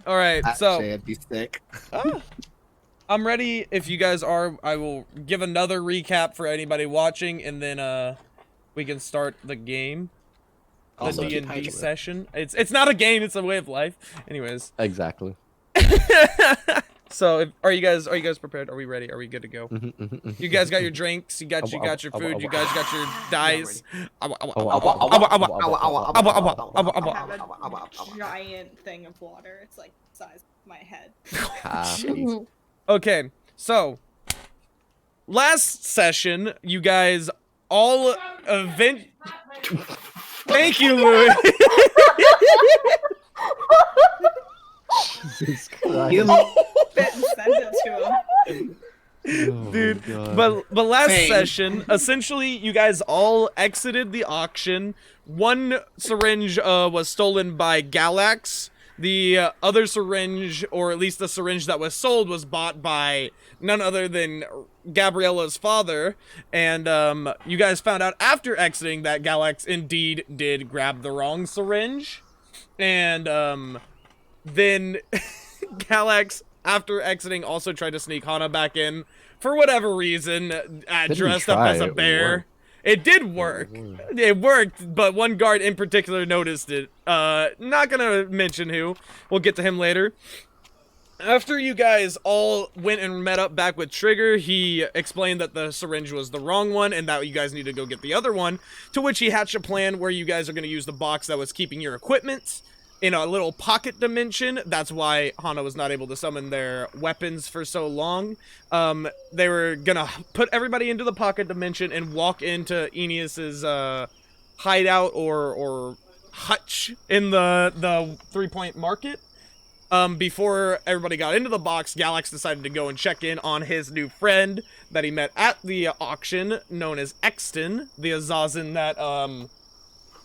All right, so Actually, I'd be sick. I'm ready. If you guys are, I will give another recap for anybody watching, and then we can start the game, the Also, keep D&D hydrated. session. It's not a game; it's a way of life. Anyways, Exactly. so are you guys prepared? Are we ready? Are we good to go? You guys got your drinks. You got your food. You guys got your dice. I have a giant thing of water. It's like the size of my head. Okay, so last session, you guys all event. Thank you, Louis. Jesus Christ. You Bit and send it to him. Oh Dude, God. but last Same. session, essentially, you guys all exited the auction. One syringe was stolen by Galax. The other syringe, or at least the syringe that was sold, was bought by none other than Gabriella's father. And you guys found out after exiting that Galax indeed did grab the wrong syringe. And then Galax, after exiting, also tried to sneak Hana back in for whatever reason, dressed up as a bear. It did work. It worked, but one guard in particular noticed it. Not gonna mention who. We'll get to him later. After you guys all went and met up back with Trigger, he explained that the syringe was the wrong one and that you guys need to go get the other one, to which he hatched a plan where you guys are going to use the box that was keeping your equipment in a little pocket dimension. That's why Hana was not able to summon their weapons for so long. They were gonna put everybody into the pocket dimension and walk into Aeneas's hideout or hutch in the 3-point market. Before everybody got into the box, Galax decided to go and check in on his new friend that he met at the auction, known as Exton, the Azazin that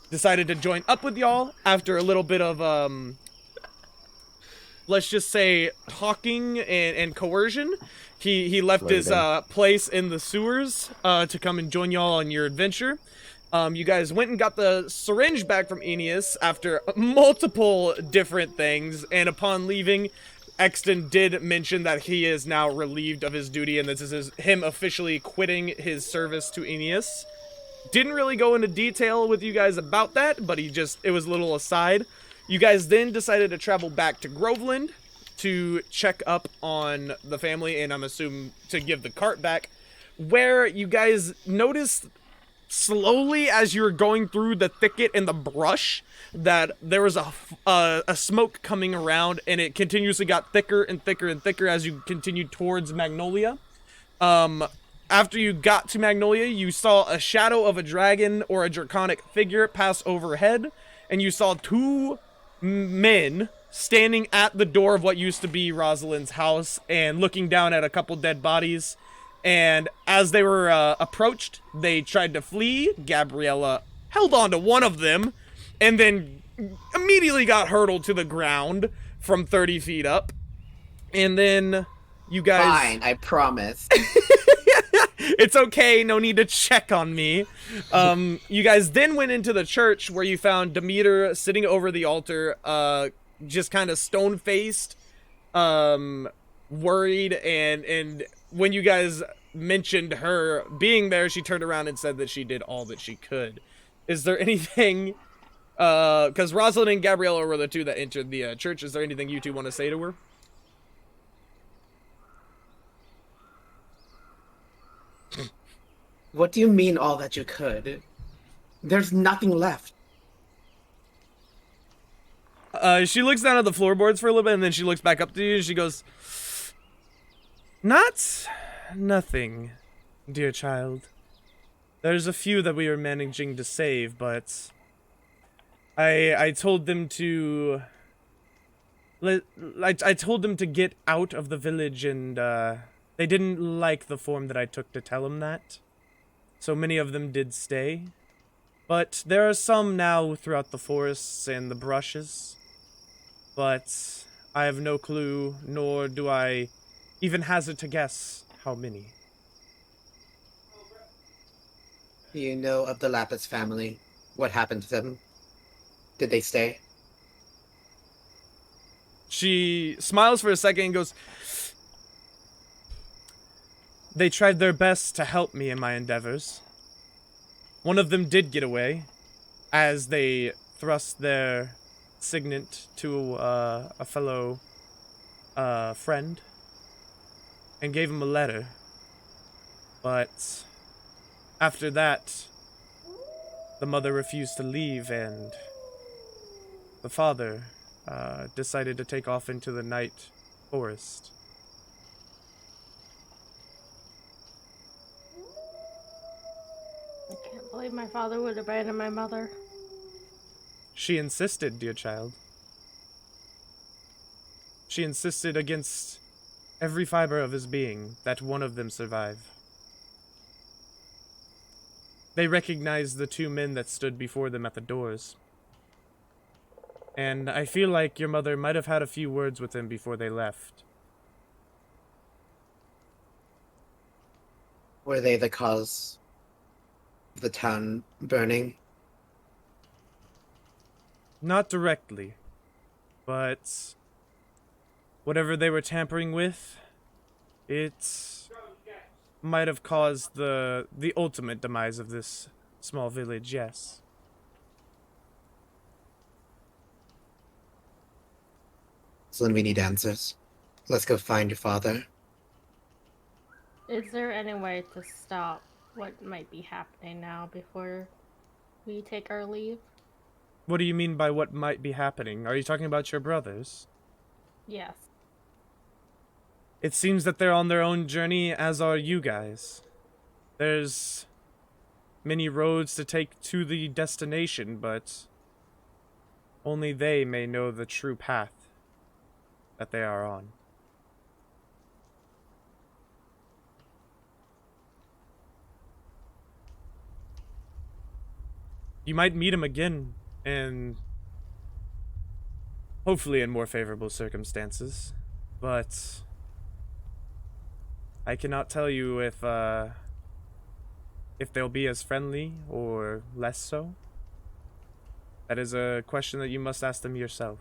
decided to join up with y'all after a little bit of let's just say talking and coercion. He left his place in the sewers to come and join y'all on your adventure. You guys went and got the syringe back from Aeneas after multiple different things, and upon leaving, Exton did mention that he is now relieved of his duty, and this is him officially quitting his service to Aeneas. Didn't really go into detail with you guys about that, but it was a little aside. You guys then decided to travel back to Groveland to check up on the family, and I'm assuming to give the cart back, where you guys noticed slowly as you were going through the thicket and the brush that there was a smoke coming around, and it continuously got thicker and thicker and thicker as you continued towards Magnolia. After you got to Magnolia, you saw a shadow of a dragon or a draconic figure pass overhead, and you saw two men standing at the door of what used to be Rosalind's house and looking down at a couple dead bodies. And as they were approached, they tried to flee. Gabriella held on to one of them and then immediately got hurtled to the ground from 30 feet up. And then you guys... Fine, I promise. It's okay, no need to check on me. You guys then went into the church where you found Demeter sitting over the altar, just kind of stone-faced, worried, and when you guys mentioned her being there, she turned around and said that she did all that she could. Is there anything, because Rosalind and Gabriella were the two that entered the church, is there anything you two want to say to her? What do you mean all that you could? There's nothing left. She looks down at the floorboards for a little bit, and then she looks back up to you, and she goes, nothing, dear child. There's a few that we are managing to save, but I told them to... I told them to get out of the village, and they didn't like the form that I took to tell them that. So many of them did stay. But there are some now throughout the forests and the brushes. But I have no clue, nor do I even hazard to guess how many. Do you know of the Lapis family? What happened to them? Did they stay? She smiles for a second and goes, "They tried their best to help me in my endeavors. One of them did get away, as they thrust their signet to a fellow friend and gave him a letter. But after that, the mother refused to leave, and the father decided to take off into the night forest." I can't believe my father would abandon my mother. She insisted, dear child. She insisted against every fiber of his being that one of them survive. They recognized the two men that stood before them at the doors. And I feel like your mother might have had a few words with them before they left. Were they the cause of the town burning? Not directly, but whatever they were tampering with, it might have caused the ultimate demise of this small village, yes. So then we need answers. Let's go find your father. Is there any way to stop what might be happening now before we take our leave? What do you mean by what might be happening? Are you talking about your brothers? Yes. It seems that they're on their own journey, as are you guys. There's many roads to take to the destination, but only they may know the true path that they are on. You might meet him again, and hopefully in more favorable circumstances, but I cannot tell you if they'll be as friendly or less so. That is a question that you must ask them yourself.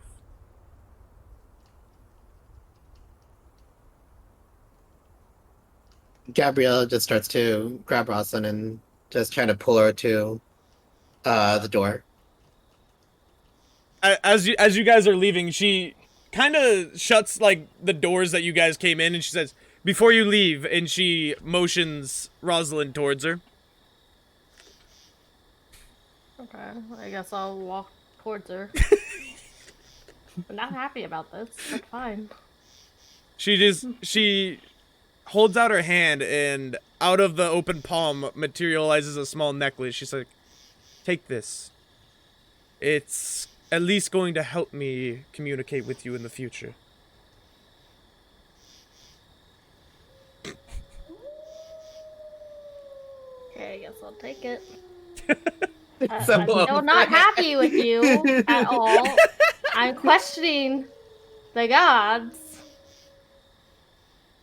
Gabrielle just starts to grab Rosalind and just trying to pull her to the door. As you guys are leaving, she kind of shuts like the doors that you guys came in, and she says, "Before you leave," and she motions Rosalind towards her. Okay, I guess I'll walk towards her. I'm not happy about this, but fine. She holds out her hand, and out of the open palm materializes a small necklace. She's like, "Take this. It's at least going to help me communicate with you in the future." Okay, I guess I'll take it. So I'm still not happy with you at all. I'm questioning the gods.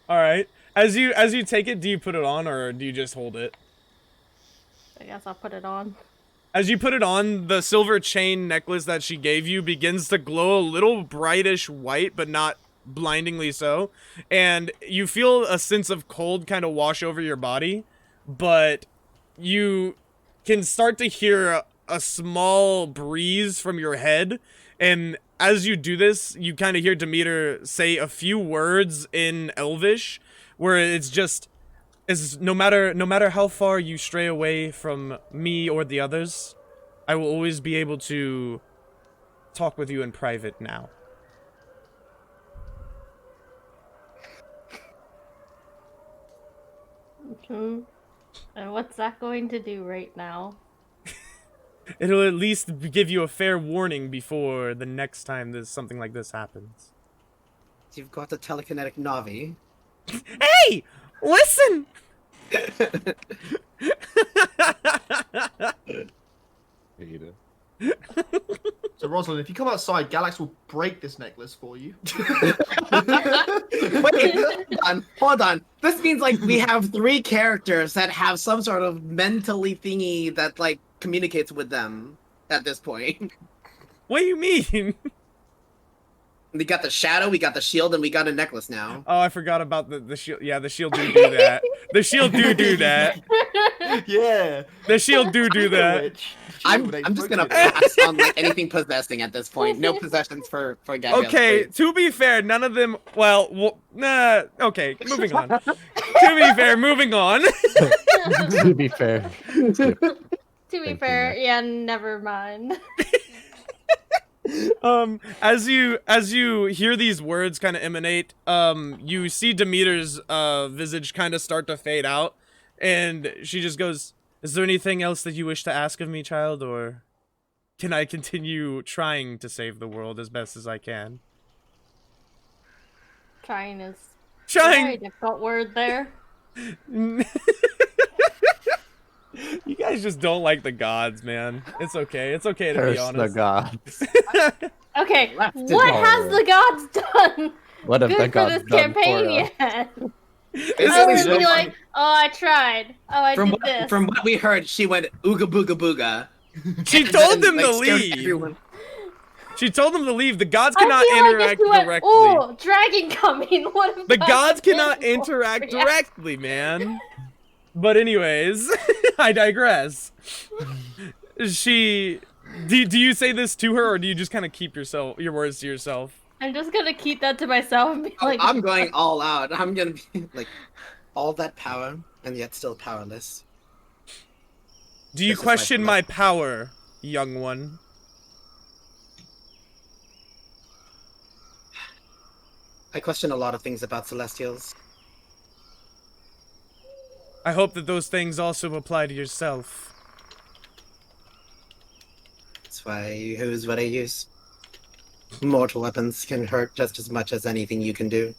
All right. As you take it, do you put it on or do you just hold it? I guess I'll put it on. As you put it on, the silver chain necklace that she gave you begins to glow a little brightish white, but not blindingly so. And you feel a sense of cold kind of wash over your body, but you can start to hear a small breeze from your head. And as you do this, you kind of hear Demeter say a few words in Elvish, where it's just, is no matter how far you stray away from me or the others, I will always be able to talk with you in private now. Mm-hmm. And what's that going to do right now? It'll at least give you a fair warning before the next time something like this happens. You've got the telekinetic Navi. Hey! Listen! Ada. So Rosalind, if you come outside, Galax will break this necklace for you. Wait, hold on. This means like we have 3 characters that have some sort of mentally thingy that like communicates with them at this point. What do you mean? We got the shadow, we got the shield, and we got a necklace now. Oh, I forgot about the shield. Yeah, the shield do that. The shield do that. Yeah. The shield do Speaking of that. which, I'm shield just gonna ain't broken. pass on like anything possessing at this point. No possessions for Gabrielle. Okay, please. to be fair, none of them. Well, nah. Okay, moving on. To be fair, moving on. To be fair. Skip. To be Thank fair, you. yeah, never mind. As you hear these words kind of emanate, you see Demeter's visage kind of start to fade out, and she just goes, "Is there anything else that you wish to ask of me, child, or can I continue trying to save the world as best as I can?" Trying is a Trying. very difficult word there. You guys just don't like the gods, man. It's okay. It's okay to be Curse honest. the gods. Okay, Left what it has all. the gods done What have the good for gods this done campaign for us? yet? It's Other always than so be funny. like, oh, I tried. Oh, I From did this. from what we heard, she went ooga booga booga. She And told then, them to like, scared leave. everyone. She told them to leave. The gods I cannot feel like if interact you went, directly. ooh, dragon coming. What if The gods been cannot more interact react- directly, man. But anyways, I digress. Do you say this to her, or do you just kind of keep your words to yourself? I'm just gonna keep that to myself and be like, I'm going all out. I'm gonna be like, all that power and yet still powerless. Do you This is question my my power, young one? I question a lot of things about Celestials. I hope that those things also apply to yourself. That's why you use what I use. Mortal weapons can hurt just as much as anything you can do.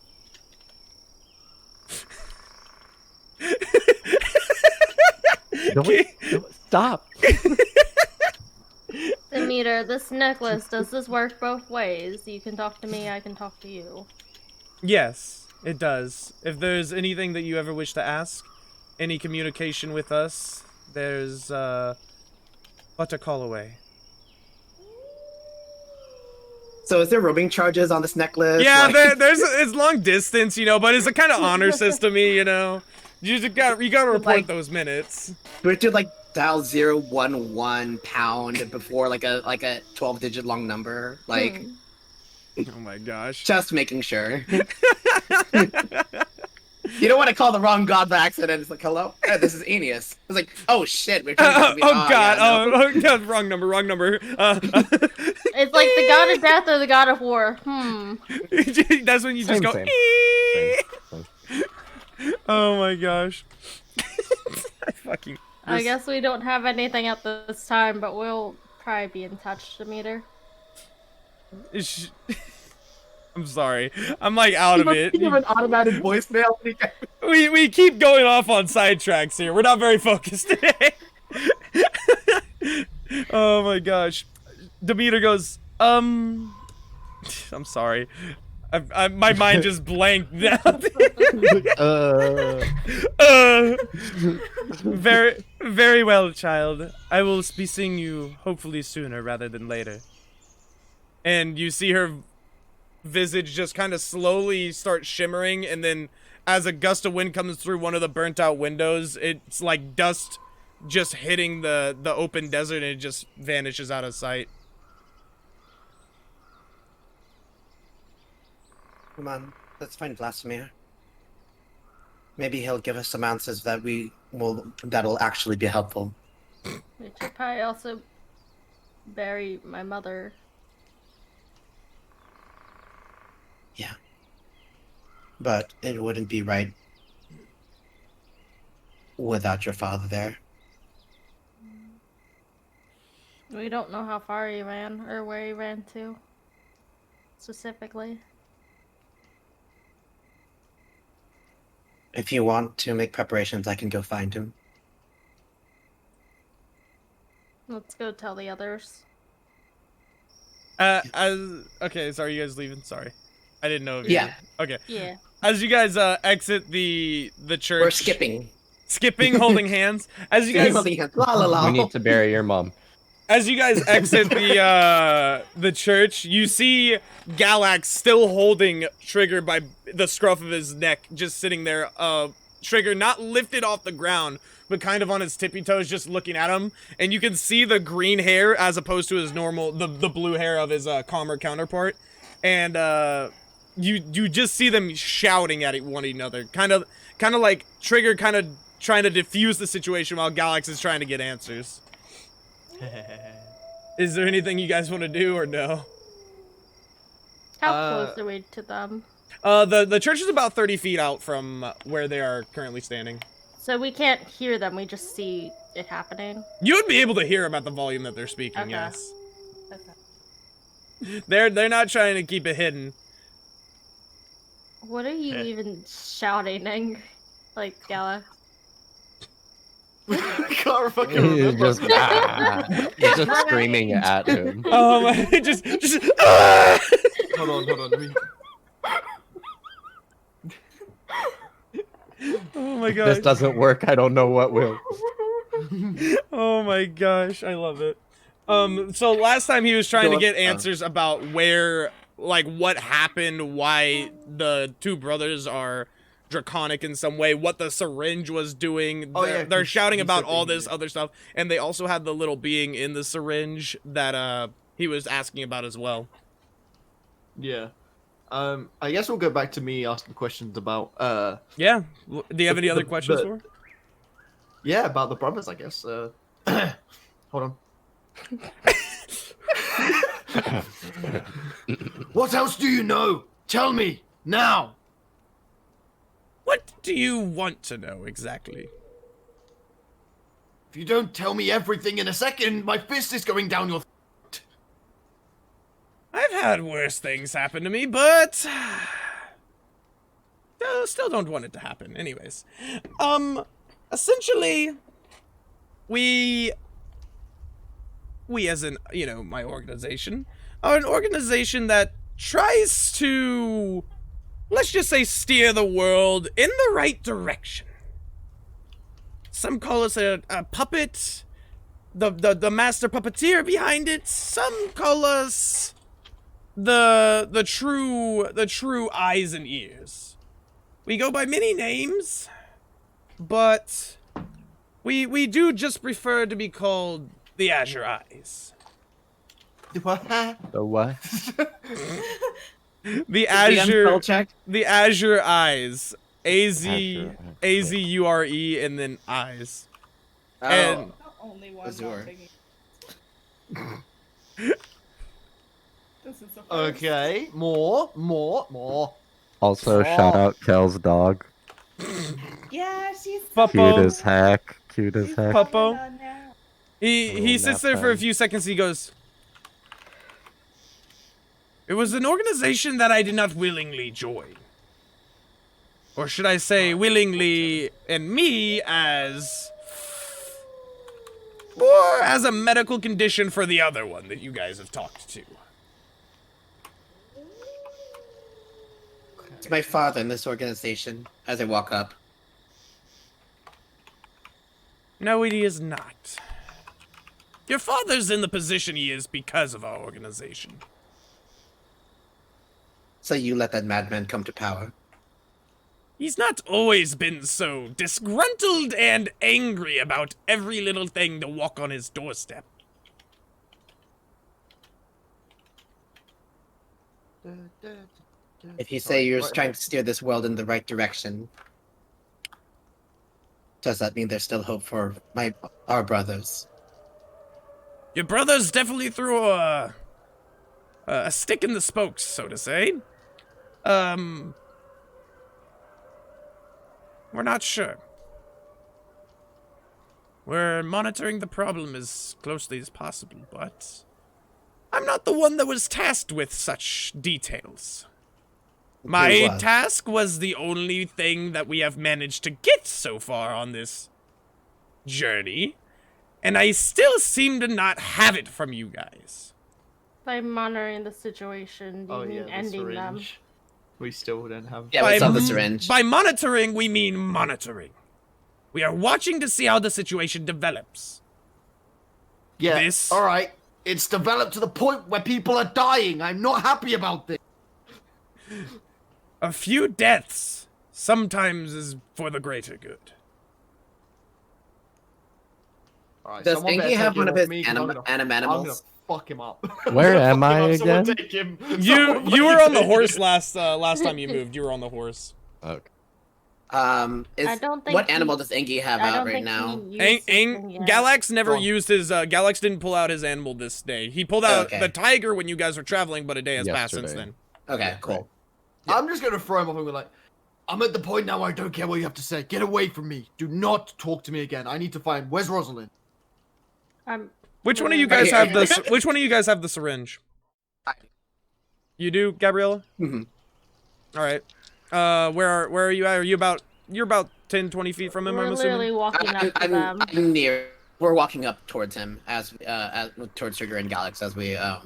Stop. Demeter, this necklace, does this work both ways? You can talk to me, I can talk to you. Yes, it does. If there's anything that you ever wish to ask, any communication with us, there's but a call away. So is there roaming charges on this necklace? Yeah, Like- it's long distance, but it's a kind of honor system-y, You gotta report Like- those minutes. Do we have to like dial 011 pound before like a 12-digit long number? Like, Oh my gosh. just making sure. You don't want to call the wrong god by accident. It's like, hello, this is Aeneas. It's like, oh shit, we're trying to. Oh god, yeah, no. oh god, wrong number. It's like the god of death or the god of war. That's when you just Same, go. same. Same. Oh my gosh. I guess we don't have anything at this time, but we'll probably be in touch, Demeter. I'm sorry. I'm like out of it. You have an automatic voicemail. We keep going off on sidetracks here. We're not very focused today. Oh my gosh. Demeter goes, I'm sorry. My mind just blanked now. Very, very well, child. I will be seeing you hopefully sooner rather than later. And you see her visage just kind of slowly start shimmering, and then as a gust of wind comes through one of the burnt out windows, it's like dust just hitting the open desert, and it just vanishes out of sight. Come on, let's find Vladimir. Maybe he'll give us some answers that'll actually be helpful. We should probably also bury my mother. Yeah. But it wouldn't be right without your father there. We don't know how far he ran or where he ran to. Specifically. If you want to make preparations, I can go find him. Let's go tell the others. Okay, so are you guys leaving? Sorry. I didn't know if you Yeah. Okay. Yeah. As you guys exit the church. We're skipping. Skipping, holding hands. As you guys La la la. We need to bury your mom. As you guys exit the church, you see Galax still holding Trigger by the scruff of his neck, just sitting there. Trigger not lifted off the ground, but kind of on his tippy toes, just looking at him. And you can see the green hair as opposed to his normal, the blue hair of his calmer counterpart. And you just see them shouting at one another, kind of like Trigger kind of trying to diffuse the situation while Galax is trying to get answers. Is there anything you guys want to do or no? How close are we to them? The church is about 30 feet out from where they are currently standing. So we can't hear them, we just see it happening? You would be able to hear them at the volume that they're speaking, Okay. yes. Okay. They're not trying to keep it hidden. What are you even shouting, like, Gala? I can't fucking He's remember. He's just screaming at him. Oh my, just ah! Hold on. Let me... Oh my This gosh. doesn't work. I don't know what will. Oh my gosh, I love it. So last time he was trying to get answers about where, like, what happened, why the two brothers are draconic in some way, what the syringe was doing. Oh, yeah, They're shouting he about said all that he this did. other stuff, and they also had the little being in the syringe that he was asking about as well. Yeah. I guess we'll go back to me asking questions about Yeah. Do you have any other questions for? yeah, about the brothers, I guess. Hold on. What else do you know? Tell me now. What do you want to know exactly? If you don't tell me everything in a second, my fist is going down your throat. I've had worse things happen to me, but still don't want it to happen. Anyways, essentially, we as in, you know, my organization, are an organization that tries to, let's just say, steer the world in the right direction. Some call us a puppet, the master puppeteer behind it. Some call us the true eyes and ears. We go by many names, but we do just prefer to be called the Azure Eyes. The what? The Azure spell check? the Azure Eyes. Azure, AZURE and then eyes. Oh. And Only one Azure. thinking. This is the first. Okay, more. Also, shout out Kel's dog. Yeah, she's Puppo. Cute as heck. Cute as heck. Puppo. now. He Oh, sits nap there for a time. few seconds. He goes, "It was an organization that I did not willingly join. Or should I say willingly, and me as... or as a medical condition for the other one that you guys have talked to." It's my father in this organization as I walk up. No, he is not. Your father's in the position he is because of our organization. So you let that madman come to power. He's not always been so disgruntled and angry about every little thing to walk on his doorstep. If you say you're trying to steer this world in the right direction, does that mean there's still hope for our brothers? Your brothers definitely threw a stick in the spokes, so to say. We're not sure. We're monitoring the problem as closely as possible, but I'm not the one that was tasked with such details. My Who was? task was the only thing that we have managed to get so far on this journey, and I still seem to not have it from you guys. By monitoring the situation, do you Oh mean yeah, the ending them? syringe. We still don't have. Yeah, we saw the syringe. By monitoring, we mean monitoring. We are watching to see how the situation develops. Yeah. This- All right. It's developed to the point where people are dying. I'm not happy about this. A few deaths sometimes is for the greater good. All right, Does someone better Inky have take him one of off his me, 'cause I'm gonna animals? fuck him up. Where am Fuck him I up, someone again? take him. You Someone you were fucking on the take horse him. last time you moved. You were on the horse. Okay. I don't think What he- animal does Inky have I out don't right think now? he used something yet. Galax never Go on. used his. Galax didn't pull out his animal this day. He pulled out Okay. the tiger when you guys were traveling, but a day has passed since Yesterday. then. Okay, cool. I'm just gonna throw him off and be like, I'm at the point now where I don't care what you have to say. Get away from me. Do not talk to me again. I need to find. Where's Rosalind? Which one of you guys Right have here. the? Which one of you guys have the syringe? I do. You do, Gabriella. Mhm. All right. Where are you at? You're about 10, 20 feet from him. We're I'm literally assuming. walking up to them. I'm near. We're walking up towards him towards Trigger and Galax as we All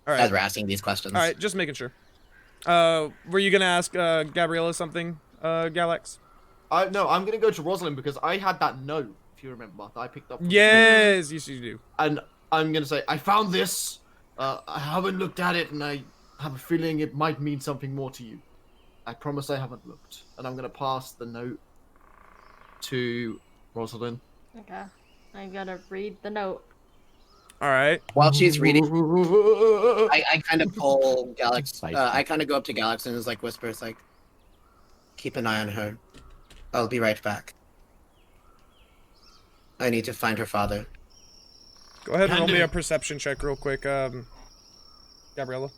as right. we're asking these questions. All right. Just making sure. Were you gonna ask Gabriella something, Galax? No, I'm gonna go to Rosalind because I had that note, if you remember, that I picked up. From Yes, you do. And I'm gonna say, I found this. I haven't looked at it, and I have a feeling it might mean something more to you. I promise I haven't looked. And I'm gonna pass the note to Rosalind. Okay. I gotta read the note. All right. While she's reading, I kind of pull Galax. Spicy. I kind of go up to Galax and is like whispers like, "Keep an eye on her. I'll be right back. I need to find her father." Go ahead and roll Can me do. a perception check real quick, Gabriella.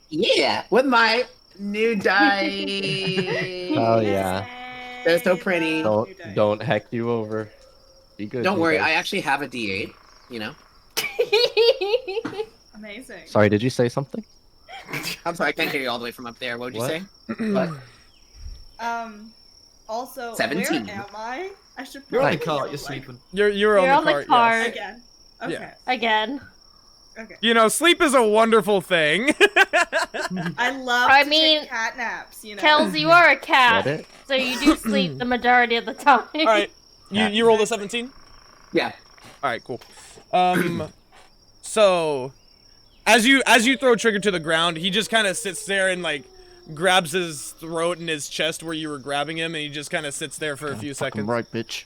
Yeah, with my new die. Oh yeah. They're so pretty. Don't heck you over. Be good. Don't you worry, guys. I actually have a D8. You know. Amazing. Sorry, did you say something? I'm sorry, I can't hear you all the way from up there. What would you What? say? What? Also, 17. where am I? I should You're on the probably cart, know, you're like- sleeping. You're You're on on the the cart. cart. Yes. Again. Okay. Yeah. Again. Okay. You know, sleep is a wonderful thing. I love I to mean, take cat naps, you know. Kels, you are a cat, Get it? so you do sleep the majority of the time. All right. You rolled a 17. Yeah. All right, cool. So as you throw Trigger to the ground, he just kind of sits there and like grabs his throat and his chest where you were grabbing him, and he just kind of sits there for a few seconds. Right, bitch.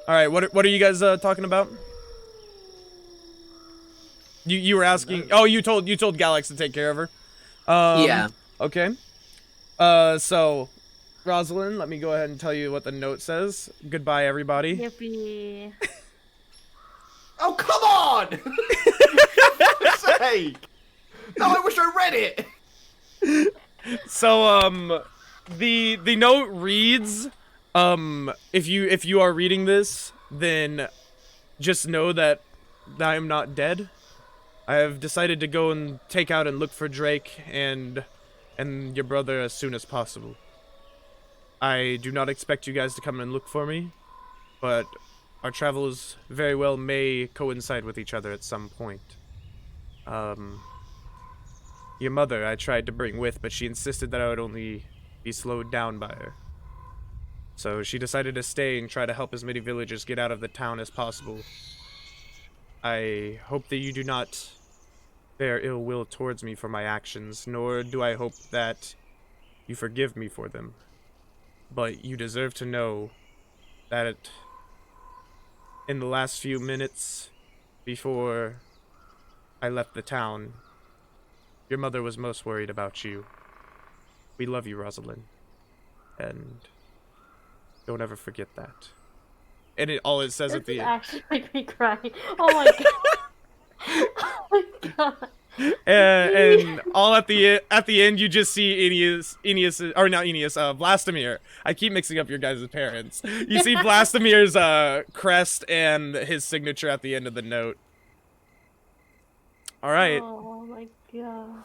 All right, what are you guys talking about? You were asking. Oh, you told Galax to take care of her. Yeah. Okay. So, Rosalind, let me go ahead and tell you what the note says. Goodbye, everybody. Yippee. Oh, come on! For fuck's sake! No, I wish I read it! So, the note reads, if you are reading this, then just know that I am not dead. I have decided to go and take out and look for Drake and your brother as soon as possible. I do not expect you guys to come and look for me, but our travels very well may coincide with each other at some point. Your mother I tried to bring with, but she insisted that I would only be slowed down by her. So she decided to stay and try to help as many villagers get out of the town as possible. I hope that you do not bear ill will towards me for my actions, nor do I hope that you forgive me for them. But you deserve to know that in the last few minutes before I left the town, your mother was most worried about you. We love you, Rosalind. And don't ever forget that. And all it says at This the actually make me cry. Oh my god. Oh my god. and all at the end you just see Vlastimir. I keep mixing up your guys' parents. You see Vlastimir's crest and his signature at the end of the note. All right, Oh my god.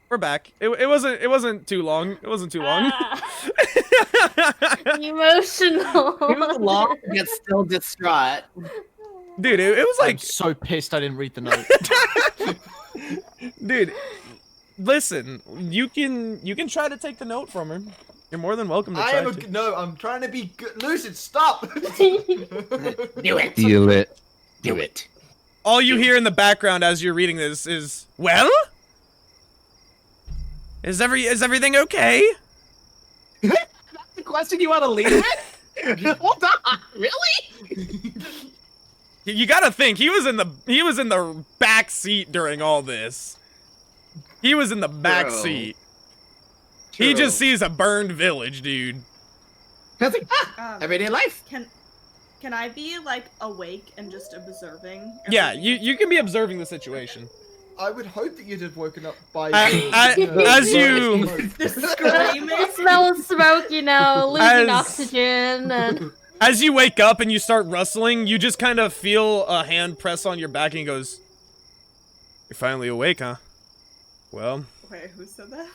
we're back. It wasn't too long. It wasn't too long. Emotional. Too long, yet still distraught. Dude, it was I'm like, so pissed I didn't read the note. dude, listen, you can try to take the note from her You're more than welcome to I try am to. no. I'm trying to be good. Lucid, stop. Do it. Deal it. Do it. All you hear in the background as you're reading this is, well? Is everything okay? That's the question you want to leave with? Hold on, really? You gotta think, he was in the back seat during all this. He was in the back True. seat. He just sees a burned village, dude. That's like, Everyday life. Can I be like awake and just observing? Yeah, everything? you can be observing the situation. I would hope that you'd have woken up by. As you- The screaming. The smell of smoke, you know, losing As- oxygen, and As you wake up and you start rustling, you just kind of feel a hand press on your back and he goes, "You're finally awake, huh? Well, Wait, who said that?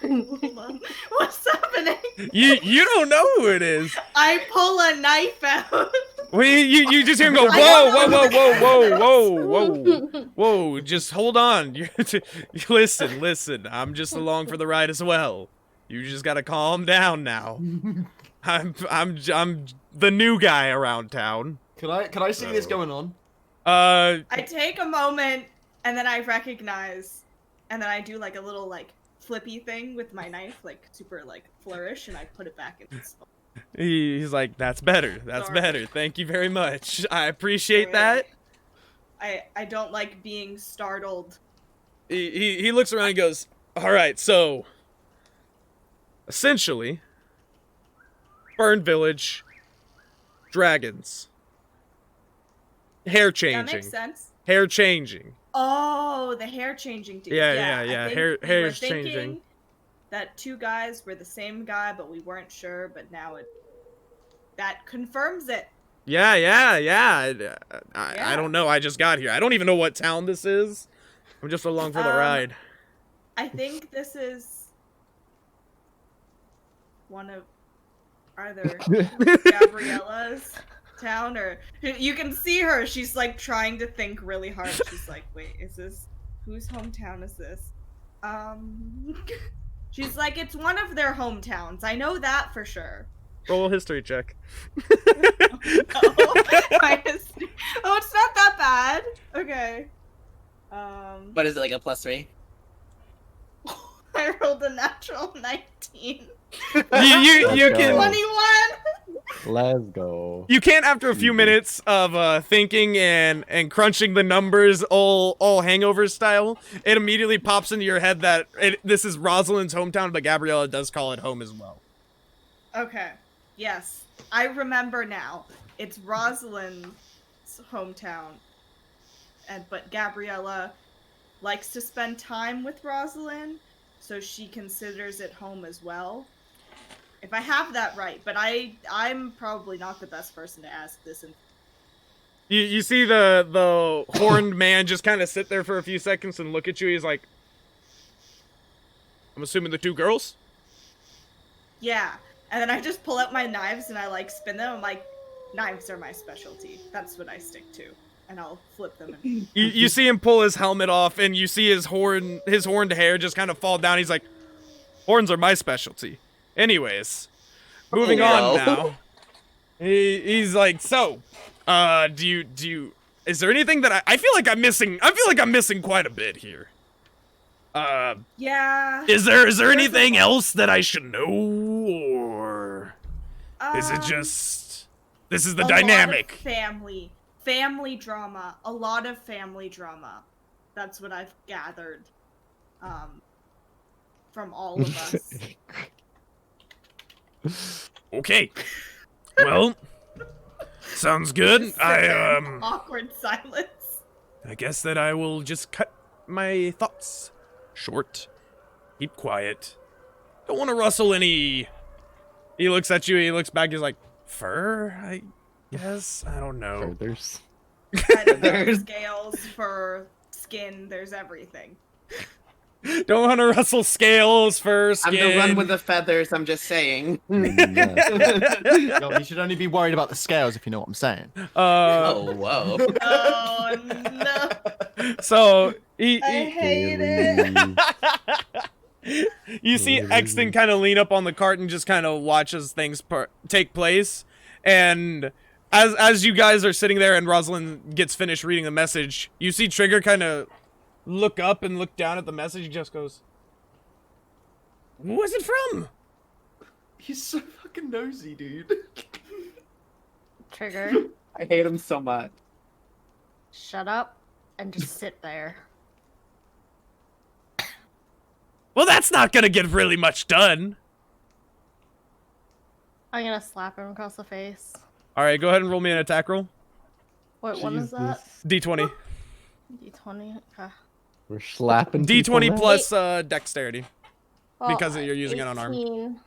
Hold on. What's happening? you don't know who it is." I pull a knife out. Well, you just hear him go, whoa, whoa, just hold on. Listen, I'm just along for the ride as well. You just gotta calm down now. I'm the new guy around town. Can I see this going on? I take a moment and then I recognize, and then I do like a little like flippy thing with my knife, like super like flourish, and I put it back in his phone. He's like, that's better. That's Sorry. better. Thank you very much. I appreciate that. I don't like being startled. He looks around and goes, all right, so essentially, burned village, dragons, hair That changing, makes sense. hair changing. Oh, the hair changing dude. Yeah. I think Hair's we were changing. thinking that two guys were the same guy, but we weren't sure. But now that confirms it. Yeah. I don't know. I just got here. I don't even know what town this is. I'm just along for the ride. I think this is one of either Gabriella's town, or you can see her. She's like trying to think really hard. She's like, wait, is this whose hometown is this? She's like, it's one of their hometowns. I know that for sure. Roll a history check. My history. Oh, it's not that bad. Okay. What is it, like a +3? I rolled a natural 19. You Let's can. go. 21. Let's go. You can't, after a few minutes of thinking and crunching the numbers all hangover style, it immediately pops into your head that this is Rosalind's hometown, but Gabriella does call it home as well. Okay. Yes, I remember now. It's Rosalind's hometown, but Gabriella likes to spend time with Rosalind, so she considers it home as well. If I have that right, but I'm probably not the best person to ask this. You see the horned man just kind of sit there for a few seconds and look at you. He's like, I'm assuming the two girls? Yeah, and then I just pull out my knives and I like spin them. I'm like, knives are my specialty. That's what I stick to, and I'll flip them. And... You see him pull his helmet off, and you see his horned hair just kind of fall down. He's like, horns are my specialty. Anyways, moving on now. He's like, so, do you, is there anything that I feel like I'm missing? I feel like I'm missing quite a bit here. Yeah. Is there anything else that I should know, or is it just, this is the a lot of dynamic? family drama, a lot of family drama. That's what I've gathered, from all of us. Okay. Well, sounds good. Awkward silence. I guess that I will just cut my thoughts short. Keep quiet. Don't want to rustle any. He looks at you, he looks back, he's like, fur, I guess? I don't know. There's There's scales, fur, skin, there's everything. Don't want to rustle scales, fur, I'm skin. the one with the feathers, I'm just saying. yeah. No, you should only be worried about the scales, if you know what I'm saying. Oh, whoa. Oh no. So, I hate it. You see Exton kind of lean up on the cart and just kind of watches things take place. And as you guys are sitting there and Rosalind gets finished reading the message, you see Trigger kind of look up and look down at the message. He just goes, "Who was it from?" He's so fucking nosy, dude. Trigger, I hate him so much. shut up and just sit there. Well, that's not gonna get really much done. I'm gonna slap him across the face. All right, go ahead and roll me an attack roll. What one is that? D20. D20. Okay. We're slapping. D20 people plus dexterity. Well, Because you're using it on arm. 18.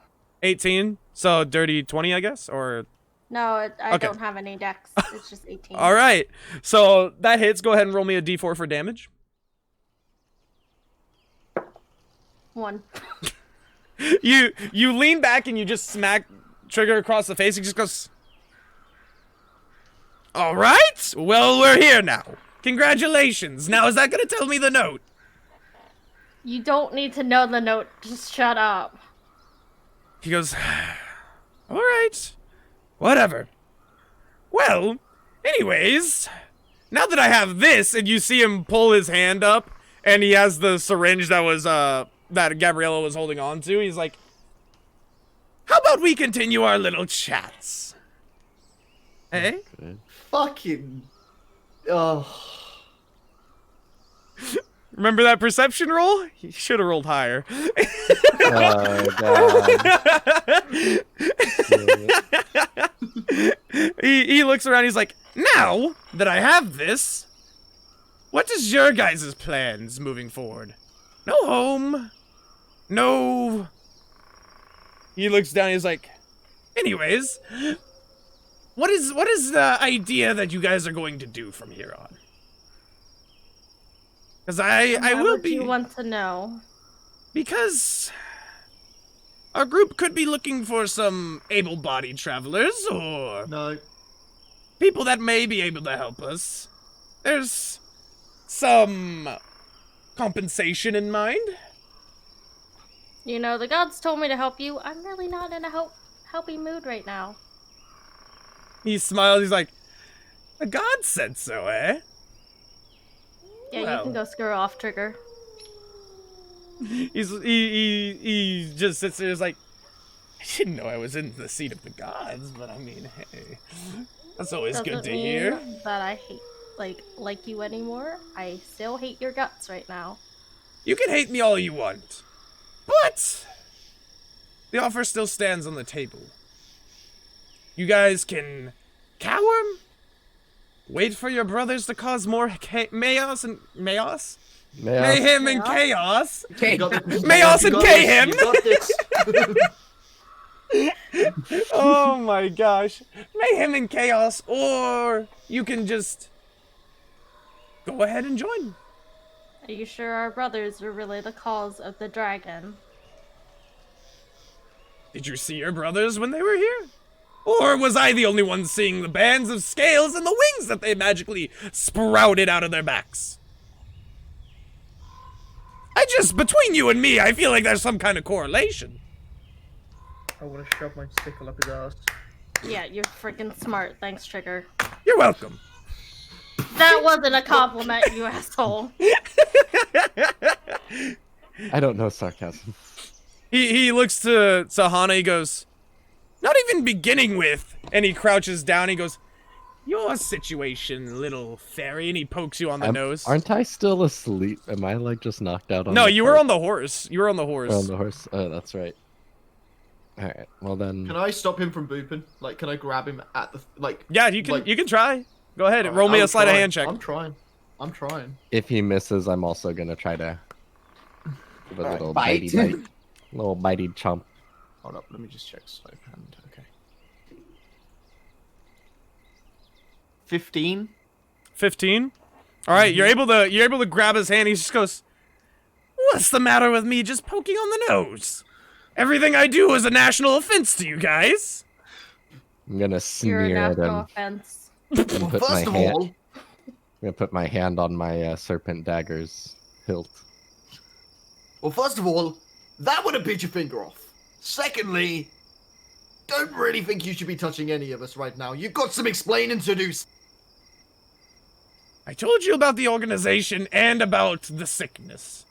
18. So dirty 20, I guess, or. No, I Okay. don't have any dex. It's just 18. All right. So that hits. Go ahead and roll me a D4 for damage. 1. You lean back and you just smack Trigger across the face. He just goes, "All right. Well, we're here now. Congratulations. Now, is that going to tell me the note?" You don't need to know the note. Just shut up. He goes, "All right. Whatever. Well, anyways, now that I have this," and you see him pull his hand up, and he has the syringe that was, that Gabriella was holding on to. He's like, "How about we continue our little chats?" Eh? Good. Fucking. Remember that perception roll? He should have rolled higher. Oh god. He looks around, he's like, "Now that I have this, what is your guys' plans moving forward? No home. No." He looks down, he's like, "Anyways, what is the idea that you guys are going to do from here on?" Because I Why will would be... you want to know? Because our group could be looking for some able-bodied travelers or No. people that may be able to help us. There's some compensation in mind. You know, the gods told me to help you. I'm really not in a helping mood right now. He smiles, he's like, "The gods said so, eh?" Yeah, Well. you can go screw off, Trigger. He just sits there, he's like, "I didn't know I was in the seat of the gods, but I mean, hey, that's always good to Doesn't hear." mean that I hate like you anymore. I still hate your guts right now. You can hate me all you want, but the offer still stands on the table. You guys can cower, wait for your brothers to cause more mayhem and chaos. You got this. Mayos You and got this. Mayhem. You got this. Oh my gosh. Mayhem and chaos, or you can just go ahead and join. Are you sure our brothers were really the cause of the dragon? Did you see your brothers when they were here? Or was I the only one seeing the bands of scales and the wings that they magically sprouted out of their backs? Between you and me, I feel like there's some kind of correlation. I want to shove my sickle up his ass. Yeah, you're freaking smart. Thanks, Trigger. You're welcome. That wasn't a compliment, you asshole. I don't know sarcasm. He looks to Hana, he goes, "Not even beginning with," and he crouches down, he goes, "Your situation, little fairy," and he pokes you on the nose. Aren't I still asleep? Am I like just knocked out on No, the you were cart? on the horse. You were on the horse. We're on the horse. Oh, that's right. Alright, well then... Can I stop him from booping? Like, can I grab him at the Yeah, you can. like- You can try. Go ahead. Alright, Roll me I'm a sleight of trying. hand check. I'm trying. If he misses, I'm also gonna try to give a little bite. bitey bite. Little bitey chomp. Hold up, let me just check sleight of hand. Okay. 15. 15. All right, you're able to grab his hand. He just goes, "What's the matter with me just poking on the nose? Everything I do is a national offense to you guys." I'm gonna You're a sneer at national him offense. and Well, put my first of hand. all, I'm gonna put my hand on my serpent dagger's hilt. that would have bit your finger off. Secondly, don't really think you should be touching any of us right now. You've got some explaining to do. I told you about the organization and about the sickness.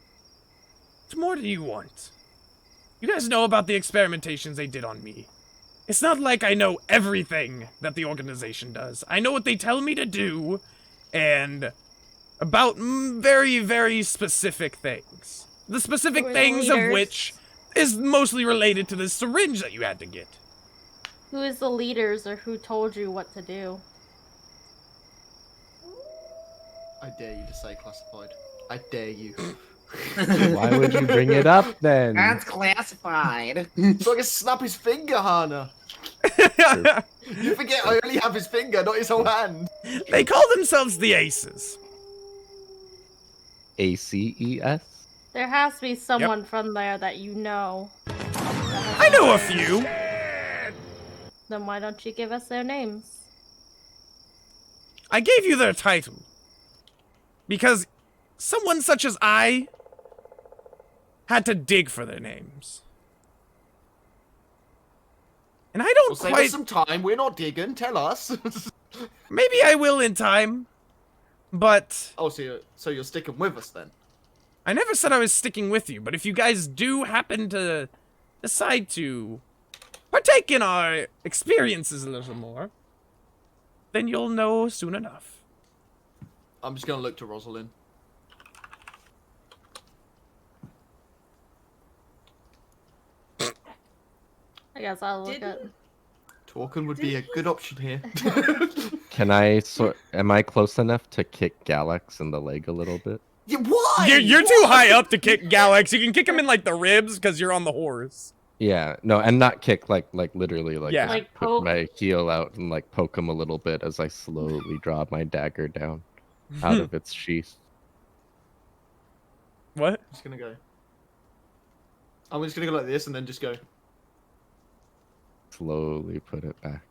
What more do you want? You guys know about the experimentations they did on me. It's not like I know everything that the organization does. I know what they tell me to do, and about very, very specific things. The specific Who are the things of leaders? which is mostly related to this syringe that you had to get. Who is the leaders or who told you what to do? I dare you to say classified. I dare you. Why would you bring it up then? That's classified. So I can snap his finger, Hana. You forget I only have his finger, not his whole hand. They call themselves the Aces. ACES? There has to be someone from there that you know. I know a few. Then why don't you give us their names? I gave you their title. Because someone such as I had to dig for their names. And I don't Well, save quite... us some time. We're not digging. Tell us. Maybe I will in time, but... Oh, so you're sticking with us then? I never said I was sticking with you, but if you guys do happen to decide to partake in our experiences a little more, then you'll know soon enough. I'm just gonna look to Rosalind. I guess I'll look at. Didn't- Talking would be a good option here. Can am I close enough to kick Galax in the leg a little bit? Yeah, why? You're too high up to kick Galax. You can kick him in, like, the ribs, because you're on the horse. Yeah, no, and not kick like literally like, Yeah. just Like put poke? my heel out and like poke him a little bit as I slowly draw my dagger down out of its sheath. What? I'm just gonna go. I'm just gonna go like this and then just go. Slowly put it back.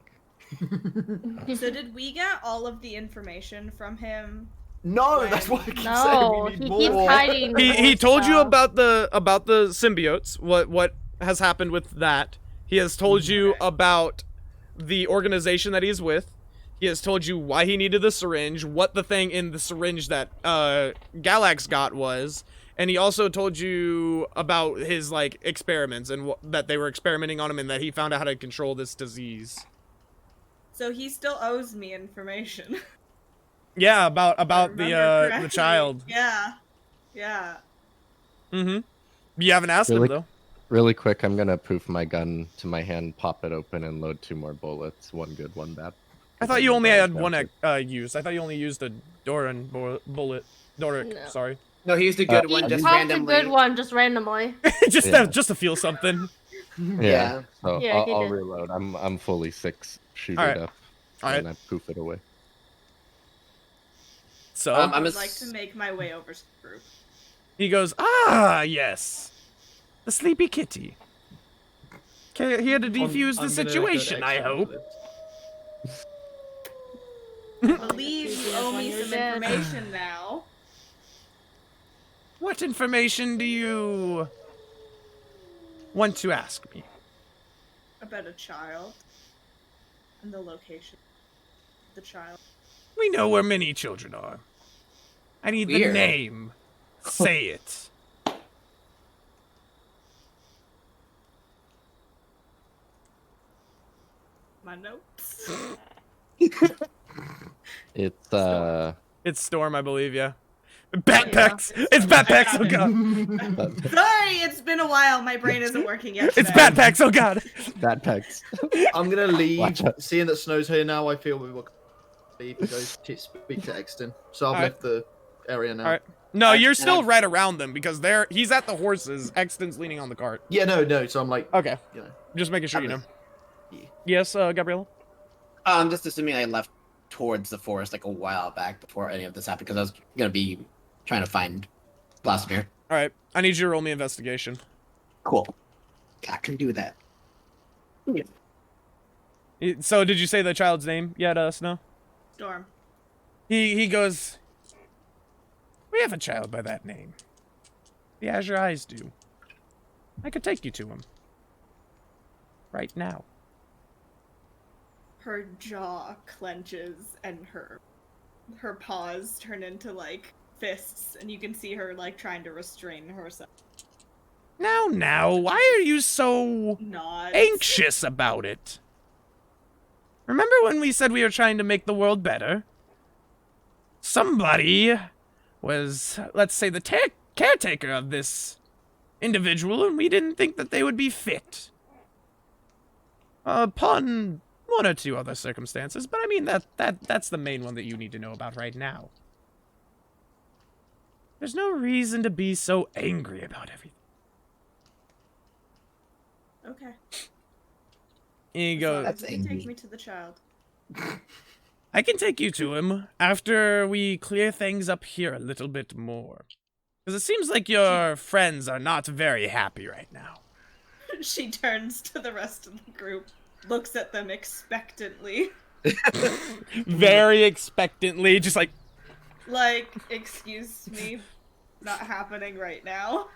So did we get all of the information from him? No, that's what I keep saying. No, We need he more. keeps hiding. He told you stuff. about the symbiotes, what has happened with that. He has told you about the organization that he's with. He has told you why he needed the syringe, what the thing in the syringe that Galax got was, and he also told you about his like experiments and that they were experimenting on him and that he found out how to control this disease. So he still owes me information. Yeah, about Remember the correctly. child. Yeah. Yeah. Mm-hmm. You haven't asked him Really? though. Really quick, I'm gonna poof my gun to my hand, pop it open, and load 2 more bullets. 1 good, 1 bad. I thought you only had one use. I thought you only used a Doran bullet. Doric, No. sorry. No, he used a good He one just popped randomly. a good one just randomly. just Yeah. just to feel something. Yeah. So Yeah, he I'll did. reload. I'm fully 6 shooted Alright. up, Alright. and I poof it away. So I I'm would like to make my way over to the group. he goes, ah, yes, the sleepy kitty. Here to defuse the situation, I hope. I believe you owe When me you're some dead. information now. What information do you want to ask me? About a child. And the location of the child. We know where many children are. I need the Weird. name. Say it. My notes. It's It's Storm, I believe, yeah. Backpacks! It's backpacks, oh god! Sorry, it's been a while. My brain isn't working yet. It's today. backpacks, oh god! backpacks. I'm gonna leave. Watch out. Seeing that snow's here now, I feel we will leave and go to speak to Exton. So I've Alright. left the area now. Alright. No, And you're still I'm- right around them because he's at the horses. Exton's leaning on the cart. Yeah, no. So I'm like, Okay. you know, Just making sure you know. Yeah. Yes, Gabriella? I'm just assuming I left towards the forest like a while back before any of this happened because I was gonna be trying to find Vladimir. Alright. I need you to roll me investigation. Cool. I can do that. So, did you say the child's name yet, Snow? Storm. He goes, we have a child by that name. The Azure Eyes do. I could take you to him. Right now. Her jaw clenches and her paws turn into like fists, and you can see her like trying to restrain herself. Now, why are you so Nods. anxious about it? Remember when we said we were trying to make the world better? Somebody was, let's say, the caretaker of this individual, and we didn't think that they would be fit. Upon one or two other circumstances, but I mean, that's the main one that you need to know about right now. There's no reason to be so angry about everything. Okay. He goes, That's You take me to the child. I can take you to him after we clear things up here a little bit more. Because it seems like your friends are not very happy right now. She turns to the rest of the group, looks at them expectantly. Very expectantly, just like... Like, excuse me, not happening right now.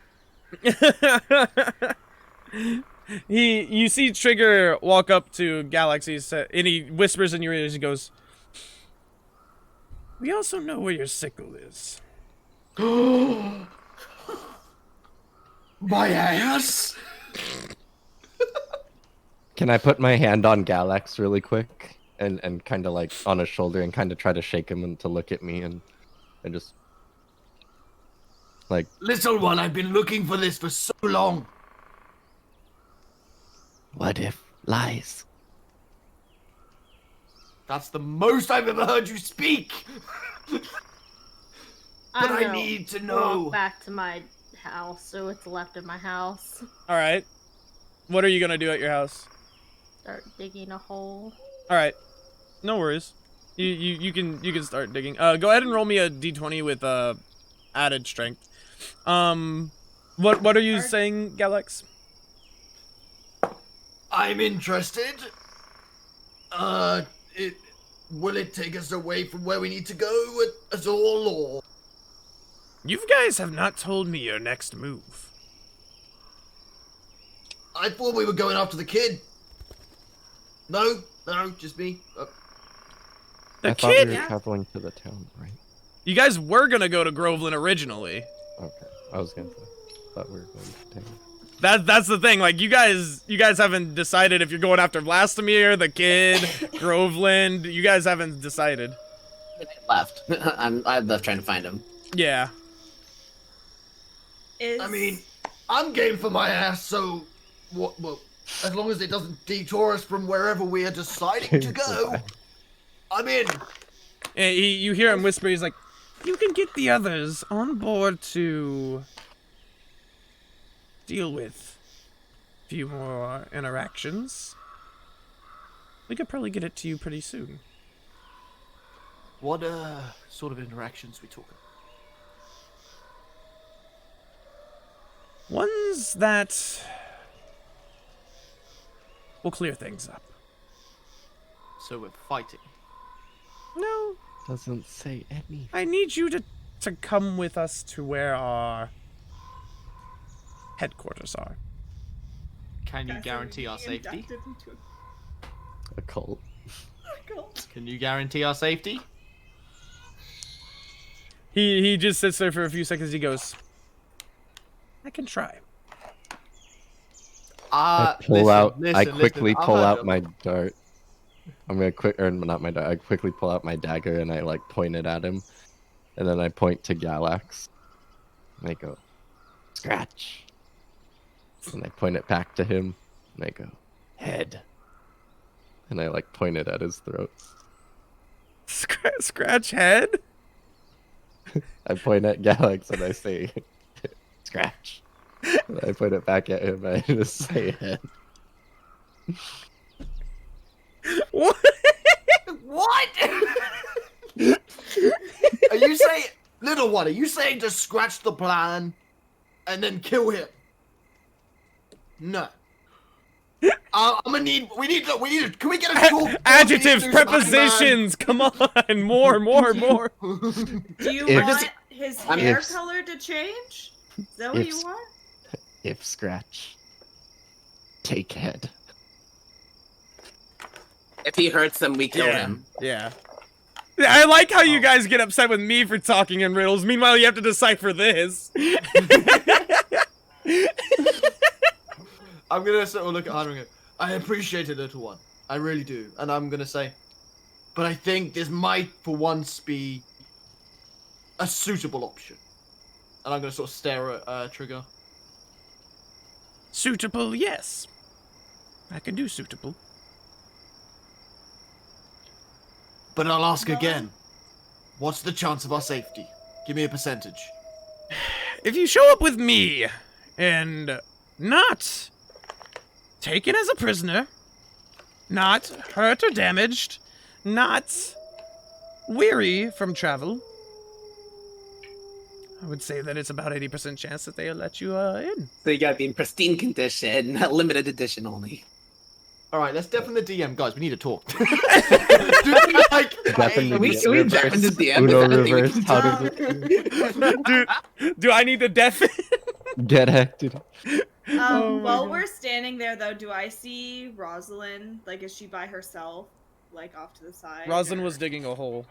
You see Trigger walk up to Galaxy, and he whispers in your ears, he goes, we also know where your sickle is. My ass? Can I put my hand on Galax really quick and kind of like on his shoulder and kind of try to shake him and to look at me and just like, Little one, I've been looking for this for so long. what if lies? That's the most I've ever heard you speak. But I gonna need to know. walk back to my house, so it's left of my house. Alright. What are you gonna do at your house? Start digging a hole. Alright. No worries. You can start digging. Go ahead and roll me a d20 with added strength. What are you saying, Galax? I'm interested. Will it take us away from where we need to go at all, or? You guys have not told me your next move. I thought we were going after the kid. No, just me. The I thought kid? we were traveling to the town, right? You guys were gonna go to Groveland originally. Okay, I was gonna say, thought we were going to town. That's the thing. Like you guys haven't decided if you're going after Vlastimir, the kid, Groveland. You guys haven't decided. Left. I left trying to find him. Yeah. Is... I mean, I'm game for my ass, so what? Well, as long as it doesn't detour us from wherever we are deciding to go, I'm in. And you hear him whisper. He's like, "You can get the others on board to deal with a few more interactions. We could probably get it to you pretty soon." What sort of interactions we talking? Ones that will clear things up. So we're fighting. No, Doesn't say anything. I need you to come with us to where our headquarters are. Can you Guys, are guarantee we our being safety? inducted into A cult. a cult? Can you guarantee our safety? He just sits there for a few seconds. He goes, "I can try." I quickly pull out my dart. I'm gonna or not my dart. I quickly pull out my dagger and I like point it at him, and then I point to Galax. And I go, scratch. And I point it back to him, and I go, head. And I like point it at his throat. Scratch head? I point at Galax and I say, scratch. And I point it back at him and I just say head. What? What? Are you saying, little one? Are you saying to scratch the plan and then kill him? No. I'm gonna need. We need. Can we get a short? Adjectives, prepositions. Come on, more. Do you If- want his hair if- color to change? Is that what you if- want? If scratch, take head. If he hurts them, we kill Yeah. him. Yeah. I like how you guys get upset with me for talking in riddles. Meanwhile, you have to decipher this. I'm gonna sort of look at Hunter and go, I appreciate it, little one. I really do. And I'm gonna say, but I think this might, for once, be a suitable option. And I'm gonna sort of stare at Trigger. Suitable, yes. I can do suitable. But I'll ask again. What's the chance of our safety? Give me a percentage. If you show up with me and not taken as a prisoner, not hurt or damaged, not weary from travel, I would say that it's about 80% chance that they'll let you in. So you gotta be in pristine condition, limited edition only. Alright, let's deafen the DM. Guys, we need to talk. Definitely We reverse. deafen the DM. Uno Is that a thing we reverse. can How do? does it Do I need to deafen? get acted? Oh my While God. we're standing there, though, do I see Rosalind? Like, is she by herself? Like, off to the side? Rosalind or- was digging a hole.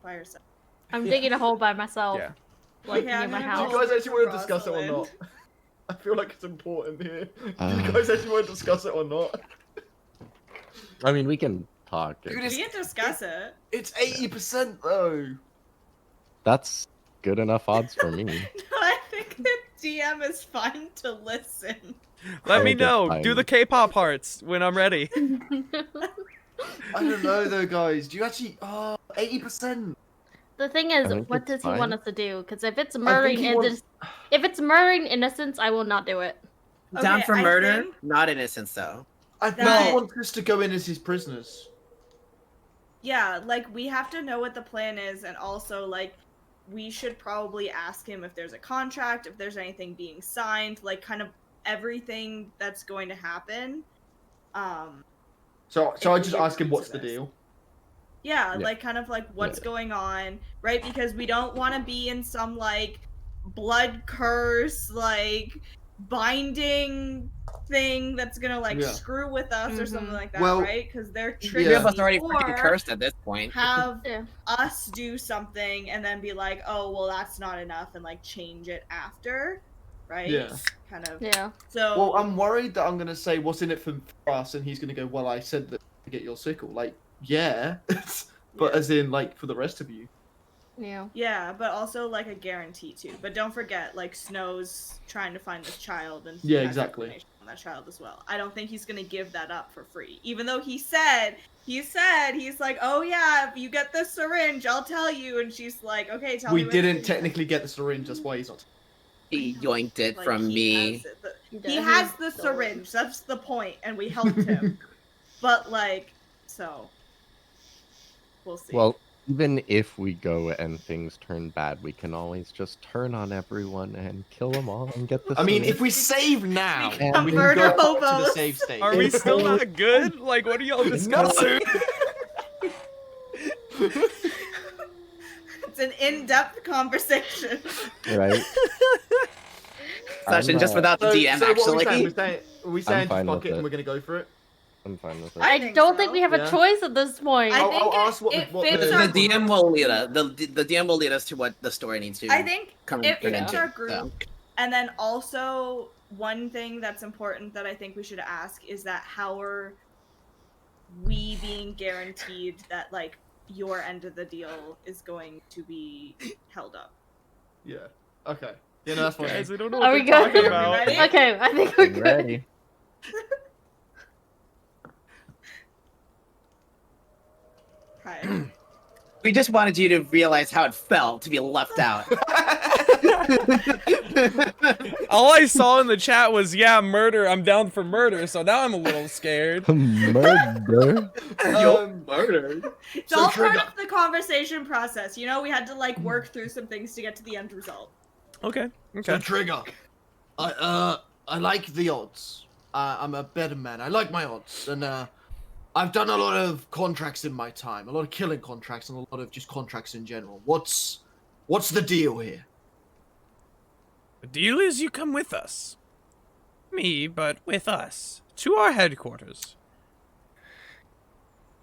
by herself. I'm digging a hole by myself. Yeah. Like Okay, near I'm my gonna Do house. you guys actually want to Rosalind. discuss it or not? I feel like it's important here. Do Uh. you guys actually want to discuss it or not? I mean, we can talk. Dude, We can discuss it. It's 80% though. That's good enough odds for me. I think the DM is fine to listen. Let me Okay, know. fine. Do the K-pop hearts when I'm ready. I don't know though, guys. Do you actually? 80%. The thing I is, think what it's does he want fine. us to do? Because if it's think murdering he wants- if it's murdering innocents, I will not do it. Down Okay, for I murder? think- Not innocence, though. I think That- he wants us to go in as his prisoners. Yeah, like, we have to know what the plan is, and also, like, we should probably ask him if there's a contract, if there's anything being signed, like, kind of everything that's going to happen. So If I we just get ask him into what's the this. deal. Yeah, Yeah. like, kind of like what's Yeah. going on, right? Because we don't want to be in some, like, blood curse, like, binding thing that's gonna, like, Yeah. screw with us or something like that, Well, right? Because they're yeah. Three triggering of us already or freaking cursed at this point. have Yeah. us do something and then be like, oh, well, that's not enough, and, like, change it after, right? Yeah. Kind of. Yeah. So. Well, I'm worried that I'm gonna say what's in it for us, and he's gonna go, "Well, I said that to get your sickle." Like, yeah, but Yeah. as in, like, for the rest of you. Yeah. Yeah, but also, like, a guarantee, too. But don't forget, like, Snow's trying to find this child, and he Yeah, has exactly. information on that child as well. I don't think he's gonna give that up for free. Even though he's like, oh yeah, if you get the syringe, I'll tell you. And she's like, okay, tell me. We what didn't it is. technically get the syringe. That's why he's not. He yoinked it Like, from he me. has it. He He does. has the syringe. That's the point, and we helped him. But, like, so we'll see. Well, even if we go and things turn bad, we can always just turn on everyone and kill them all and get the. I mean, syringe. if we save now, we Become can murder go back to the hobos. save state. Are we still not good? Like, what are y'all discussing? It's an in-depth conversation. Right? Session just I'm, without the DM, what actually. are we saying fine fuck with it and it. we're gonna go for it? I'm fine with it. I I think don't so. think we have a Yeah. choice at this point. I I'll think ask what it the- what fits the- our The DM group. will lead us. The DM will lead us to what the story needs to I think come it turn fits into. our group. So. And then also, one thing that's important that I think we should ask is that how are we being guaranteed that, like, your end of the deal is going to be held up? Yeah. Okay. Yeah, no, that's fine. Guys, I don't know Are what we they're good? talking about. Ready? Okay, I think we're I'm good. ready. Okay. We just wanted you to realize how it felt to be left out. All I saw in the chat was, yeah, murder. I'm down for murder, so now I'm a little scared. Murder. Murdered. It's So all trigger. part of the conversation process. You know, we had to, like, work through some things to get to the end result. Okay. So Okay. trigger. I like the odds. I'm a better man. I like my odds, and I've done a lot of contracts in my time, a lot of killing contracts, and a lot of just contracts in general. What's the deal here? The deal is you come with us. Me, but with us. To our headquarters.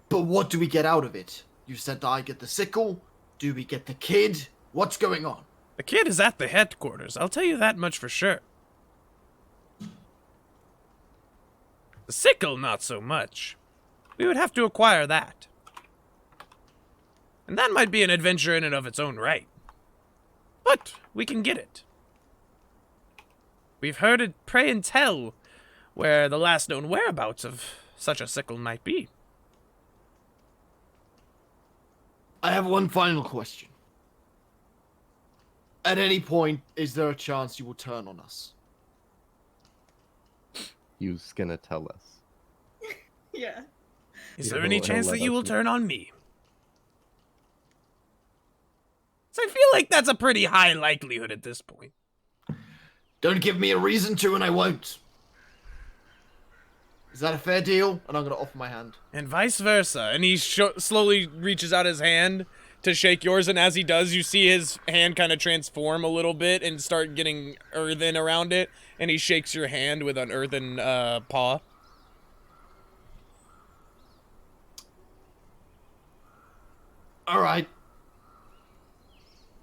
But what do we get out of it? You said I get the sickle. Do we get the kid? What's going on? The kid is at the headquarters, I'll tell you that much for sure. The sickle, not so much. We would have to acquire that. And that might be an adventure in and of its own right. But we can get it. We've heard it pray and tell where the last known whereabouts of such a sickle might be. I have one final question. At any point, is there a chance you will turn on us? You's gonna tell us. Yeah. Is You there any will chance let that you us will know. turn on me? So I feel like that's a pretty high likelihood at this point. Don't give me a reason to and I won't. Is that a fair deal? And I'm gonna offer my hand. And vice versa. And he slowly reaches out his hand to shake yours, and as he does, you see his hand kind of transform a little bit and start getting earthen around it, and he shakes your hand with an earthen paw. Alright.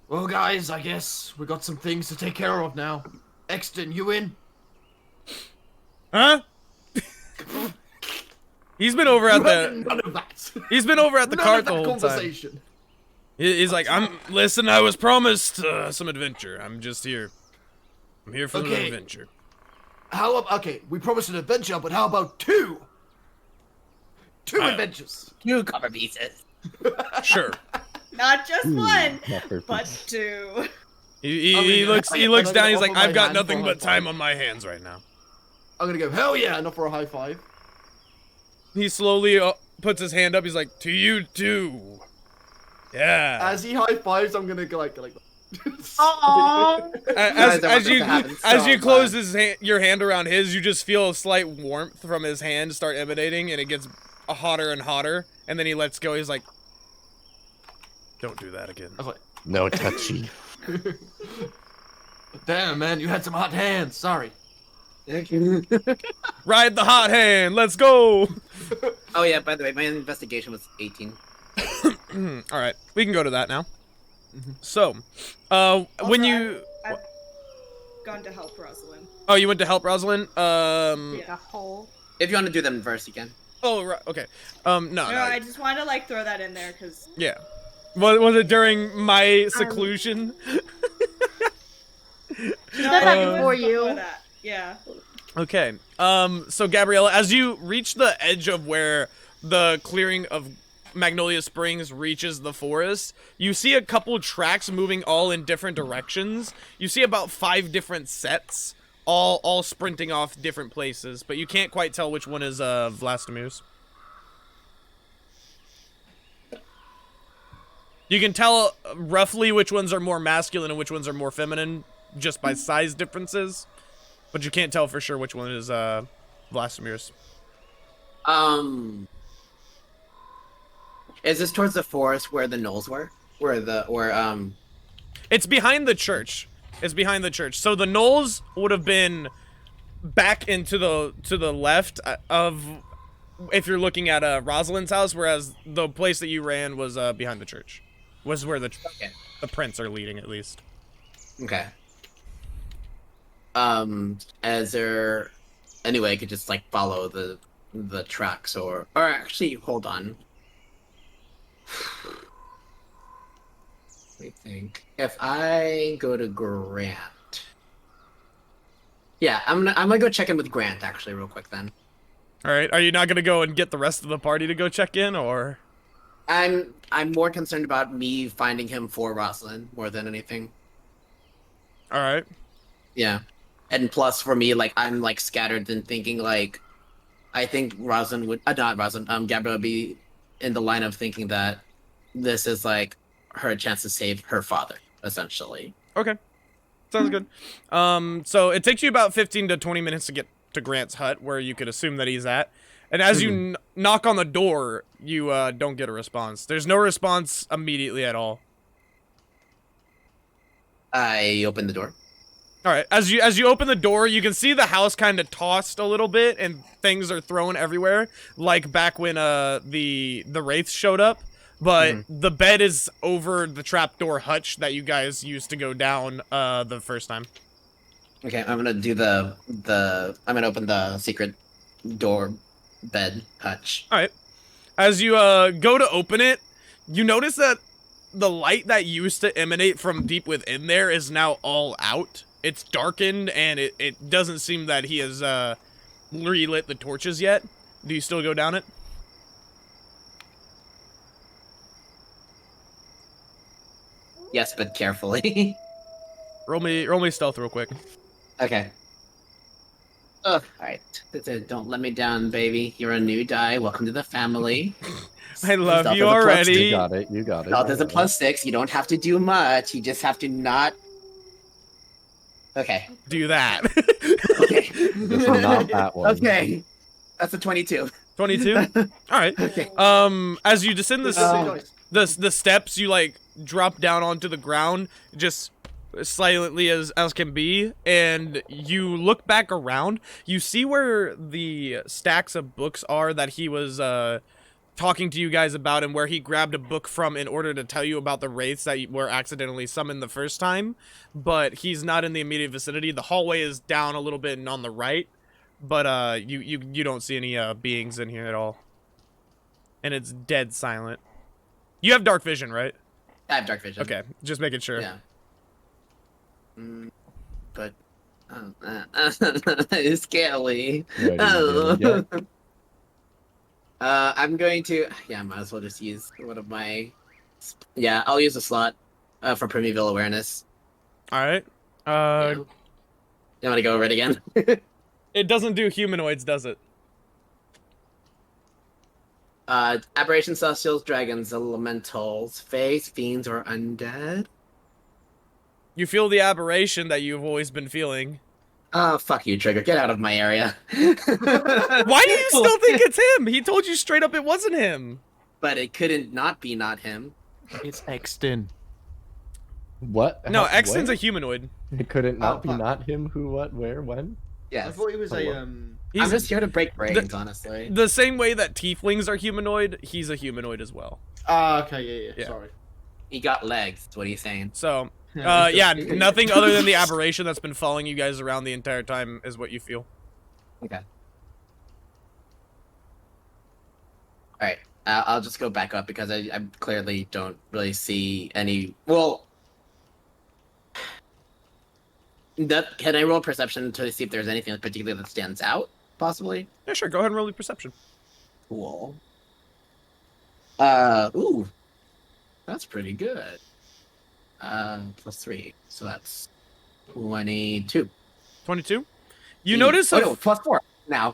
Well, guys, I guess we got some things to take care of now. Exton, you in? Huh? He's been over at You had the none of that. he's been over at the None cart of the that whole time. conversation. He's like, listen, I was promised some adventure. I'm just here. I'm here for the Okay. adventure. Okay, we promised an adventure, but how about two? Two adventures. Two cover pieces. Sure. Not just one, Pepper but pieces. two. He looks I'm down, gonna he's like, offer my I've got hand for nothing a but high time five. on my hands right now. I'm gonna go, hell yeah, enough for a high five. He slowly puts his hand up, he's like, to you too. Yeah. As he high fives, I'm gonna go like Aww. As, I want as this you to happen as so you close bad. your hand around his, you just feel a slight warmth from his hand start emanating, and it gets hotter and hotter. And then he lets go. He's like, "Don't do that again." I was like, No touchy. damn man, you had some hot hands. Sorry. Ride the hot hand. Let's go. Oh yeah, by the way, my investigation was 18. All right, we can go to that now. So, when Also, you I've gone to help Rosalind. oh, you went to help Rosalind. The hole. If you want to do them first, you can. Oh, right. Okay. No, No, I just wanted to like throw that in there because yeah. Was it during my seclusion? She did that before you. that. Yeah. Okay. So Gabriella, as you reach the edge of where the clearing of Magnolia Springs reaches the forest, you see a couple tracks moving all in different directions. You see about 5 different sets, all sprinting off different places, but you can't quite tell which one is Vlastimir's. You can tell roughly which ones are more masculine and which ones are more feminine just by size differences. But you can't tell for sure which one is Vlastimir's. Is this towards the forest where the gnolls were? It's behind the church. It's behind the church. So the gnolls would have been back into the left of if you're looking at Rosalind's house, whereas the place that you ran was behind the church. Was where the prints are leading, at least. Okay. As there, anyway, I could just like follow the tracks, or actually, hold on. Let me think. If I go to Grant, yeah, I'm gonna go check in with Grant actually, real quick then. All right. Are you not gonna go and get the rest of the party to go check in, or? I'm more concerned about me finding him for Rosalind more than anything. All right. Yeah. And plus for me, like, I'm like scattered and thinking like, I think Rosalind would, not Rosalind, Gabrielle would be in the line of thinking that this is like her chance to save her father, essentially. Okay. Sounds good. So it takes you about 15 to 20 minutes to get to Grant's hut, where you could assume that he's at. And as you knock on the door, you don't get a response. There's no response immediately at all. I open the door. All right, as you open the door, you can see the house kind of tossed a little bit, and things are thrown everywhere, like back when the wraiths showed up. But the bed is over the trapdoor hutch that you guys used to go down the first time. Okay, I'm gonna do I'm gonna open the secret door bed hutch. All right, as you go to open it, you notice that the light that used to emanate from deep within there is now all out. It's darkened, and it doesn't seem that he has relit the torches yet. Do you still go down it? Yes, but carefully. Roll me stealth real quick. Okay. Ugh, alright. Don't let me down, baby. You're a new die. Welcome to the family. I love Stealth you is a plus already. You got it. You got it. Stealth is a +6. You don't have to do much. You just have to not... Okay. Do that. Okay. This is not that one. Okay. That's a 22. 22. All right. Okay. As you descend the steps, you like drop down onto the ground, just silently as can be, and you look back around. You see where the stacks of books are that he was talking to you guys about, and where he grabbed a book from in order to tell you about the wraiths that were accidentally summoned the first time, but he's not in the immediate vicinity. The hallway is down a little bit and on the right, but you don't see any beings in here at all, and it's dead silent. You have dark vision, right? I have dark vision. Okay, just making sure. Yeah. But it's scary. Ready, Oh. yeah. I'm going to. Yeah, might as well just use one of my. Yeah, I'll use a slot for Primeval Awareness. All right. You want to go over it again? It doesn't do humanoids, does it? Aberrations, celestials, dragons, elementals, fays, fiends, or undead. You feel the aberration that you've always been feeling. Oh, fuck you, Trigger. Get out of my area. Why do you still think it's him? He told you straight up it wasn't him. But it couldn't not be not him. It's Exton. What? No, How- Exton's a what? humanoid. It couldn't not be fuck. not him. Who? What? Where? When? Yes. I thought he was Oh, a what? I'm He's just here to break brains, honestly. the same way that tieflings are humanoid, he's a humanoid as well. Okay, yeah. Yeah. Sorry. He got legs. What are you saying? So, yeah, nothing other than the aberration that's been following you guys around the entire time is what you feel. Okay. Alright, I'll just go back up because I clearly don't really see any... Well... Can I roll perception to see if there's anything particular that stands out, possibly? Yeah, sure. Go ahead and roll your perception. Cool. Ooh. That's pretty good. +3, so that's 22. 22. You notice Oh, no, +4 now.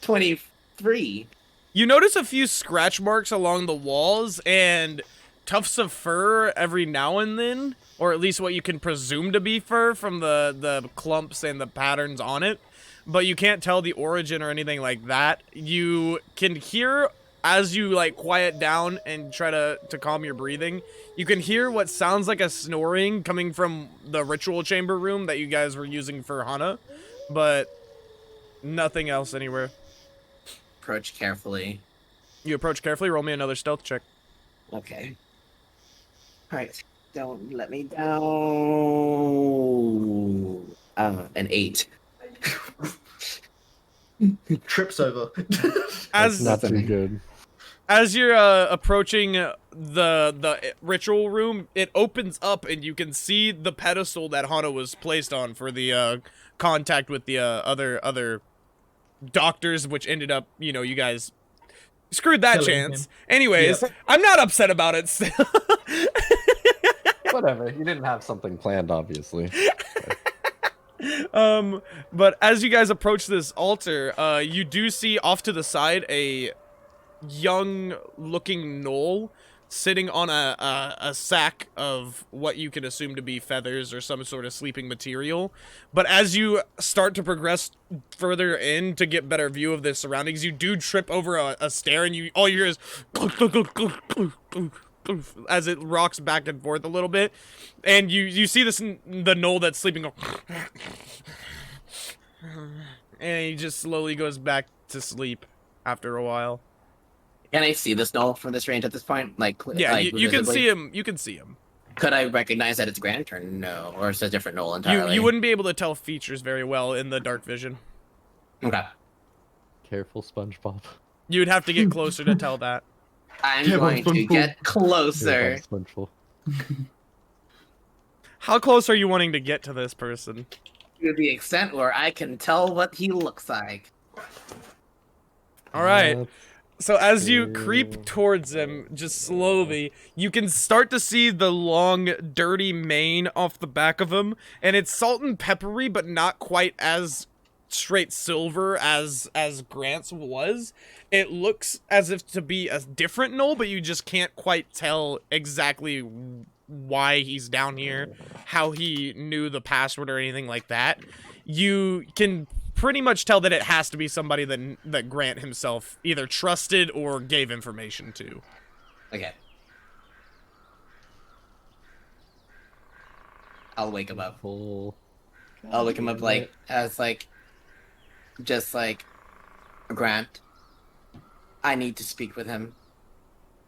23. You notice a few scratch marks along the walls and tufts of fur every now and then, or at least what you can presume to be fur from the clumps and the patterns on it, but you can't tell the origin or anything like that. You can hear, as you like quiet down and try to calm your breathing, you can hear what sounds like a snoring coming from the ritual chamber room that you guys were using for Hana, but nothing else anywhere. Approach carefully. You approach carefully. Roll me another stealth check. Okay. Alright. Don't let me down. An 8. Trips over. As Not too good. As you're approaching the ritual room, it opens up and you can see the pedestal that Hana was placed on for the contact with the other doctors, which ended up, you guys screwed that Killing chance. him. Anyways, I'm not upset about it still. Whatever. You didn't have something planned, obviously. But as you guys approach this altar, you do see off to the side a young-looking gnoll sitting on a sack of what you can assume to be feathers or some sort of sleeping material. But as you start to progress further in to get better view of the surroundings, you do trip over a stair, and all you hear is as it rocks back and forth a little bit, and you see this the gnoll that's sleeping go, and he just slowly goes back to sleep after a while. Can I see this gnoll from this range at this point? Like, Yeah, like, you can visibly? see him. You can see him. Could I recognize that it's Grant or no? Or it's a different gnoll entirely? You wouldn't be able to tell features very well in the dark vision. Okay. Careful, SpongeBob. You'd have to get closer to tell that. I'm Yeah, going to SpongeBob. get closer. SpongeBob. How close are you wanting to get to this person? To the extent where I can tell what he looks like. All right. So as you creep towards him, just slowly, you can start to see the long, dirty mane off the back of him, and it's salt and peppery, but not quite as straight silver as Grant's was. It looks as if to be a different gnoll, but you just can't quite tell exactly why he's down here, how he knew the password or anything like that. You can pretty much tell that it has to be somebody that Grant himself either trusted or gave information to. Okay. I'll wake him up. Full. I'll wake him up like as like just like Grant. I need to speak with him.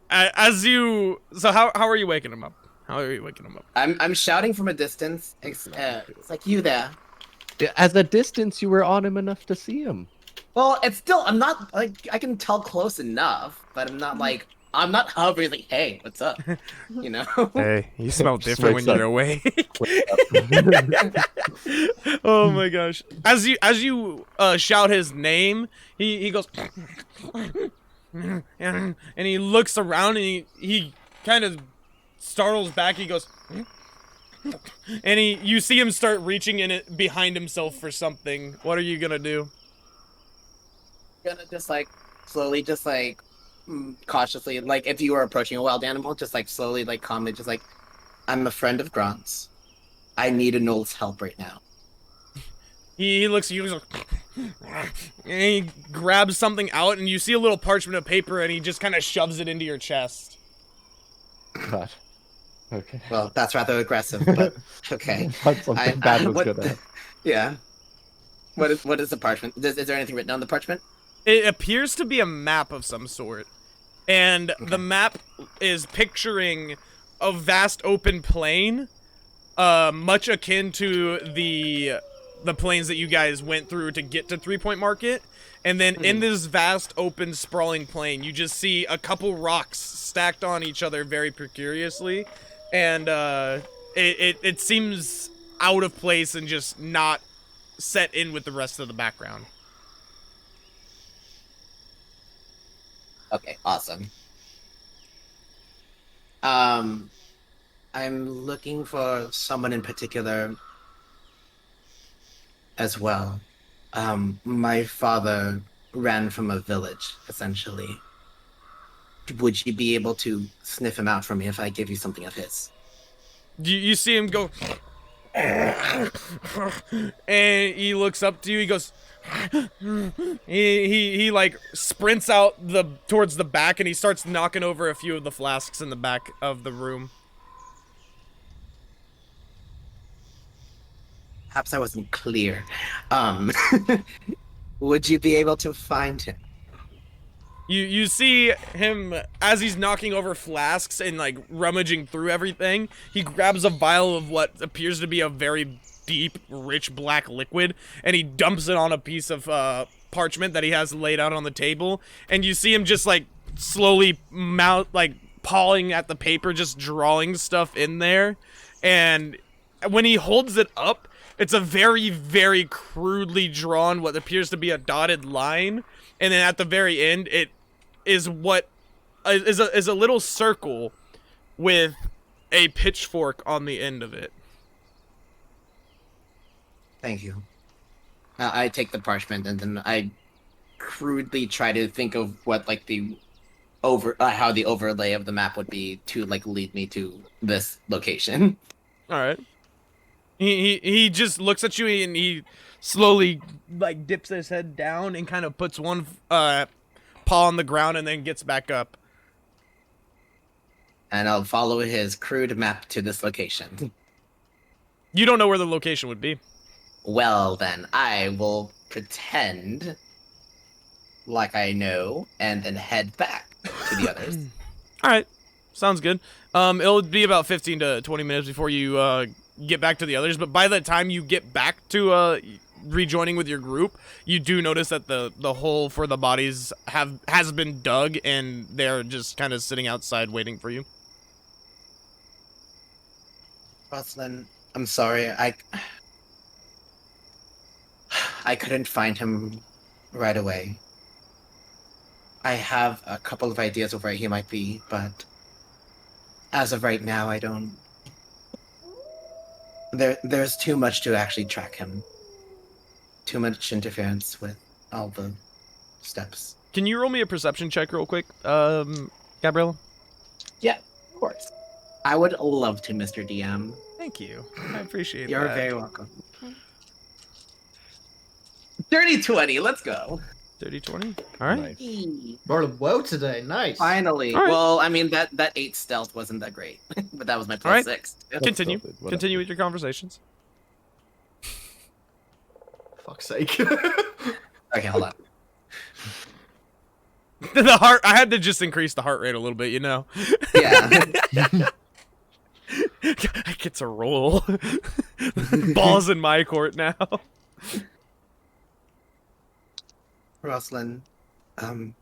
So how are you waking him up? How are you waking him up? I'm shouting from a distance. It's like, you there. At the distance, you were on him enough to see him. Well, it's still, I'm not, like, I can tell close enough, but I'm not, like, I'm not hovering, like, hey, what's up? You know? Hey, you smell Just different when wakes you're awake. Oh my gosh. As you shout his name, he goes and he looks around and he kind of startles back. He goes and you see him start reaching in it behind himself for something. What are you gonna do? Gonna just, like, slowly, just, like, cautiously, like, if you were approaching a wild animal, just, like, slowly, like, calmly, just, like, I'm a friend of Grant's. I need a gnoll's help right now. He looks at you and he grabs something out, and you see a little parchment of paper, and he just kind of shoves it into your chest. God. Okay. Well, that's rather aggressive, but okay. That's something bad was good at. Yeah. What is the parchment? Is there anything written on the parchment? It appears to be a map of some sort, and the map is picturing a vast open plain, much akin to the plains that you guys went through to get to 3 Point Market. And then in this vast, open, sprawling plain, you just see a couple rocks stacked on each other very precariously. And it seems out of place and just not set in with the rest of the background. Okay, awesome. I'm looking for someone in particular as well. My father ran from a village, essentially. Would you be able to sniff him out for me if I give you something of his? You see him go, and he looks up to you. He goes, he like sprints out towards the back, and he starts knocking over a few of the flasks in the back of the room. Perhaps I wasn't clear. Would you be able to find him? You see him as he's knocking over flasks and like rummaging through everything. He grabs a vial of what appears to be a very deep, rich black liquid, and he dumps it on a piece of parchment that he has laid out on the table. And you see him just like slowly pawing at the paper, just drawing stuff in there. And when he holds it up, it's a very, very crudely drawn, what appears to be a dotted line. And then at the very end, it is what is a little circle with a pitchfork on the end of it. Thank you. I take the parchment and then I crudely try to think of what like the how the overlay of the map would be to like lead me to this location. All right. He just looks at you and he slowly like dips his head down and kind of puts one paw on the ground and then gets back up. and I'll follow his crude map to this location. You don't know where the location would be. Well, then, I will pretend like I know, and then head back to the others. All right, sounds good. It'll be about 15 to 20 minutes before you get back to the others. But by the time you get back to rejoining with your group, you do notice that the hole for the bodies has been dug, and they're just kind of sitting outside waiting for you. Rosalind, I'm sorry. I couldn't find him right away. I have a couple of ideas of where he might be, but as of right now, I don't. There's too much to actually track him. Too much interference with all the steps. Can you roll me a perception check real quick, Gabriella? Yeah, of course. I would love to, Mr. DM. Thank you. I appreciate You're that. very welcome. Dirty 20, let's go. 30-20? All right. Nice. Rolling well today. Nice. Finally. All right. Well, I mean, that 8 stealth wasn't that great, but that was my All right. +6. Continue. Whatever. Continue with your conversations. Fuck's sake. Okay, hold on. The heart. I had to just increase the heart rate a little bit, you know. Yeah. I get to roll. Balls in my court now. Rosalind, I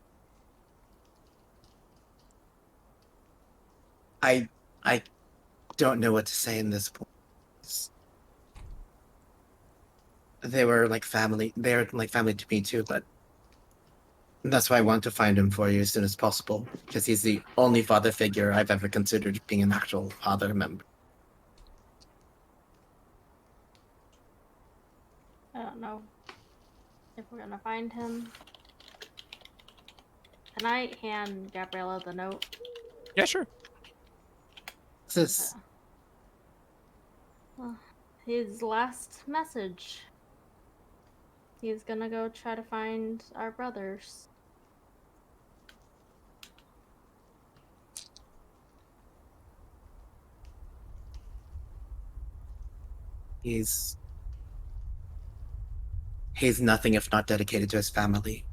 don't know what to say in this point. They were like family. They're like family to me too, but that's why I want to find him for you as soon as possible, because he's the only father figure I've ever considered being an actual father member. I don't know if we're gonna find him. Can I hand Gabriella the note? Yeah, sure. What's this? His last message. He's gonna go try to find our brothers. He's nothing if not dedicated to his family.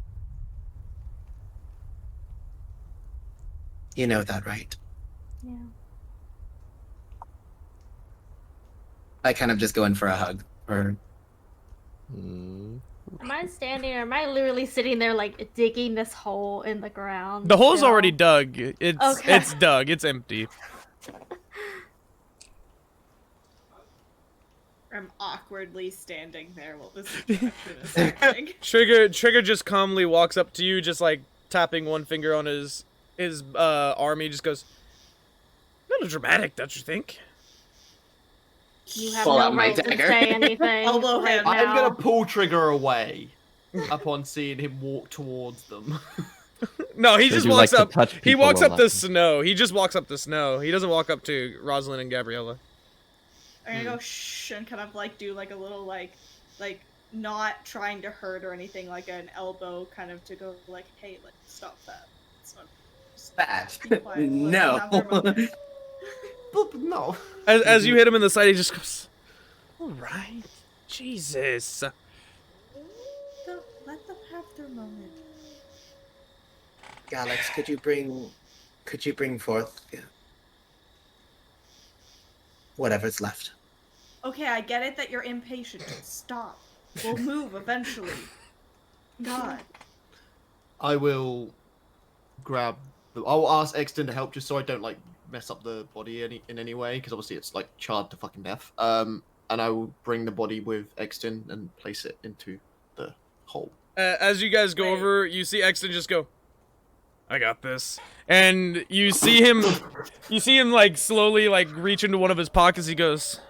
You know that, right? Yeah. I kind of just go in for a hug. Or Am I standing or am I literally sitting there like digging this hole in the ground? The hole's still? already dug. It's Okay. it's dug. It's empty. I'm awkwardly standing there while this interaction is happening. Trigger just calmly walks up to you, just like tapping one finger on his arm. He just goes, "A little dramatic, don't you think?" You have Pull no out my right to dagger. say anything. Elbow right him. now. I'm gonna pull Trigger away upon seeing him walk towards them. No, he So just you walks like to up. touch He people walks a up lot. the snow. He just walks up the snow. He doesn't walk up to Rosalind and Gabriella. I'm gonna go shh and kind of like do like a little like not trying to hurt or anything, like an elbow kind of to go like, hey, like stop that. It's not that. be quiet, let them No. have their moment. No. As you hit him in the side, he just goes, "All right, Jesus." Let them have their moment. Alex, could you bring forth whatever's left? Okay, I get it that you're impatient. Stop. We'll move eventually. God. I will grab. I'll ask Exton to help just so I don't like mess up the body in any way, because obviously it's like charred to fucking death. And I will bring the body with Exton and place it into the hole. As you guys go Wait. over, you see Exton just go, "I got this," and you see him like slowly like reach into one of his pockets. He goes,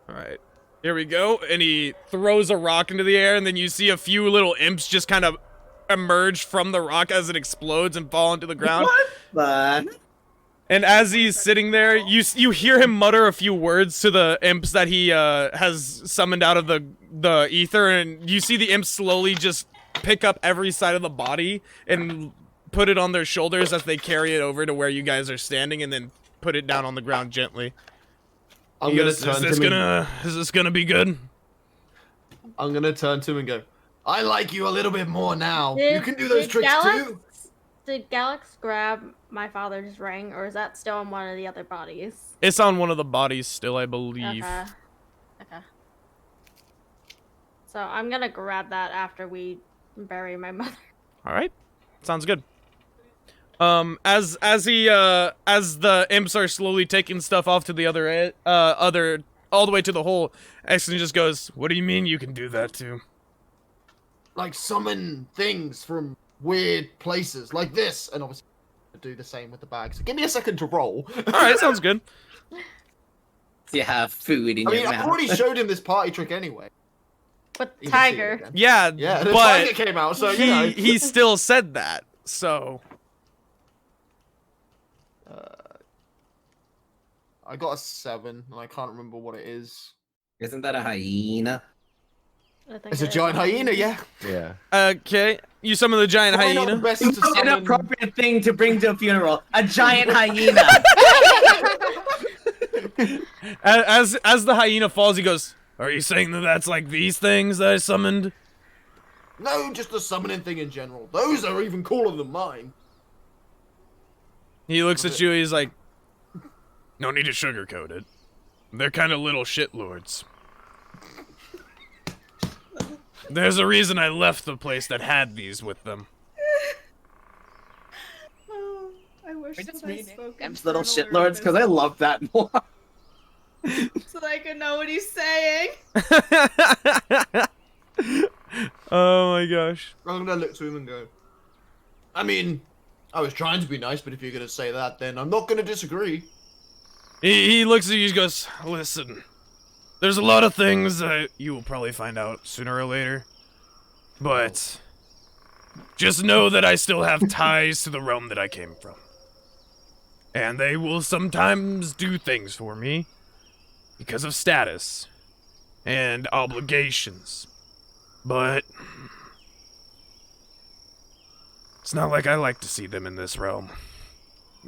"All right, here we go," and he throws a rock into the air, and then you see a few little imps just kind of emerge from the rock as it explodes and fall into the ground. But And as he's sitting there, you hear him mutter a few words to the imps that he has summoned out of the ether, and you see the imps slowly just pick up every side of the body and put it on their shoulders as they carry it over to where you guys are standing, and then put it down on the ground gently. I'm gonna turn to him. Is this gonna be good? I'm gonna turn to him and go, I like you a little bit more now. You can do those tricks too. Did Galax grab my father's ring, or is that still on one of the other bodies? It's on one of the bodies still, I believe. Okay. So I'm gonna grab that after we bury my mother. All right, sounds good. As the imps are slowly taking stuff off to the other all the way to the hole, Exton just goes, "What do you mean you can do that too?" Like summon things from weird places, like this, and obviously do the same with the bag. So give me a second to roll. All right, sounds good. You have food in I your mean, mouth. I've already showed him this party trick anyway. But You can see it tiger. again. Yeah, Yeah, the but tiger came out, so you know. he still said that. So I got a 7, and I can't remember what it is. Isn't that a hyena? I think It's a it giant is. hyena, yeah. Yeah. okay, you summon the giant Probably not hyena. the best to An summon. appropriate thing to bring to a funeral. A giant hyena. As the hyena falls, he goes, "Are you saying that that's like these things that I summoned?" No, just the summoning thing in general. Those are even cooler than mine. He looks at you, he's like, "No need to sugarcoat it. They're kind of little shitlords. There's a reason I left the place that had these with them." Oh, I wish We're that just I reading spoke Imps little Infernal shitlords because I love that more. so that I could know what he's saying. Oh my gosh. I'm gonna look to him and go, I mean, I was trying to be nice, but if you're gonna say that, then I'm not gonna disagree. He looks at you, he goes, "Listen, there's a lot of things that you will probably find out sooner or later, but just know that I still have ties to the realm that I came from. And they will sometimes do things for me because of status and obligations. But it's not like I like to see them in this realm."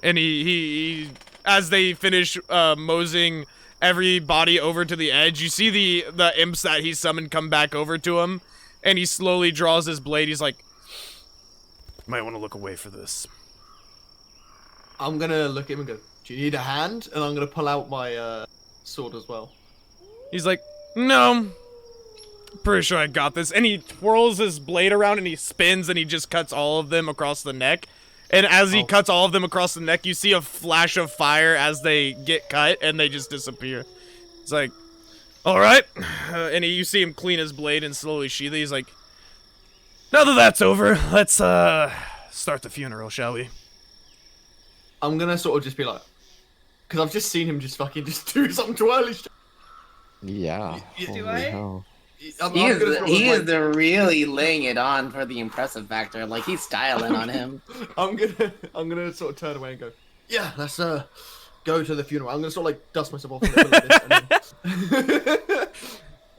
And he as they finish moseying everybody over to the edge, you see the imps that he summoned come back over to him, and he slowly draws his blade. He's like, "Might want to look away for this." I'm gonna look at him and go, do you need a hand? And I'm gonna pull out my sword as well. He's like, "No, pretty sure I got this." And he twirls his blade around and he spins and he just cuts all of them across the neck. And as he cuts all of them across the neck, you see a flash of fire as they get cut and they just disappear. It's like, "All right." And you see him clean his blade and slowly sheath it. He's like, "Now that that's over, let's start the funeral, shall we?" I'm gonna sort of just be like, because I've just seen him just fucking just do something twirly. Yeah. Do Holy I? hell. He is really laying it on for the impressive factor. Like he's styling on him. I'm gonna sort of turn away and go, yeah, let's go to the funeral. I'm gonna sort of like dust myself off a little bit.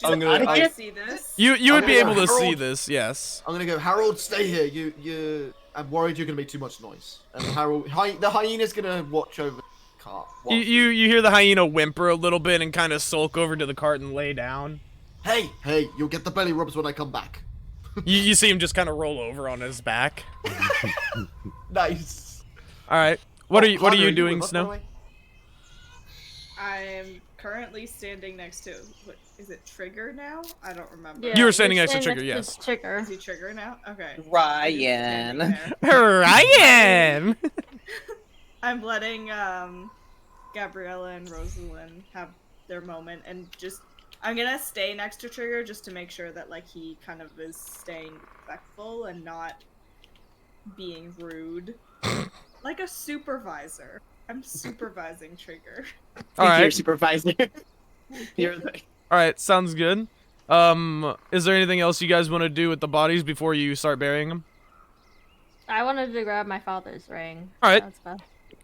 I'm gonna. I see this. You would be I'm able to gonna- see Harold. this, yes. I'm gonna go, Harold, stay here. I'm worried you're gonna make too much noise. And Harold, the hyena's gonna watch over the cart. You hear the hyena whimper a little bit and kind of sulk over to the cart and lay down. Hey, you'll get the belly rubs when I come back. You see him just kind of roll over on his back. Nice. All right. What are you Hunter, doing, with us, by the Snow? way? I am currently standing next to. What is it? Trigger now? I don't remember. Yeah, You were standing you're next to standing Trigger, next to Trigger. Is he Trigger now? Okay. Ryan. Standing there. Ryan! I'm letting Gabriella and Rosalind have their moment, and just I'm gonna stay next to Trigger just to make sure that like he kind of is staying respectful and not being rude, like a supervisor. I'm supervising Trigger. All Your right. supervisor. You're the... All right, sounds good. Is there anything else you guys want to do with the bodies before you start burying them? I wanted to grab my father's ring. All right. That's fine.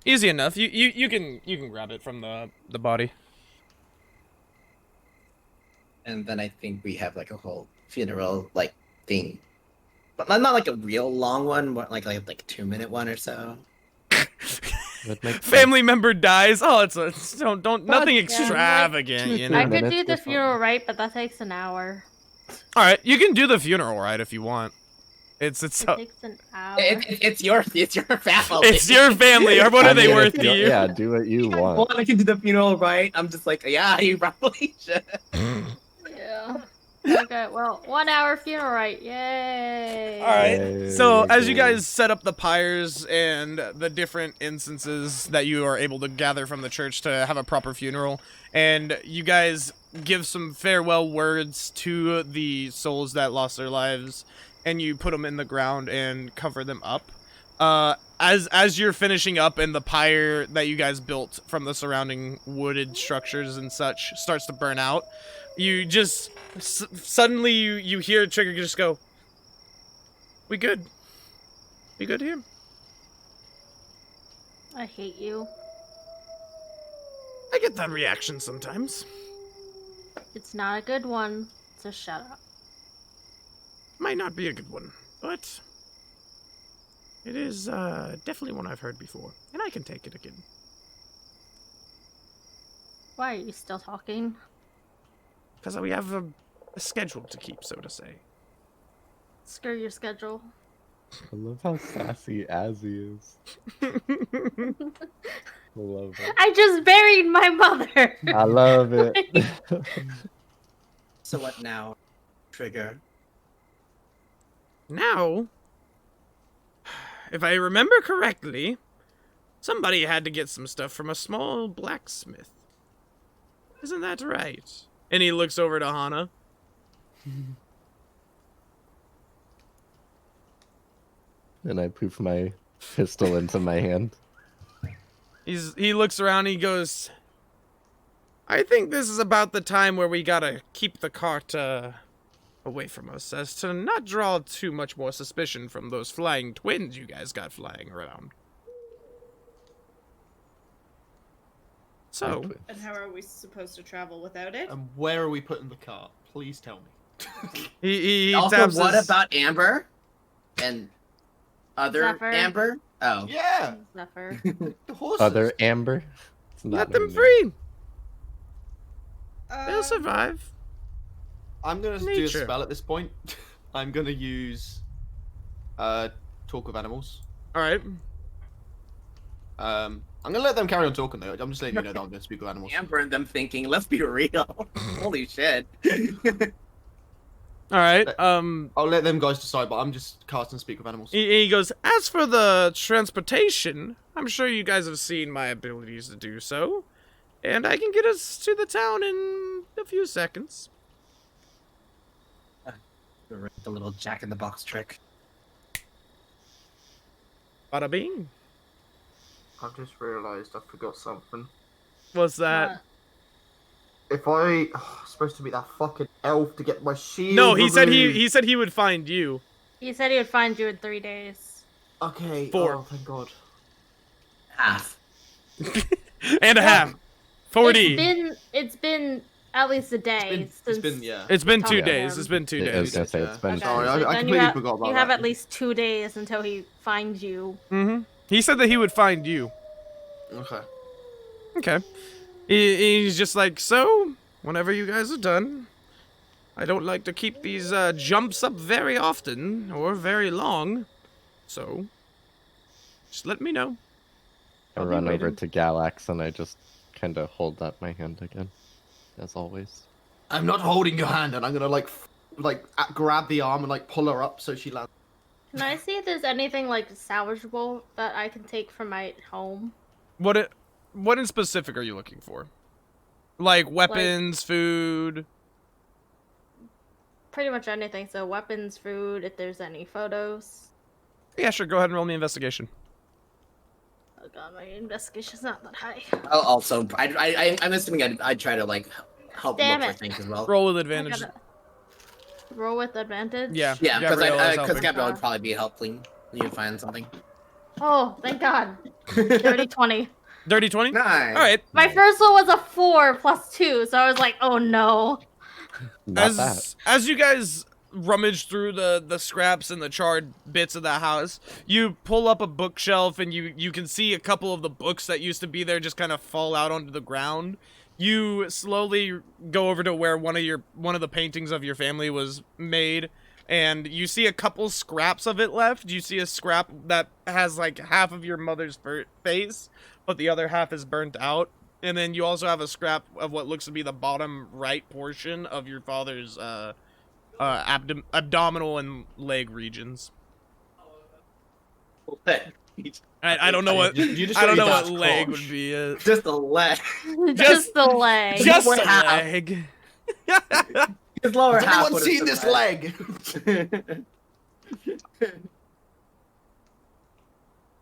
Easy enough. You can grab it from the body. And then I think we have like a whole funeral like thing. But not like a real long one, but like a 2-minute one or so. That makes Family member dies. Oh, don't nothing yeah, extravagant, you know. I could minutes do the or something. funeral rite, but that takes an hour. All right, you can do the funeral right if you want. It's It takes an hour. It's your family. it's your family. Or what are I they mean, worth if to you- you? Yeah, do what you want. I can do the funeral right. I'm just like, yeah, you probably should. Yeah. Okay, well, 1 hour funeral rite. Yay. All right. So as you Cool. guys set up the pyres and the different instances that you are able to gather from the church to have a proper funeral, and you guys give some farewell words to the souls that lost their lives, and you put them in the ground and cover them up. As you're finishing up and the pyre that you guys built from the surrounding wooded structures and such starts to burn out, you just suddenly you hear Trigger just go, "We good. We good here." I hate you. I get that reaction sometimes. It's not a good one, so shut up. Might not be a good one, but it is definitely one I've heard before, and I can take it again. Why are you still talking? Because we have a schedule to keep, so to say. Screw your schedule. I love how sassy Azzy is. I love it. I just buried my mother! I love it. So what now, Trigger? Now, if I remember correctly, somebody had to get some stuff from a small blacksmith. Isn't that right? And he looks over to Hana. And I poof my pistol into my hand. He looks around, he goes, "I think this is about the time where we gotta keep the cart away from us, as to not draw too much more suspicion from those flying twins you guys got flying around." So, And how are we supposed to travel without it? And where are we putting the cart? Please tell me. he Also, taps what his- about Amber? And other Zephyr. Amber? Oh. Yeah, Zephyr. the horses. Other Amber? It's not Let her them name. free. Uh, They'll survive. I'm gonna do a Nature. spell at this point. I'm gonna use talk with animals. All right. I'm gonna let them carry on talking though. I'm just letting you know that I'm gonna speak with animals. Amber and them thinking, let's be real. Holy shit. All right. I'll let them guys decide, but I'm just casting speak with animals. He goes, "As for the transportation, I'm sure you guys have seen my abilities to do so, and I can get us to the town in a few seconds." The little Jack-in-the-Box trick. Bada bing. I've just realised I forgot something. What's that? If I supposed to be that fucking elf to get my shield. No, he said removed. he said he would find you. He said he would find you in 3 days. Okay. 4. Oh, thank God. Half. And a half. 40. It's been at least a day It's since. been yeah. It's been Talk 2 to days. him. It's been 2 Yeah, I was days. gonna say, it's been Okay, Sorry, so I then completely you have, forgot about you have that. at least 2 days until he finds you. Mm-hmm. He said that he would find you. Okay. Okay. He's just like, "So, whenever you guys are done, I don't like to keep these jumps up very often or very long, so just let me know." I I'll be run over waiting. to Galax and I just kind of hold up my hand again, as always. I'm not holding your hand, and I'm gonna grab the arm and pull her up so she lands. Can I see if there's anything salvageable that I can take from my home? What in specific are you looking for? Like weapons, food? Pretty much anything. So weapons, food, if there's any photos. Yeah, sure. Go ahead and roll me investigation. Oh god, my investigation's not that high. Oh, also, I'm assuming I'd try to help Damn look it. for things as well. Roll with I advantage. gotta roll with advantage? Yeah. Yeah, Gabrielle is because helping. Gabrielle would probably be helping you find something. Oh, thank god. Dirty 20. Dirty 20? Nice. All right. My first one was a 4 plus 2, so I was like, oh no. Not that. As you guys rummage through the scraps and the charred bits of the house, you pull up a bookshelf and you can see a couple of the books that used to be there just kind of fall out onto the ground. You slowly go over to where one of the paintings of your family was made, and you see a couple scraps of it left. You see a scrap that has like half of your mother's face, but the other half is burnt out. And then you also have a scrap of what looks to be the bottom right portion of your father's abdominal and leg regions. I don't know what I don't know what leg would be. Just a leg. Just the leg. Just a half. leg. His lower Has half. anyone seen this leg?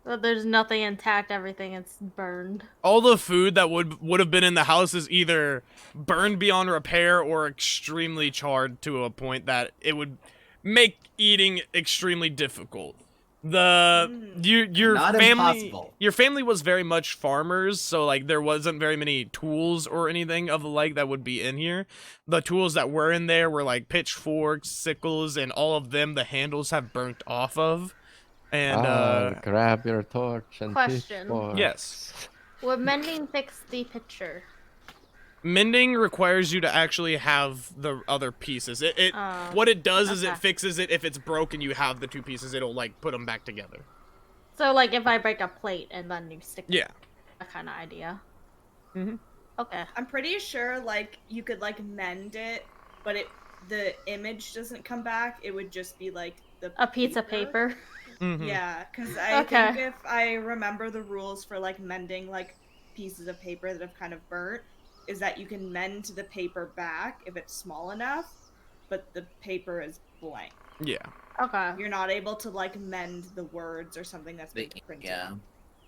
But there's nothing intact. Everything is burned. All the food that would have been in the house is either burned beyond repair or extremely charred to a point that it would make eating extremely difficult. Your Not family impossible. your family was very much farmers, so like there wasn't very many tools or anything of the like that would be in here. The tools that were in there were like pitchforks, sickles, and all of them the handles have burnt off of. And grab your torch and Question. pitchfork. yes. Would mending fix the picture? Mending requires you to actually have the other pieces. What it does is okay. it fixes it. If it's broken, you have the two pieces. It'll like put them back together. So like if I break a plate and then you stick Yeah. that kind of idea. Mm-hmm. Okay. I'm pretty sure like you could like mend it, but the image doesn't come back. It would just be like A piece of paper. Mm-hmm. Yeah, because I Okay. think if I remember the rules for like mending like pieces of paper that have kind of burnt, is that you can mend the paper back if it's small enough, but the paper is blank. Yeah. Okay. You're not able to like mend the words or something that's been printed. Yeah.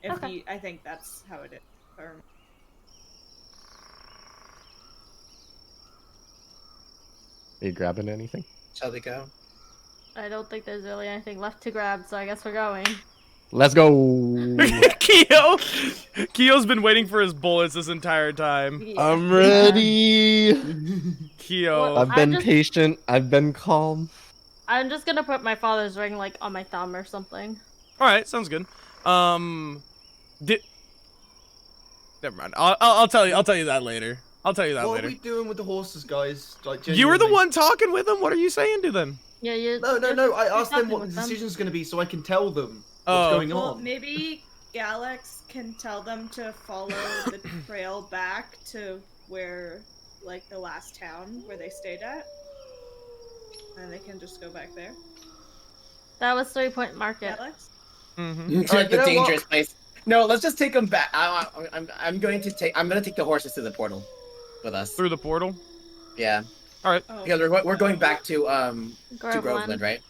If Okay. you, I think that's how it is. Or, Are you grabbing anything? Shall we go? I don't think there's really anything left to grab, so I guess we're going. Let's go. Keo's been waiting for his bullets this entire time. Yeah. I'm ready. Keo. Well, I've been just- patient. I've been calm. I'm just gonna put my father's ring like on my thumb or something. All right, sounds good. Never mind. I'll tell you. I'll tell you that later. I'll tell you that What later. are we doing with the horses, guys? Like, You were the genuinely. one talking with them. What are you saying to them? Yeah, you. No. I asked them what the decision. decision's going to be, so I can tell them Oh. what's going well, on. maybe Galax can tell them to follow the trail back to where, like, the last town where they stayed at, and they can just go back there. That was 3-point market. Galax. Mm-hmm. you the know dangerous place. No, let's just take them back. I'm going to take the horses to the portal with us. Through the portal. Yeah. Oh, Because we're going back to Groveland. Groveland, right?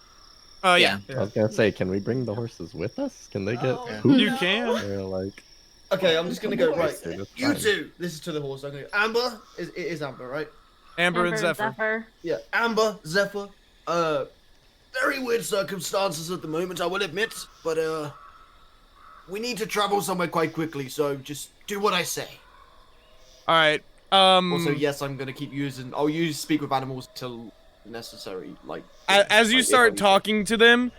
Yeah. I was gonna say, can we bring the horses with us? Can they get Oh, hoofed? You can. Or like, Okay, I'm just going to go, right. Okay, that's You fine. two, this is to the horse. I'm going to Amber, it is Amber, right? Amber and Zephyr. Yeah, Amber, Zephyr. Very weird circumstances at the moment, I will admit, but we need to travel somewhere quite quickly, so just do what I say. All right. Also, yes, I'm gonna keep using. I'll use speak with animals till necessary. Like As you like, if I start need to. talking to them,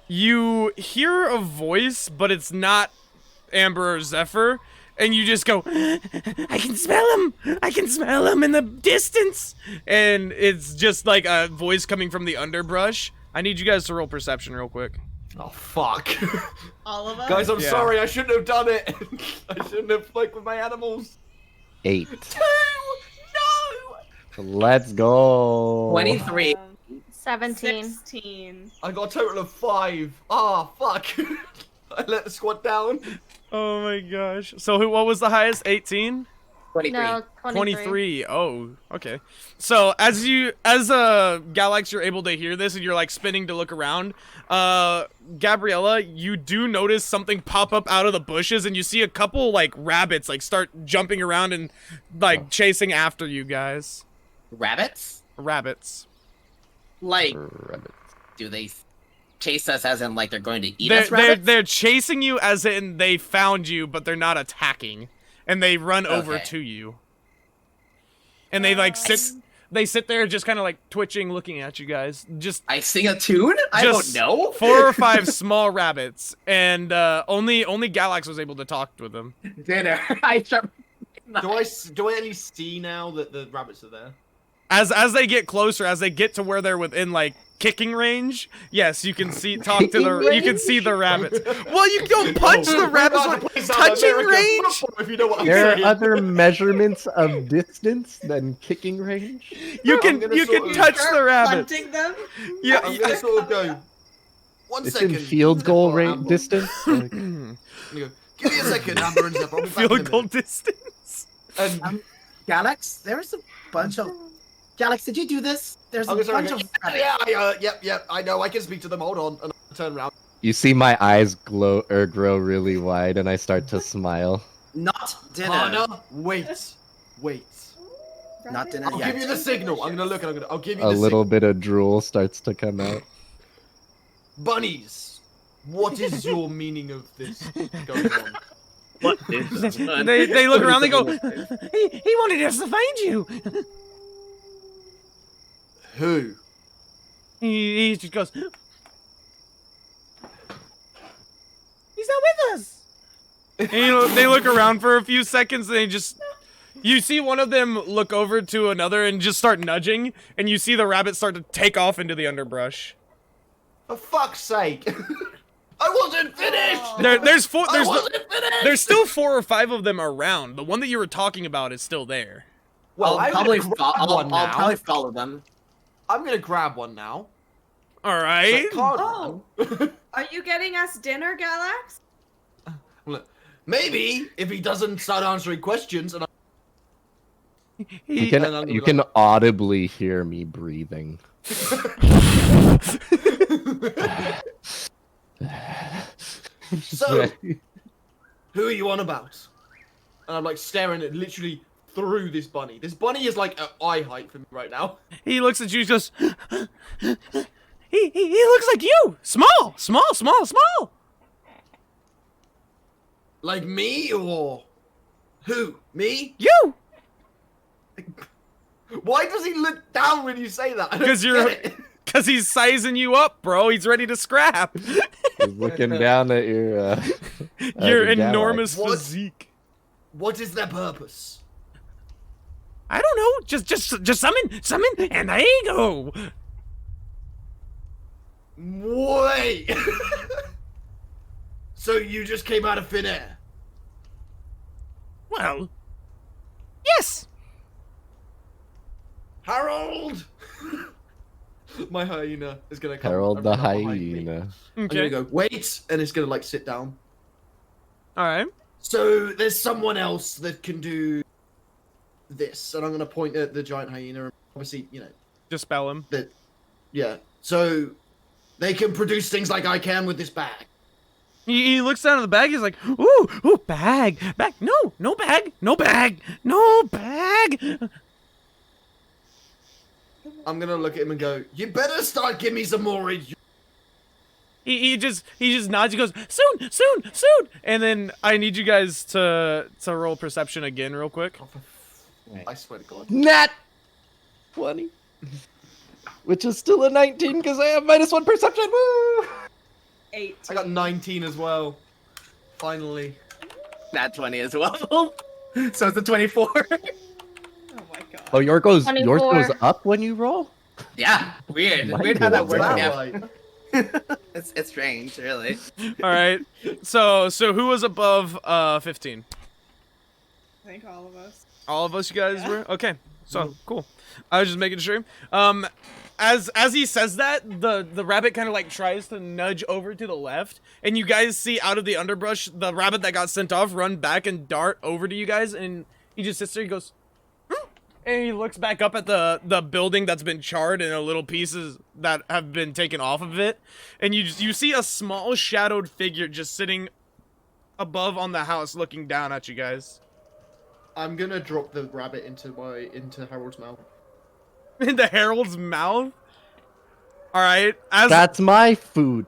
you hear a voice, but it's not Amber or Zephyr, and you just go, I can smell him! I can smell him in the distance! And it's just like a voice coming from the underbrush. I need you guys to roll perception real quick. Oh fuck, all of us. guys! I'm Yeah. sorry. I shouldn't have done it. I shouldn't have played with my animals. 8. No. Let's go. 23. 17. 16. I got a total of 5. Ah, fuck. I let the squad down. Oh my gosh. So what was the highest? 18? 23. No, 23. Oh, okay. So as Galax, you're able to hear this and you're like spinning to look around. Gabriella, you do notice something pop up out of the bushes and you see a couple like rabbits like start jumping around and like chasing after you guys. Rabbits? Rabbits. Like, Rabbit. do they chase us as in like they're going to eat us? Rabbits? They're chasing you as in they found you, but they're not attacking. And they run over Okay. to you. And they like sit They sit there just kind of like twitching, looking at you guys. Just I sing a tune? I don't know. 4 or 5 small rabbits, and only Galax was able to talk with them. Dinner. I sharp. Do I at least see now that the rabbits are there? As they get closer, as they get to where they're within like kicking range, yes, you can see you can see the rabbits. Well, you don't punch the rabbits with touching range. If you know what I'm There are saying. other measurements of distance than kicking range. You can touch the Start rabbits. hunting them. Yeah, I'm gonna sort of go. One It's second. in field goal range Amber. distance. Like, I'm gonna go, give me a second, Amber and Zephyr. I'll be back in a field goal minute." distance. And Galax, there's a bunch of. Galax, did you do this? There's a I'm gonna bunch of. yep, I know, I can speak to them. Hold on, and I'll turn around. you see my eyes grow really wide, and I start to smile. Not dinner. Hana, wait. Not dinner I'll yet. give you the signal. I'm gonna look and I'll give you A the little signal. bit of drool starts to come out. Bunnies, what is your meaning of this going on? What is They look around. They go. He wanted us to find you. Who? He just goes. He's not with us. And they look around for a few seconds, and they just. You see one of them look over to another and just start nudging, and you see the rabbit start to take off into the underbrush. For fuck's sake! I wasn't finished. There's wasn't finished. there's still 4 or 5 of them around. The one that you were talking about is still there. Well, I'll probably follow them. I'm gonna grab one now. All right. So, Are you getting us dinner, Galax? maybe if he doesn't start answering questions, and You And I'm gonna be can like- audibly hear me breathing. So, who are you on about? And I'm like staring at literally through this bunny. This bunny is like at eye height for me right now. He looks at you. He goes. He looks like you. Small. Like me or who? Me? You. Why does he look down when you say that? I don't 'Cause you're- get it. Cause he's sizing you up, bro. He's ready to scrap. He's looking down at your Your the Galax. enormous What? physique. What is their purpose? I don't know. Just summon, and there you go. Wait. So you just came out of thin air? Well, yes. Harold. My hyena is gonna come. Harold the around behind me. hyena. I'm Okay. gonna go wait, and it's gonna like sit down. All right. So there's someone else that can do this, and I'm gonna point at the giant hyena. And obviously, you know Dispel him. that. Yeah. So they can produce things like I can with this bag. He looks down at the bag. He's like, ooh, bag. No bag. I'm gonna look at him and go, "You better start giving me some more." He just nods. He goes, soon. And then I need you guys to roll perception again, real quick. I swear to God. Nat 20. Which is still a 19 because I have -1 perception. Woo! 8. I got 19 as well. Finally. Nat 20 as well. So it's a 24. Oh my god. Oh, yours goes 24. up when you roll? Yeah, weird. Mine Weird how that goes works. down. Yeah. Right. It's strange, really. All right. So who was above 15? I think all of us. All of us, you guys Yeah. were? Okay. So cool. I was just making sure. As he says that, the rabbit kind of like tries to nudge over to the left, and you guys see out of the underbrush the rabbit that got sent off run back and dart over to you guys, and he just sits there. He goes, "Hmm," and he looks back up at the building that's been charred and the little pieces that have been taken off of it, and you see a small shadowed figure just sitting above on the house, looking down at you guys. I'm gonna drop the rabbit into Harold's mouth. Into Harold's mouth. All right. That's my food.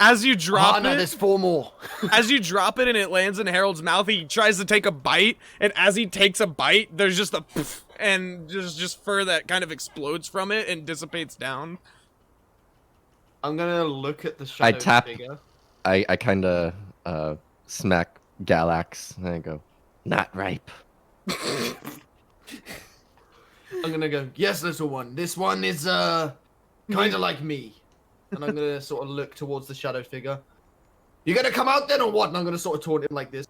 As you drop No, it, there's 4 more. as you drop it and it lands in Harold's mouth, he tries to take a bite, and as he takes a bite, there's just a poof, and just fur that kind of explodes from it and dissipates down. I'm gonna look at the shadow figure. I kind of smack Galax and I go, not ripe. I'm gonna go, yes, little one. This one is kind of like me. And I'm gonna sort of look towards the shadow figure. You gonna come out then or what? And I'm gonna sort of taunt him like this.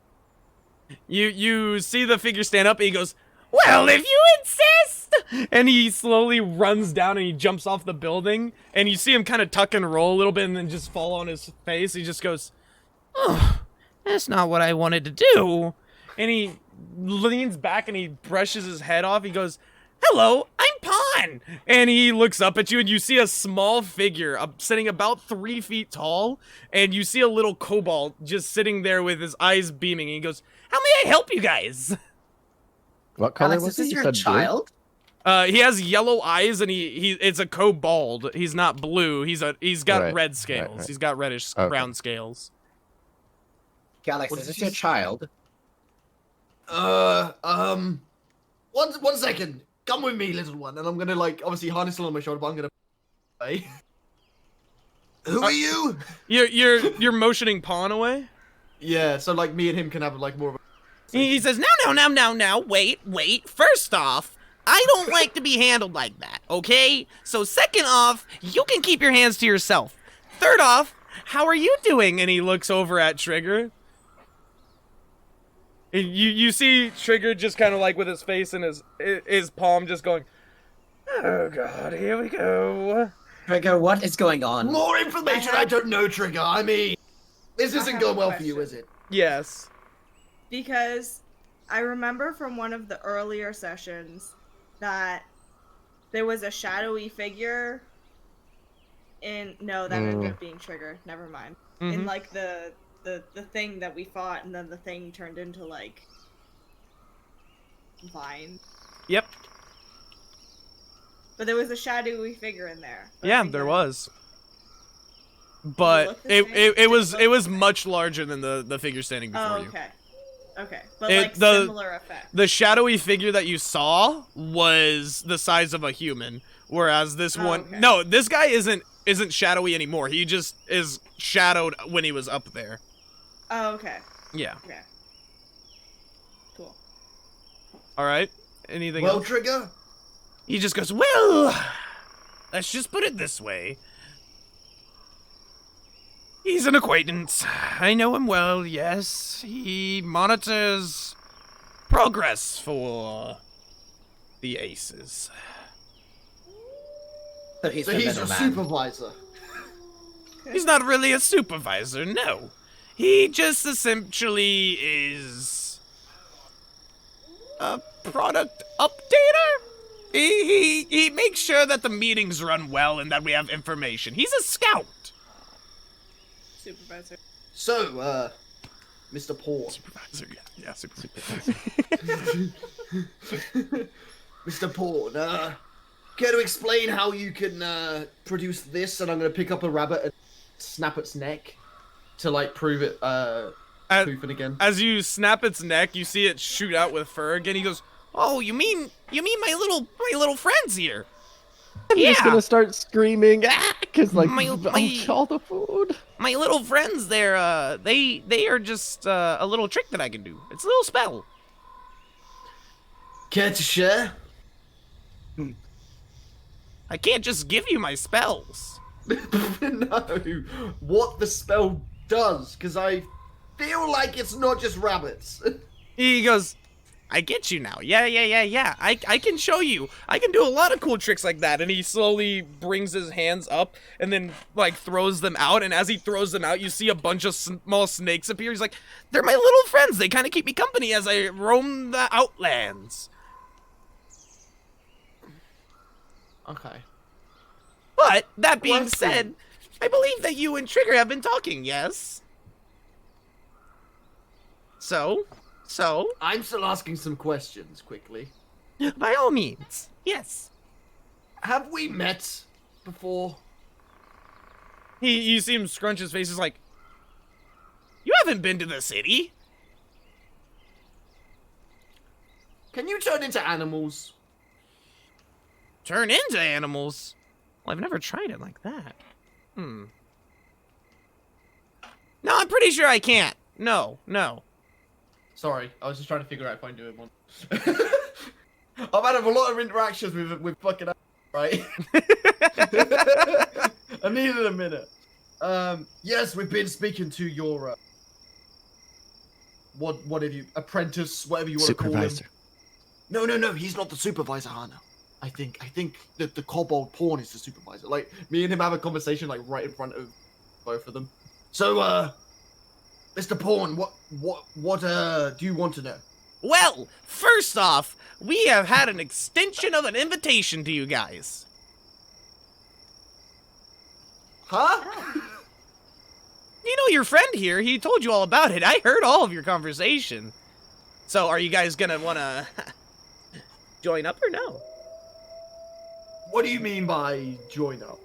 You see the figure stand up and he goes, well, if you insist! And he slowly runs down and he jumps off the building. And you see him kind of tuck and roll a little bit and then just fall on his face. He just goes, oh, that's not what I wanted to do. And he leans back and he brushes his head off. He goes, hello, I'm Pawn. And he looks up at you and you see a small figure sitting about 3 feet tall. And you see a little kobold just sitting there with his eyes beaming. And he goes, how may I help you guys? What color Alex, was is it? this You your said blue? child? He has yellow eyes and it's a kobold. He's not blue. He's got Right, red scales. right. He's got reddish Okay. brown scales. Galax, What is did this you your say? child? One second. Come with me, little one. And I'm gonna like obviously harness it on my shoulder, but I'm gonna hey. Who are you? You're motioning Pawn away? Yeah, so like me and him can have like more of a He says, now, wait. First off, I don't like to be handled like that, okay? So second off, you can keep your hands to yourself. Third off, how are you doing? And he looks over at Trigger. And you see Trigger just kind of like with his face and his palm just going, oh god, here we go. Trigger, what is going on? more information. I don't know, Trigger. I mean, this isn't have going a well for you, question. is it? Yes. Because I remember from one of the earlier sessions that there was a shadowy figure in that ended up being Trigger. Never mind. In like the thing that we fought, and then the thing turned into like Vine. Yep. But there was a shadowy figure in there. But I Yeah, think there that- was. But look the same? it was much larger than the figure standing before Oh, you. okay. Okay, but It- like the- similar effect. The shadowy figure that you saw was the size of a human, whereas this Oh, one, okay. no, this guy isn't shadowy anymore. He just is shadowed when he was up there. Oh, okay. Yeah. Okay. Cool. All right. Anything Well, else? Trigger. He just goes, well, let's just put it this way. He's an acquaintance. I know him well, yes. He monitors progress for the aces. So he's So the he's your middleman. supervisor. He's not really a supervisor, no. He just essentially is a product updater. He makes sure that the meetings run well and that we have information. He's a scout. Supervisor. So, Mr. Paul. Supervisor, yeah, supervisor. Mr. Paul, care to explain how you can produce this? And I'm gonna pick up a rabbit and snap its neck to like prove it poofing again. As you snap its neck, you see it shoot out with fur again. He goes, "Oh, you mean my little friends here?" I'm just gonna start screaming, because like My- all the food. My little friends there, they are just a little trick that I can do. It's a little spell. Care to share? I can't just give you my spells. No, what the spell does, because I feel like it's not just rabbits. He goes, I get you now. Yeah. I can show you. I can do a lot of cool tricks like that. And he slowly brings his hands up and then like throws them out. And as he throws them out, you see a bunch of small snakes appear. He's like, they're my little friends. They kind of keep me company as I roam the outlands. Okay. But that being Question. said, I believe that you and Trigger have been talking, yes? So, I'm still asking some questions quickly. by all means, yes. Have we met before? You see him scrunch his face. He's like, you haven't been to the city. Can you turn into animals? Turn into animals? Well, I've never tried it like that. No, I'm pretty sure I can't. No. Sorry, I was just trying to figure out if I can do it one. I've had a lot of interactions with fucking right? I needed a minute. Yes, we've been speaking to your what have you apprentice, whatever you want to call him. Supervisor. No, he's not the supervisor, Hannah. I think that the kobold pawn is the supervisor. Like, me and him have a conversation like right in front of both of them. So, Mr. Pawn, what do you want to know? Well, first off, we have had an extension of an invitation to you guys. Huh? You know your friend here, he told you all about it. I heard all of your conversation. So are you guys gonna wanna join up or no? What do you mean by join up?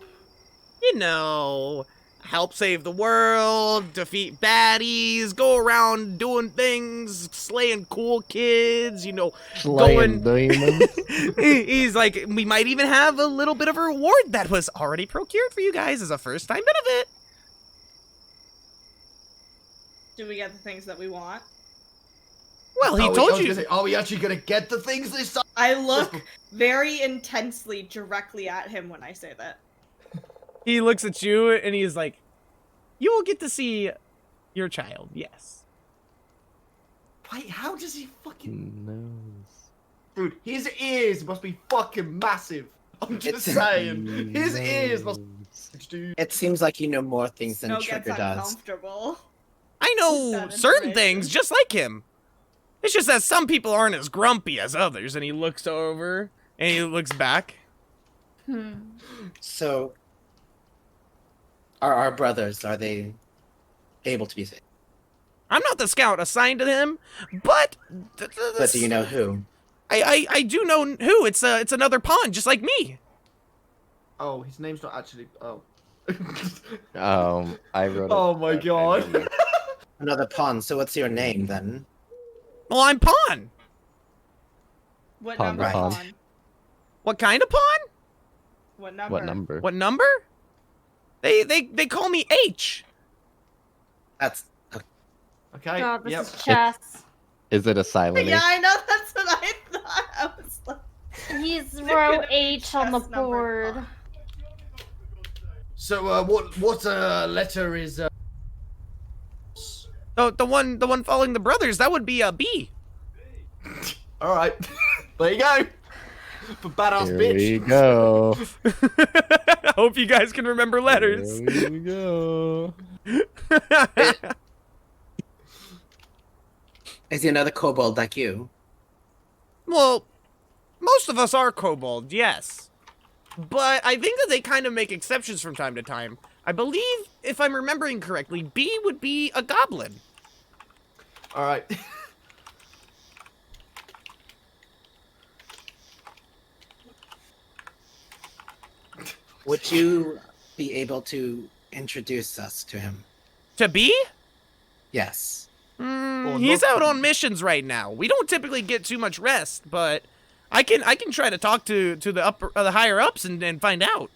You know, help save the world, defeat baddies, go around doing things, slaying cool kids, you know, Slaying demons. He's like, we might even have a little bit of a reward that was already procured for you guys as a first-time benefit. Do we get the things that we want? Well, he told you. Are we actually gonna get the things this time? I look very intensely directly at him when I say that. He looks at you and he's like, you will get to see your child, yes. Wait, how does he fucking... Nose. Dude, his ears must be fucking massive. I'm just saying. His ears must... Dude. It seems like you know more things than Snow Trigger gets does. uncomfortable. I know That certain information. things just like him. It's just that some people aren't as grumpy as others. And he looks over and he looks back. So, are our brothers, are they able to be saved? I'm not the scout assigned to him, but... But do you know who? I do know who. It's another pawn, just like me. Oh, his name's not actually... Oh. I wrote it. Oh my I god. know. Another pawn. So what's your name then? Well, I'm pawn. What Pawn number? the pawn. Pawn? What kind of pawn? What number? What number? What number? They call me H. That's Okay, God, this yep. is chess. Is it a silent Yeah, H? I know. That's what I thought. I was like, He's They're row gonna be H on the chess number board. five. So, what letter is, The one following the brothers, that would be a B. Alright. There you go. For badass Here bitch. we go. I hope you guys can remember letters. Here we go. is he another kobold like you? Well, most of us are kobold, yes. But I think that they kind of make exceptions from time to time. I believe, if I'm remembering correctly, B would be a goblin. Alright. Would you be able to introduce us to him? To B? Yes. Well, He's not- out on missions right now. We don't typically get too much rest, but I can try to talk to the higher ups and find out.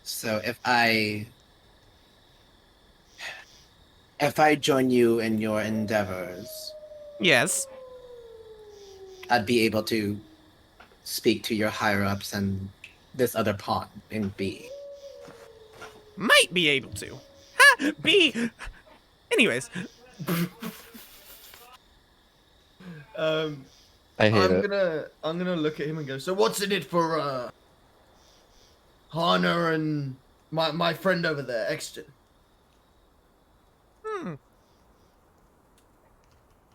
So if I join you in your endeavors, Yes. I'd be able to speak to your higher ups and this other pawn in B. Might be able to. Ha! B! Anyways. I hate it. I'm gonna look at him and go, so what's in it for Hana and my friend over there, Exton?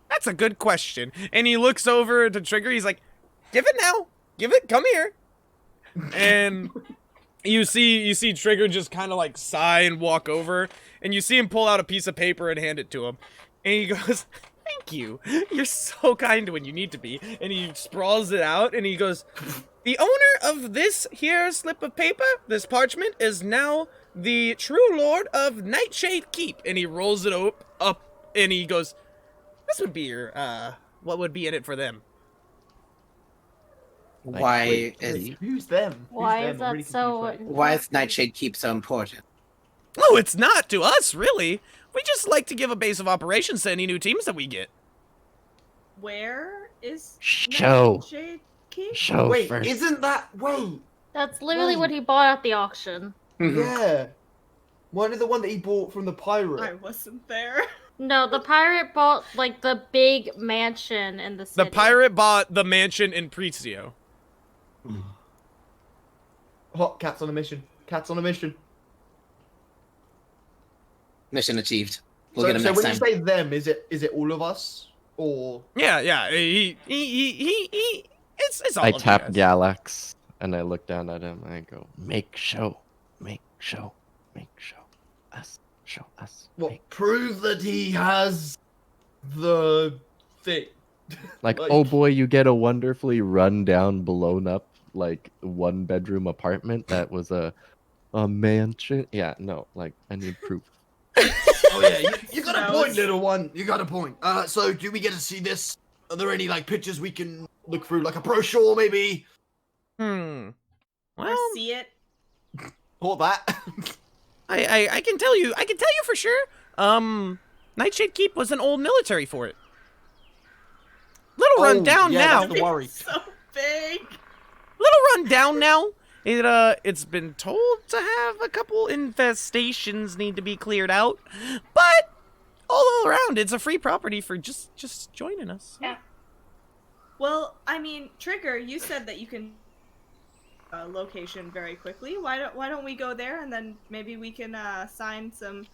That's a good question. And he looks over to Trigger. He's like, give it now. Give it. Come here. And you see Trigger just kind of like sigh and walk over. And you see him pull out a piece of paper and hand it to him. And he goes, thank you. You're so kind when you need to be. And he sprawls it out and he goes, the owner of this here slip of paper, this parchment, is now the true lord of Nightshade Keep. And he rolls it up and he goes, this would be your, what would be in it for them? Why wait, is Who's them? Why Who's is them? I'm that really so? confused right now. why is Nightshade Keep so important? Oh, it's not to us, really. We just like to give a base of operations to any new teams that we get. Where is Show. Nightshade Keep? Show Wait, first. isn't that wait? That's literally what he bought at the auction. Yeah. One of the one that he bought from the pirate. I wasn't there. No, the pirate bought like the big mansion in the city. The pirate bought the mansion in Prezio. Hot cat's on a mission. Cat's on a mission. Mission achieved. We'll So, get him so next when time. you say them, is it all of us or? Yeah. It's all I of you tap guys. Galax and I look down at him and I go, make show. Make show. Make show. Us. Show us. What? Make. Prove that he has the thing. Like, Like- oh boy, you get a wonderfully run down, blown up, like 1-bedroom apartment that was a mansion. Yeah, no, like I need proof. Oh yeah, you got a No, point, it's- little one. You got a point. So do we get to see this? Are there any like pictures we can look through, like a brochure maybe? Or Well, see it? Or that? I can tell you for sure. Nightshade Keep was an old military fort. Little run down yeah, now. that's the worry. So big. Little run down now. It's been told to have a couple infestations need to be cleared out, but all around it's a free property for just joining us. Yeah. Well, I mean, Trigger, you said that you can location very quickly. Why don't we go there and then maybe we can sign some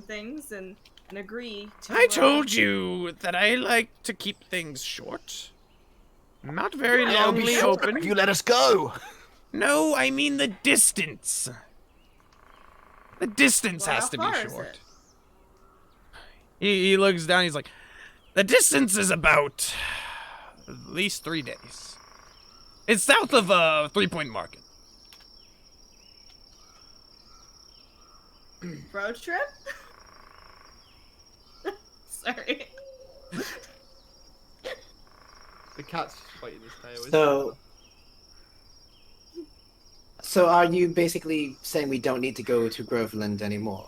things and agree to. I told you that I like to keep things short. Not very Yeah, be longly sure open. You let us go. No, I mean the distance. The distance Well, has how to far be is short. it? He looks down, he's like, the distance is about at least 3 days. It's south of 3 Point Market. Road trip? Sorry. The cat's fighting his tail. isn't it? So are you basically saying we don't need to go to Groveland anymore?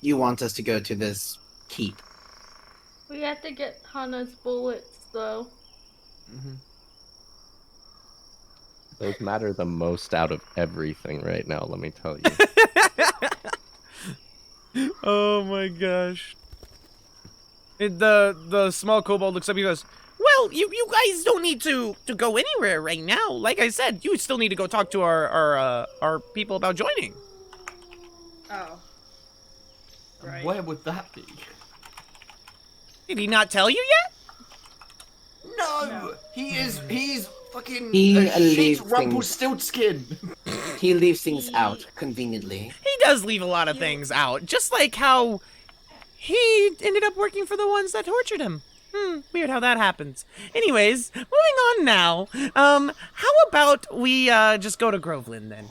You want us to go to this keep? We have to get Hana's bullets though. Those matter the most out of everything right now, let me tell you. Oh my gosh. The small kobold looks up, he goes, well, you guys don't need to go anywhere right now. Like I said, you still need to go talk to our people about joining. Oh. Right. Where would that be? Did he not tell you yet? No, he's fucking He a shit leaves things- Rumpelstiltskin. He leaves things out conveniently. He does leave a lot of things out, just like how he ended up working for the ones that tortured him. Weird how that happens. Anyways, moving on now. How about we just go to Groveland then?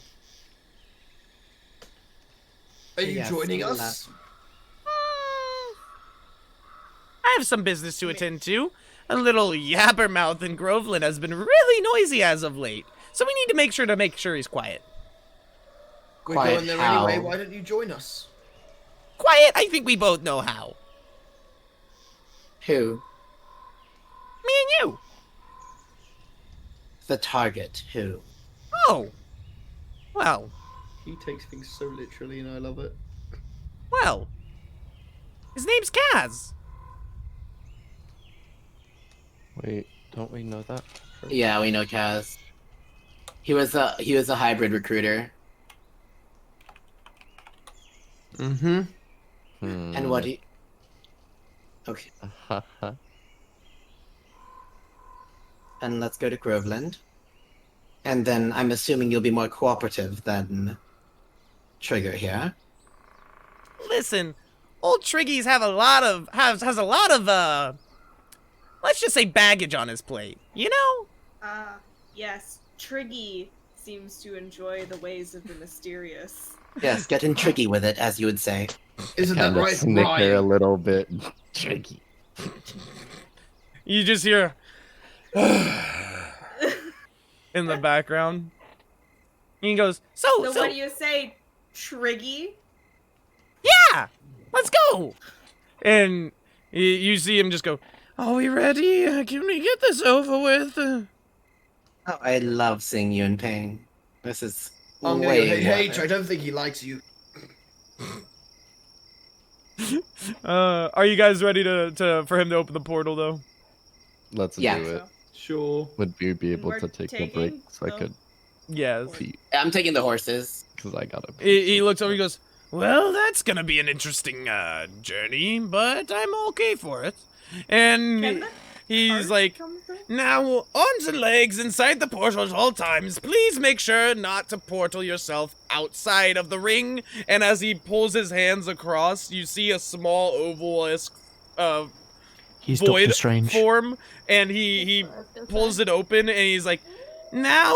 Are you Yes, joining we'll us? I have some business to attend to. A little yabbermouth in Groveland has been really noisy as of late, so we need to make sure he's quiet. We're Quiet going there how? anyway. Why don't you join us? Quiet? I think we both know how. Who? Me and you. The target. Who? Oh. Well. He takes things so literally, and I love it. Well. His name's Kaz. Wait, don't we know that? Yeah, we know Kaz. He was a hybrid recruiter. Mm-hmm. And what he? Okay. And let's go to Groveland. And then I'm assuming you'll be more cooperative than Trigger here. Listen, old Triggies have a lot of has a lot of let's just say baggage on his plate. You know? Yes. Triggy seems to enjoy the ways of the mysterious. Yes, getting tricky with it, as you would say. Isn't that Kind of right, snicker a Ryan? little bit. Tricky. You just hear in the background. He goes, So what do you say, Triggy? Yeah, let's go. And you see him just go, are we ready? Can we get this over with? Oh, I love seeing you in pain. This is I'm gonna way go, hey, more I don't think he likes you. Are you guys ready for him to open the portal though? Let's Yeah. do it. Sure. Would you be able We're to take a taking break so I the- could Yes. pee? I'm taking the horses. Because I gotta pee. He looks over. He goes, well, that's gonna be an interesting journey, but I'm okay for it. And Can the he's cart like, come through? now, arms and legs inside the portal at all times. Please make sure not to portal yourself outside of the ring. And as he pulls his hands across, you see a small oval-esque He's void Doctor Strange. form. And he pulls it open and he's like, now,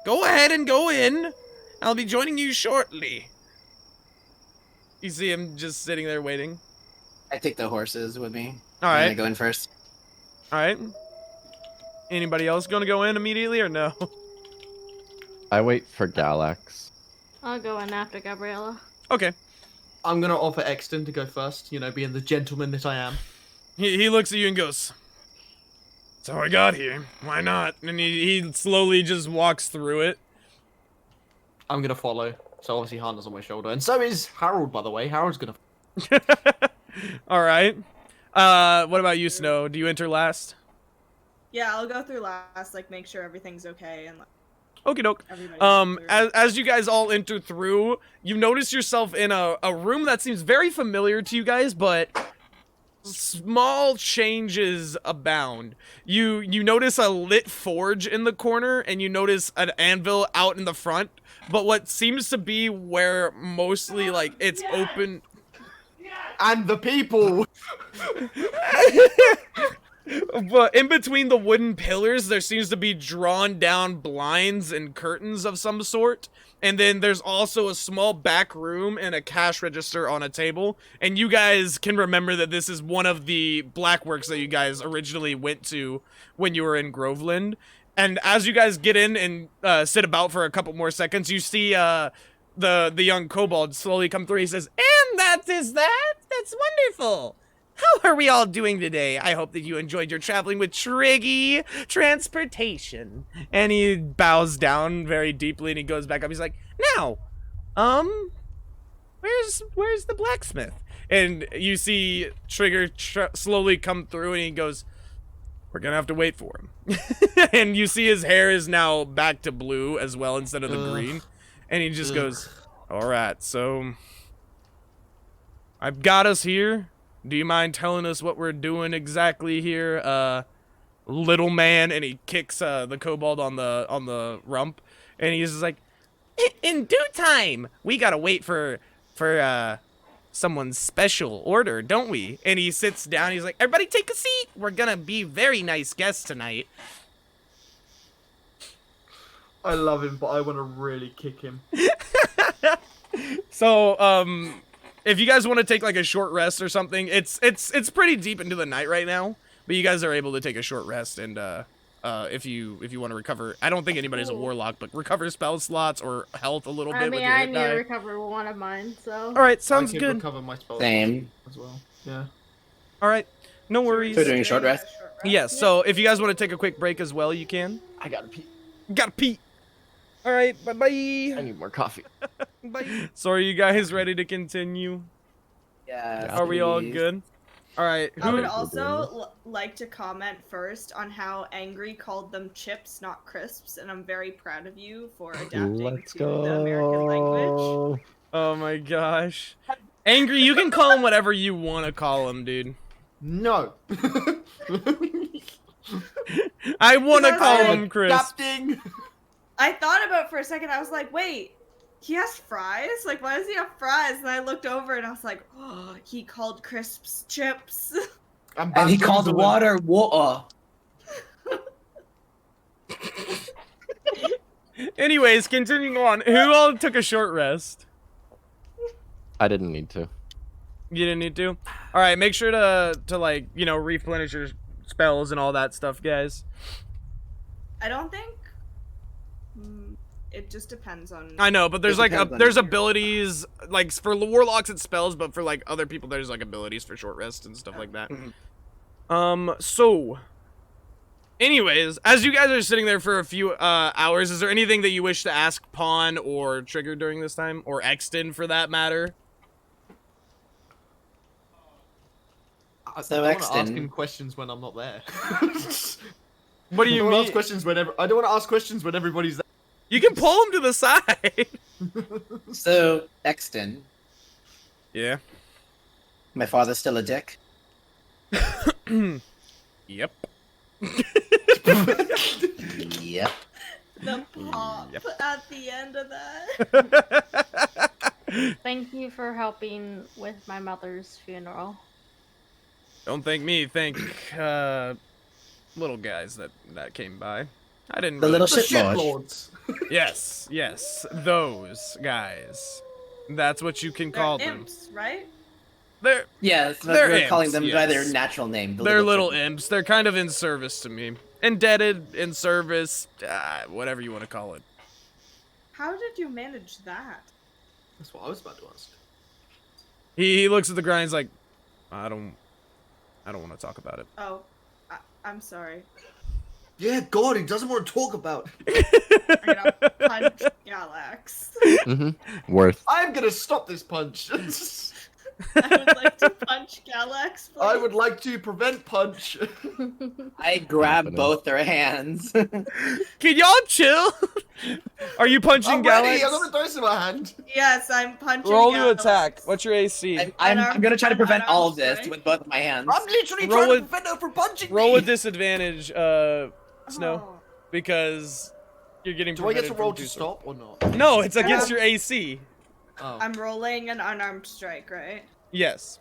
go ahead and go in. I'll be joining you shortly. You see him just sitting there waiting. I take the horses with me. All I'm right. gonna go in first. All right. Anybody else gonna go in immediately or no? I wait for Galax. I'll go in after Gabriella. Okay. I'm gonna offer Exton to go first, you know, being the gentleman that I am. He looks at you and goes, that's how I got here. Why not? And he slowly just walks through it. I'm gonna follow. So obviously Hannah's on my shoulder. And so is Harold, by the way. Harold's gonna... All right. What about you, Snow? Do you enter last? Yeah, I'll go through last, like make sure everything's okay and like Okie doke. everybody. As you guys all enter through, you notice yourself in a room that seems very familiar to you guys, but small changes abound. You notice a lit forge in the corner, and you notice an anvil out in the front, but what seems to be where mostly, like, it's open... And the people! But in between the wooden pillars, there seems to be drawn down blinds and curtains of some sort. And then there's also a small back room and a cash register on a table. And you guys can remember that this is one of the blackworks that you guys originally went to when you were in Groveland. And as you guys get in and sit about for a couple more seconds, you see the young kobold slowly come through. He says, and that is that? That's wonderful. How are we all doing today? I hope that you enjoyed your traveling with Triggy Transportation. And he bows down very deeply and he goes back up. He's like, now, where's the blacksmith? And you see Trigger slowly come through and he goes, we're gonna have to wait for him. And you see his hair is now back to blue as well instead of the green. And he just goes, all right, so I've got us here. Do you mind telling us what we're doing exactly here, little man? And he kicks the kobold on the rump, and he's just like, in due time. We gotta wait for someone's special order, don't we? And he sits down. He's like, everybody take a seat. We're gonna be very nice guests tonight. I love him, but I want to really kick him. So, if you guys want to take like a short rest or something, it's pretty deep into the night right now, but you guys are able to take a short rest and if you want to recover, I don't think anybody's a warlock, but recover spell slots or health a little bit. I with mean, your I hit need die. to recover one of mine, so. All right, sounds I can good. recover my spell Same. as well. Yeah. All right, no worries. So doing a short rest? Yes. So if you guys want to take a quick break as well, you can. I gotta pee. Gotta pee. All right, bye I bye. need more coffee. Bye. So are you guys ready to continue? Yeah. Are we all please. good? All right. I would Who? also like to comment first on how Angry called them chips, not crisps, and I'm very proud of you for adapting Let's to the American language. go. Oh my gosh. Angry, you can call him whatever you want to call him, dude. No. I want to call Adapting. him Chris. Adapting. I thought about it for a second. I was like, wait, he has fries? Like, why does he have fries? And I looked over and I was like, oh, he called crisps chips. And he called water water. Anyways, continuing on. Who all took a short rest? I didn't need to. You didn't need to? All right, make sure to like, you know, replenish your spells and all that stuff, guys. I don't think It just depends on. I know, but there's It like depends on there's your- abilities like for warlocks it's spells, but for like other people there's like abilities for short rest and stuff like that. So anyways, as you guys are sitting there for a few hours, is there anything that you wish to ask Pawn or Trigger during this time, or Exton for that matter? So I don't want to ask Exton, him questions when I'm not there. What do you I don't wanna mean? ask questions whenever. I don't want to ask questions when everybody's there. You can pull him to the side. so Exton, Yeah. my father's still a dick. Yep. Yep. The pop Yep. at the end of that. Thank you for helping with my mother's funeral. Don't thank me, thank little guys that came by. I didn't The really... little The shit lord. shitlords. Yes, those guys. That's what you can They're call them. imps, right? They're Yeah, that's what They're we're calling them imps, by yes. their natural name. The they're little shit- imps. They're kind of in service to me. Indebted, in service, whatever you want to call it. How did you manage that? That's what I was about to ask. He looks at the grind. He's like, I don't want to talk about it. Oh, I'm sorry. Yeah, God, he doesn't want to talk about. I'm gonna punch Galax. Worth. I'm gonna stop this punch. I would like to punch Galax. I please. would like to prevent punch. I grab Happening. both their hands. Can y'all chill? Are you punching I'm ready. I Galax? got the dice in my hand. Yes, I'm punching. Roll to Galax. attack. What's your AC? I'm gonna try to prevent all of this Unarmed with both of my hands. I'm literally Roll trying to it- prevent her from punching Roll me. with disadvantage, Snow, Oh. because you're getting. Do I get to prevented roll from to do so. stop or not? No, it's against your AC. Oh. I'm rolling an unarmed strike, right? Yes.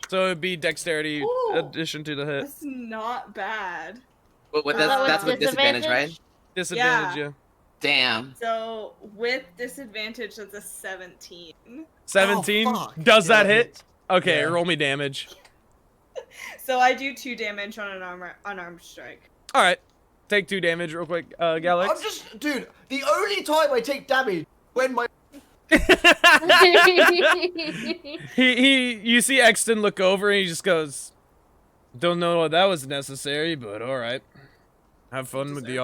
So it'd be dexterity Ooh. addition to the hit. That's not bad. But with Is that with that's with disadvantage, right? Disadvantage, yeah. Damn. So with disadvantage, that's a 17. 17. Oh, fuck. Does Yeah, that hit? hits. Okay, Yeah. roll me damage. So I do 2 damage on an unarmed strike. All right, take 2 damage real quick, Galax. I'm just, dude. The only time I take damage when my You see Exton look over and he just goes, "Don't know what that was necessary, but all right. Have fun with Deserved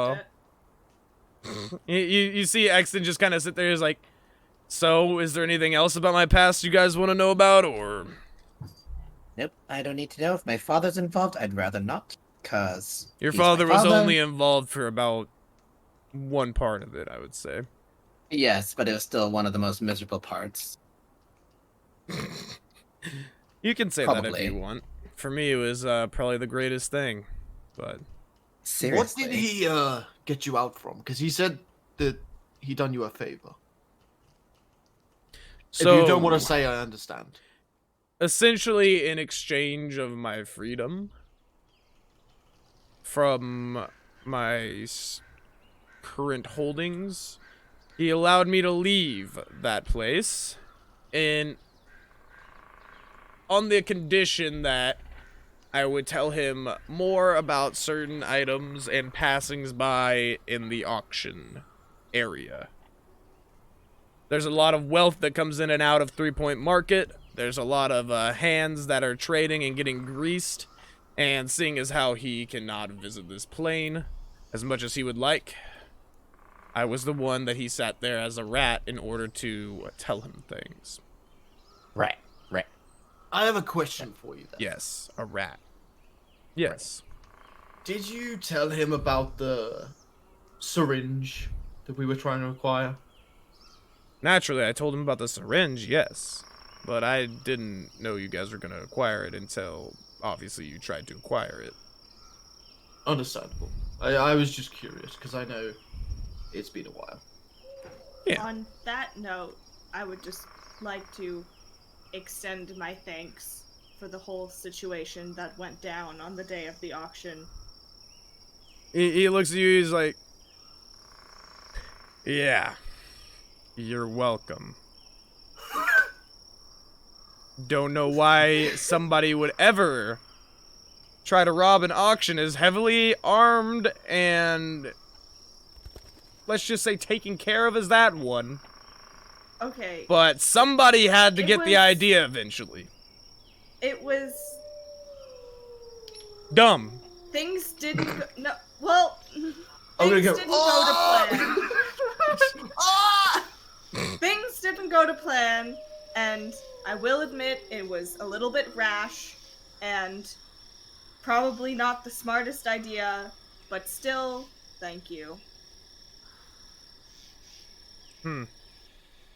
y'all." it. You see Exton just kind of sit there. He's like, "So, is there anything else about my past you guys want to know about, or?" Nope, I don't need to know. If my father's involved, I'd rather not. Cause Your he's my father was father. only involved for about one part of it, I would say. Yes, but it was still one of the most miserable parts. You can say that if Probably. you want. For me, it was probably the greatest thing, but Seriously. What did he get you out from? Because he said that he done you a favor. so If you don't want to say, I understand. essentially in exchange of my freedom from my current holdings, he allowed me to leave that place on the condition that I would tell him more about certain items and passings by in the auction area. There's a lot of wealth that comes in and out of 3 Point Market. There's a lot of hands that are trading and getting greased. And seeing as how he cannot visit this plane as much as he would like, I was the one that he sat there as a rat in order to tell him things. Right. I have a question for you then. Yes, a rat. Yes. Did you tell him about the syringe that we were trying to acquire? Naturally, I told him about the syringe, yes. But I didn't know you guys were going to acquire it until, obviously, you tried to acquire it. Understandable. I was just curious, because I know it's been a while. Yeah. On that note, I would just like to extend my thanks for the whole situation that went down on the day of the auction. He looks at you, he's like, yeah, you're welcome. Don't know why somebody would ever try to rob an auction as heavily armed and let's just say, taken care of as that one. Okay. But somebody had to It get the was- idea eventually. It was Dumb. things didn't go, no well I'm gonna things go, didn't go to plan. Ah! Things didn't go to plan, and I will admit it was a little bit rash and probably not the smartest idea, but still, thank you. And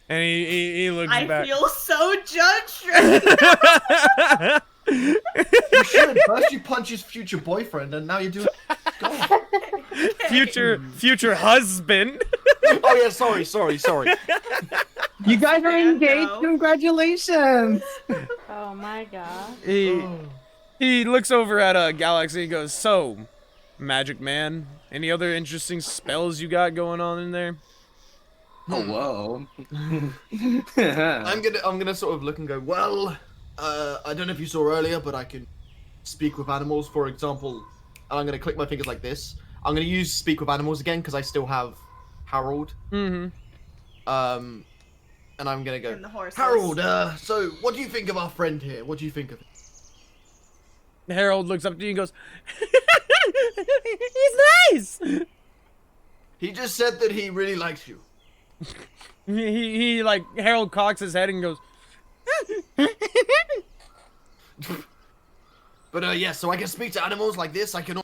he looks I back. feel so judged right You should. First you punch his future boyfriend, and now you're doing. God. future husband. Oh yeah, sorry. You guys are Stand engaged. up. Congratulations. Oh my god. He looks over at Galaxy and he goes, "So, Magic Man, any other interesting spells you got going on in there?" Oh whoa. I'm gonna sort of look and go. Well, I don't know if you saw earlier, but I can speak with animals. For example, and I'm gonna click my fingers like this. I'm gonna use speak with animals again because I still have Harold. Mm-hmm. And I'm gonna go. And the horses. Harold, so what do you think of our friend here? What do you think of it? Harold looks up to you and goes, "He's nice." He just said that he really likes you. He like Harold cocks his head and goes, But yeah, so I can speak to animals like this. I can,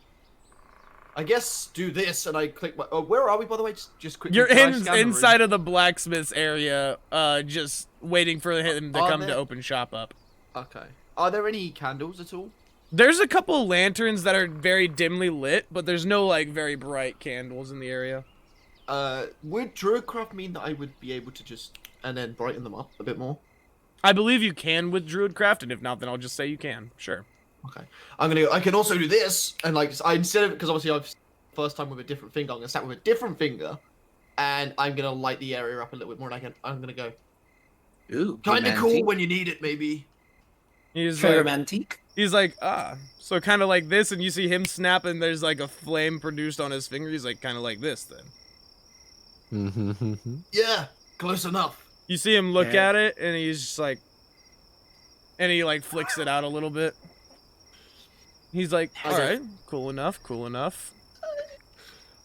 I guess, do this, and I click my. Oh, where are we, by the way? Just quickly. "You're can I scan the room? inside of the blacksmith's area, just waiting for him to Are come to there- open shop up." Okay. Are there any candles at all? There's a couple lanterns that are very dimly lit, but there's no like very bright candles in the area. Would Druidcraft mean that I would be able to just and then brighten them up a bit more? I believe you can with Druidcraft, and if not, then I'll just say you can. Sure. Okay. I can also do this, and like instead of because obviously I've first time with a different finger, I'm gonna start with a different finger, and I'm gonna light the area up a little bit more. And I'm gonna go. Ooh. Kind of cool romantic. when you need it, maybe. He's Very like, romantic. he's like, so kind of like this, and you see him snap, and there's like a flame produced on his finger. He's like, kind of like this, then. Yeah, close enough. You see him look Yeah. at it, and he's just like, and he like flicks it out a little bit. He's like, all Okay. right, cool enough, cool enough.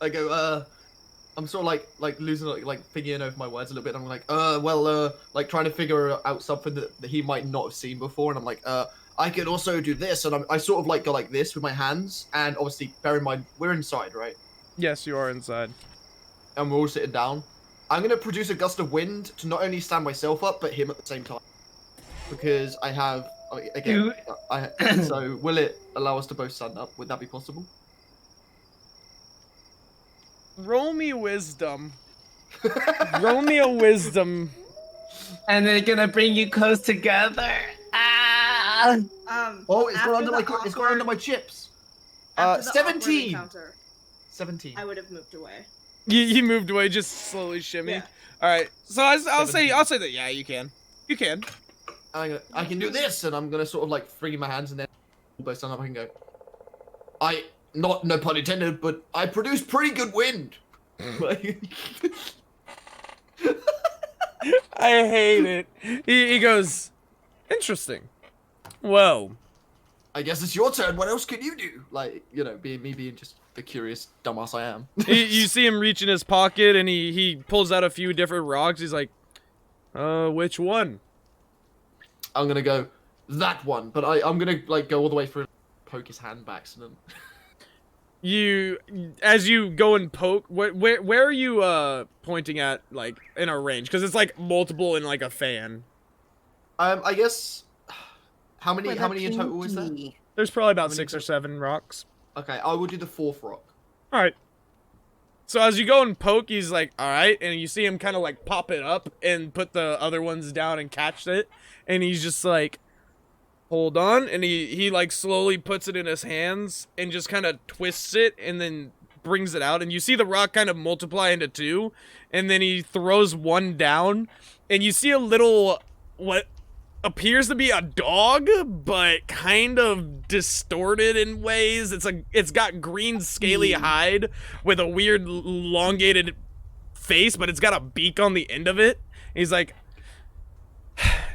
I go, I'm sort of like losing like figuring over my words a little bit. I'm like, like trying to figure out something that he might not have seen before, and I'm like, I could also do this, and I sort of like go like this with my hands, and obviously bear in mind we're inside, right? Yes, you are inside. And we're all sitting down. I'm gonna produce a gust of wind to not only stand myself up, but him at the same time, because I have again. So will it allow us to both stand up? Would that be possible? Roll me wisdom. Roll me a wisdom. And they're gonna bring you close together. Ah! Oh, it's gone after under my the it's gone under my chips. after the awkward 17. encounter, 17. I would have moved away. You moved away, just slowly shimmy. Yeah. All right, so I'll say 17. that. Yeah, you can. You can. I can do this, and I'm gonna sort of like free my hands, and then both stand up. I can go. No pun intended, but I produce pretty good wind. I hate it. He goes, interesting. Well, I guess it's your turn. What else can you do? Like, you know, being just the curious dumbass I am. you see him reach in his pocket, and he pulls out a few different rocks. He's like, which one? I'm gonna go that one, but I'm gonna like go all the way through, and poke his hand by accident. As you go and poke, where are you pointing at, like in a range? Because it's like multiple in like a fan. I guess. How many in total is there? There's probably about many 6 or total? 7 rocks. Okay, I will do the 4th rock. All right. So as you go and poke, he's like, all right, and you see him kind of like pop it up and put the other ones down and catch it, and he's just like, hold on, and he like slowly puts it in his hands and just kind of twists it and then brings it out, and you see the rock kind of multiply into 2, and then he throws one down, and you see a little what appears to be a dog, but kind of distorted in ways. It's got green scaly hide with a weird elongated face, but it's got a beak on the end of it. He's like,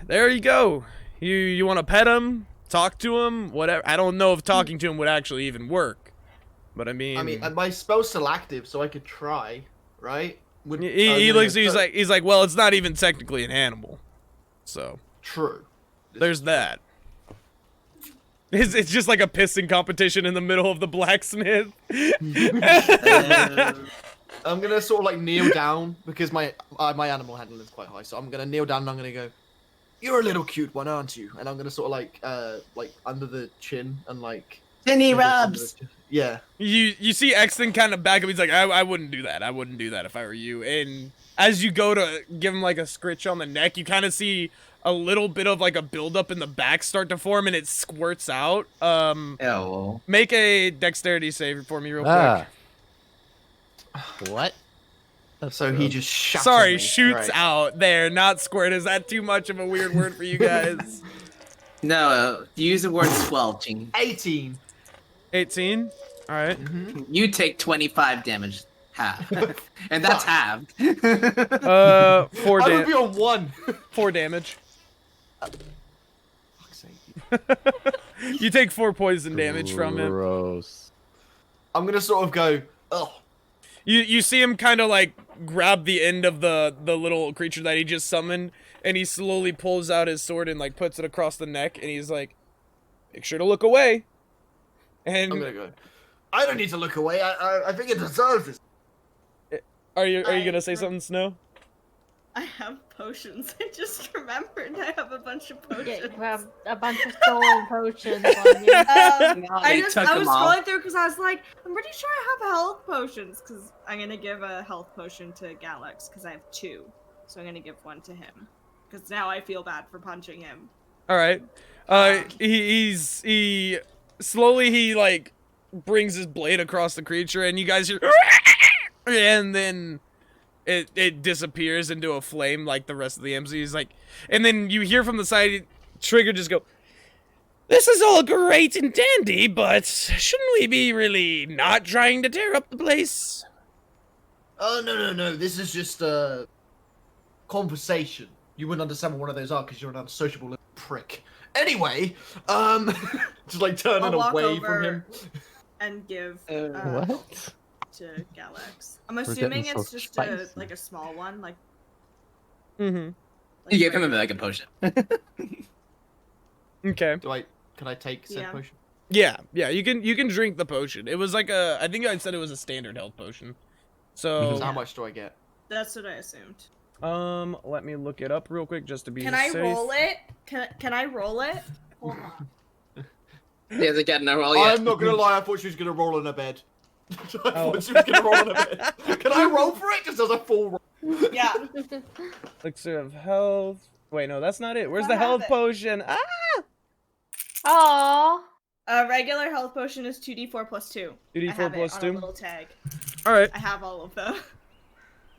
there you go. You want to pet him, talk to him, whatever. I don't know if talking to him would actually even work, but I mean, my spell's still active, so I could try, right? He looks. He's like, well, it's not even technically an animal, so true. There's that. It's just like a pissing competition in the middle of the blacksmith. I'm gonna sort of like kneel down because my animal handling is quite high, so I'm gonna kneel down and I'm gonna go, "You're a little cute one, aren't you?" And I'm gonna sort of like under the chin and like chinny rubs. Yeah. You see Exton kind of back up. He's like, I wouldn't do that. I wouldn't do that if I were you. And as you go to give him like a scritch on the neck, you kind of see a little bit of like a buildup in the back start to form, and it squirts out. Oh. Make a dexterity save for me real quick. What? So he just shot. Sorry, shoots out there, not squirt. Is that too much of a weird word for you guys? No, use the word squelching. 18. 18? Alright. You take 25 damage. Half. And that's halved. 4 I would be on 1. 4 damage. Fuck's sake. You take 4 poison damage from him. Gross. I'm gonna sort of go, oh. You see him kind of like grab the end of the little creature that he just summoned, and he slowly pulls out his sword and like puts it across the neck, and he's like, make sure to look away. And I'm gonna go, I don't need to look away. I think it deserves this. Are you gonna say something, Snow? I have potions. I just remembered I have a bunch of potions. Yeah, you have a bunch of stolen potions on you. I was scrolling through because I was like, I'm pretty sure I have health potions, because I'm gonna give a health potion to Galax because I have 2, so I'm gonna give 1 to him because now I feel bad for punching him. All right. He slowly like brings his blade across the creature, and you guys hear, and then it disappears into a flame like the rest of the MC. He's like, and then you hear from the side, Trigger just go, this is all great and dandy, but shouldn't we be really not trying to tear up the place? Oh, no. This is just a conversation. You wouldn't understand what one of those are because you're an unsociable little prick. Anyway, just like turning away from him. And give What? to Galax. I'm assuming getting it's so just spicy. a small one, like. Mm-hmm. You gave him like a potion. Okay. Can I take said potion? Yeah. You can drink the potion. It was like I think I said it was a standard health potion. So How much do I get? That's what I assumed. Let me look it up real quick just to be Can I safe. roll it? Can I roll it? Hold on. He hasn't gotten a roll yet. I'm not gonna lie, I thought she was gonna roll on a bed. I thought she was gonna roll on a bed. Can I roll for it? Just as a full roll. Yeah. Elixir of health. Wait, no, that's not it. Where's I the have health it. potion? Ah! Aww. A regular health potion is 2d4 plus 2. 2d4 I have plus it 2? on a little tag. All right. I have all of them.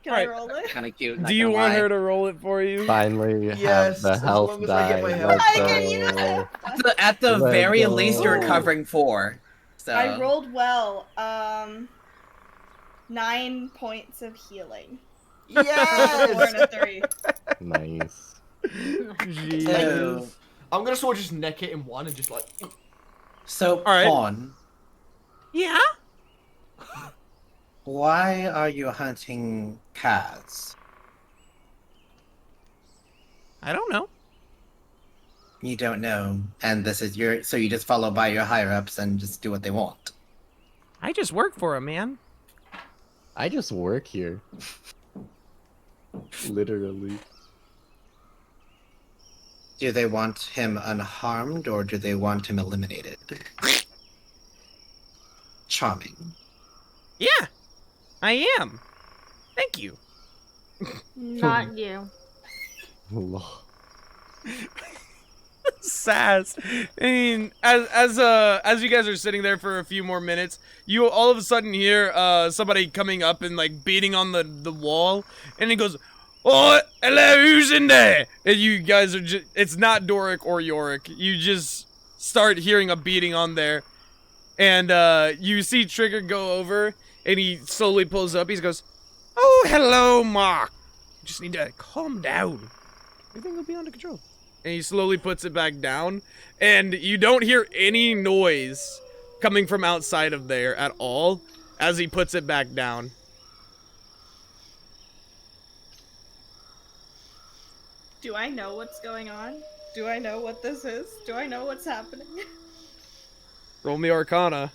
Can Alright. I roll it? Kind of cute. Do you want her to roll it for you? Finally Yes, have the as health long as I get die. my health. Let's I can use go. it. At the Let very go. least, you're recovering 4. So I rolled well. 9 points of healing. Yes! 4 and a 3. Nice. Jeez. I'm gonna sort of just neck it in one and just like. So, Alright. Pawn, Yeah? why are you hunting cats? I don't know. You don't know, and this is so you just follow by your higher ups and just do what they want. I just work for him, man. I just work here. Literally. Do they want him unharmed or do they want him eliminated? Charming. Yeah, I am. Thank you. Not you. Lol. Sass. I mean, as you guys are sitting there for a few more minutes, you all of a sudden hear somebody coming up and like beating on the wall, and he goes, "Oh, hello, who's in there?" And you guys are just—it's not Doric or Yorick. You just start hearing a beating on there, and you see Trigger go over, and he slowly pulls up. He goes, "Oh, Oh, hello, Mark. You just need to calm down. Everything will be under control. And he slowly puts it back down, and you don't hear any noise coming from outside of there at all as he puts it back down. Do I know what's going on? Do I know what this is? Do I know what's happening? Roll me Arcana.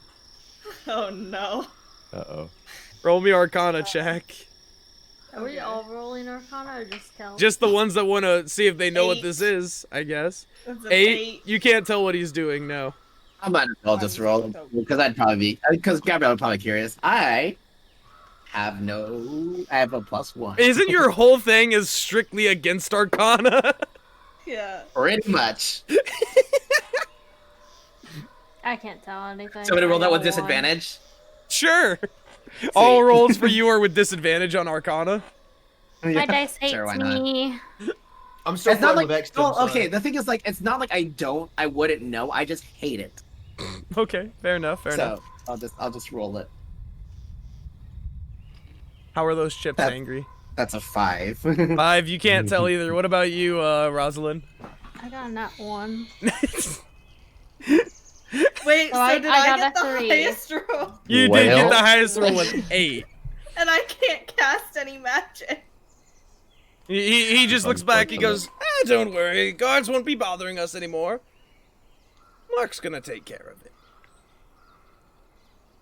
Oh no. Uh-oh. Roll me Arcana check. Are we all rolling Arcana or just tell? Just the ones that want to see if they know what 8. this is, I guess. That's an 8. You can't tell what he's doing, no. I might as well just roll because I'd probably be because Gabrielle would probably be curious. I have a +1. Isn't your whole thing is strictly against Arcana? Yeah. Pretty much. I can't tell anything. Somebody roll that with I got a 1. disadvantage. Sure. All rolls for you are with disadvantage on Arcana. My dice hates Sure, why not? me. I'm still It's not playing like with Exton, so- okay. The thing is, like, it's not like I wouldn't know. I just hate it. Okay, fair enough, fair enough. I'll just roll it. How are those chips That- angry? That's a 5. 5, you can't tell either. What about you, Rosalind? I got a nat 1. Wait, So so I did I got get a the 3. highest roll? You did get Well- the highest roll with 8. And I can't cast any magic. He just looks back, he goes, don't worry, guards won't be bothering us anymore. Mark's gonna take care of it.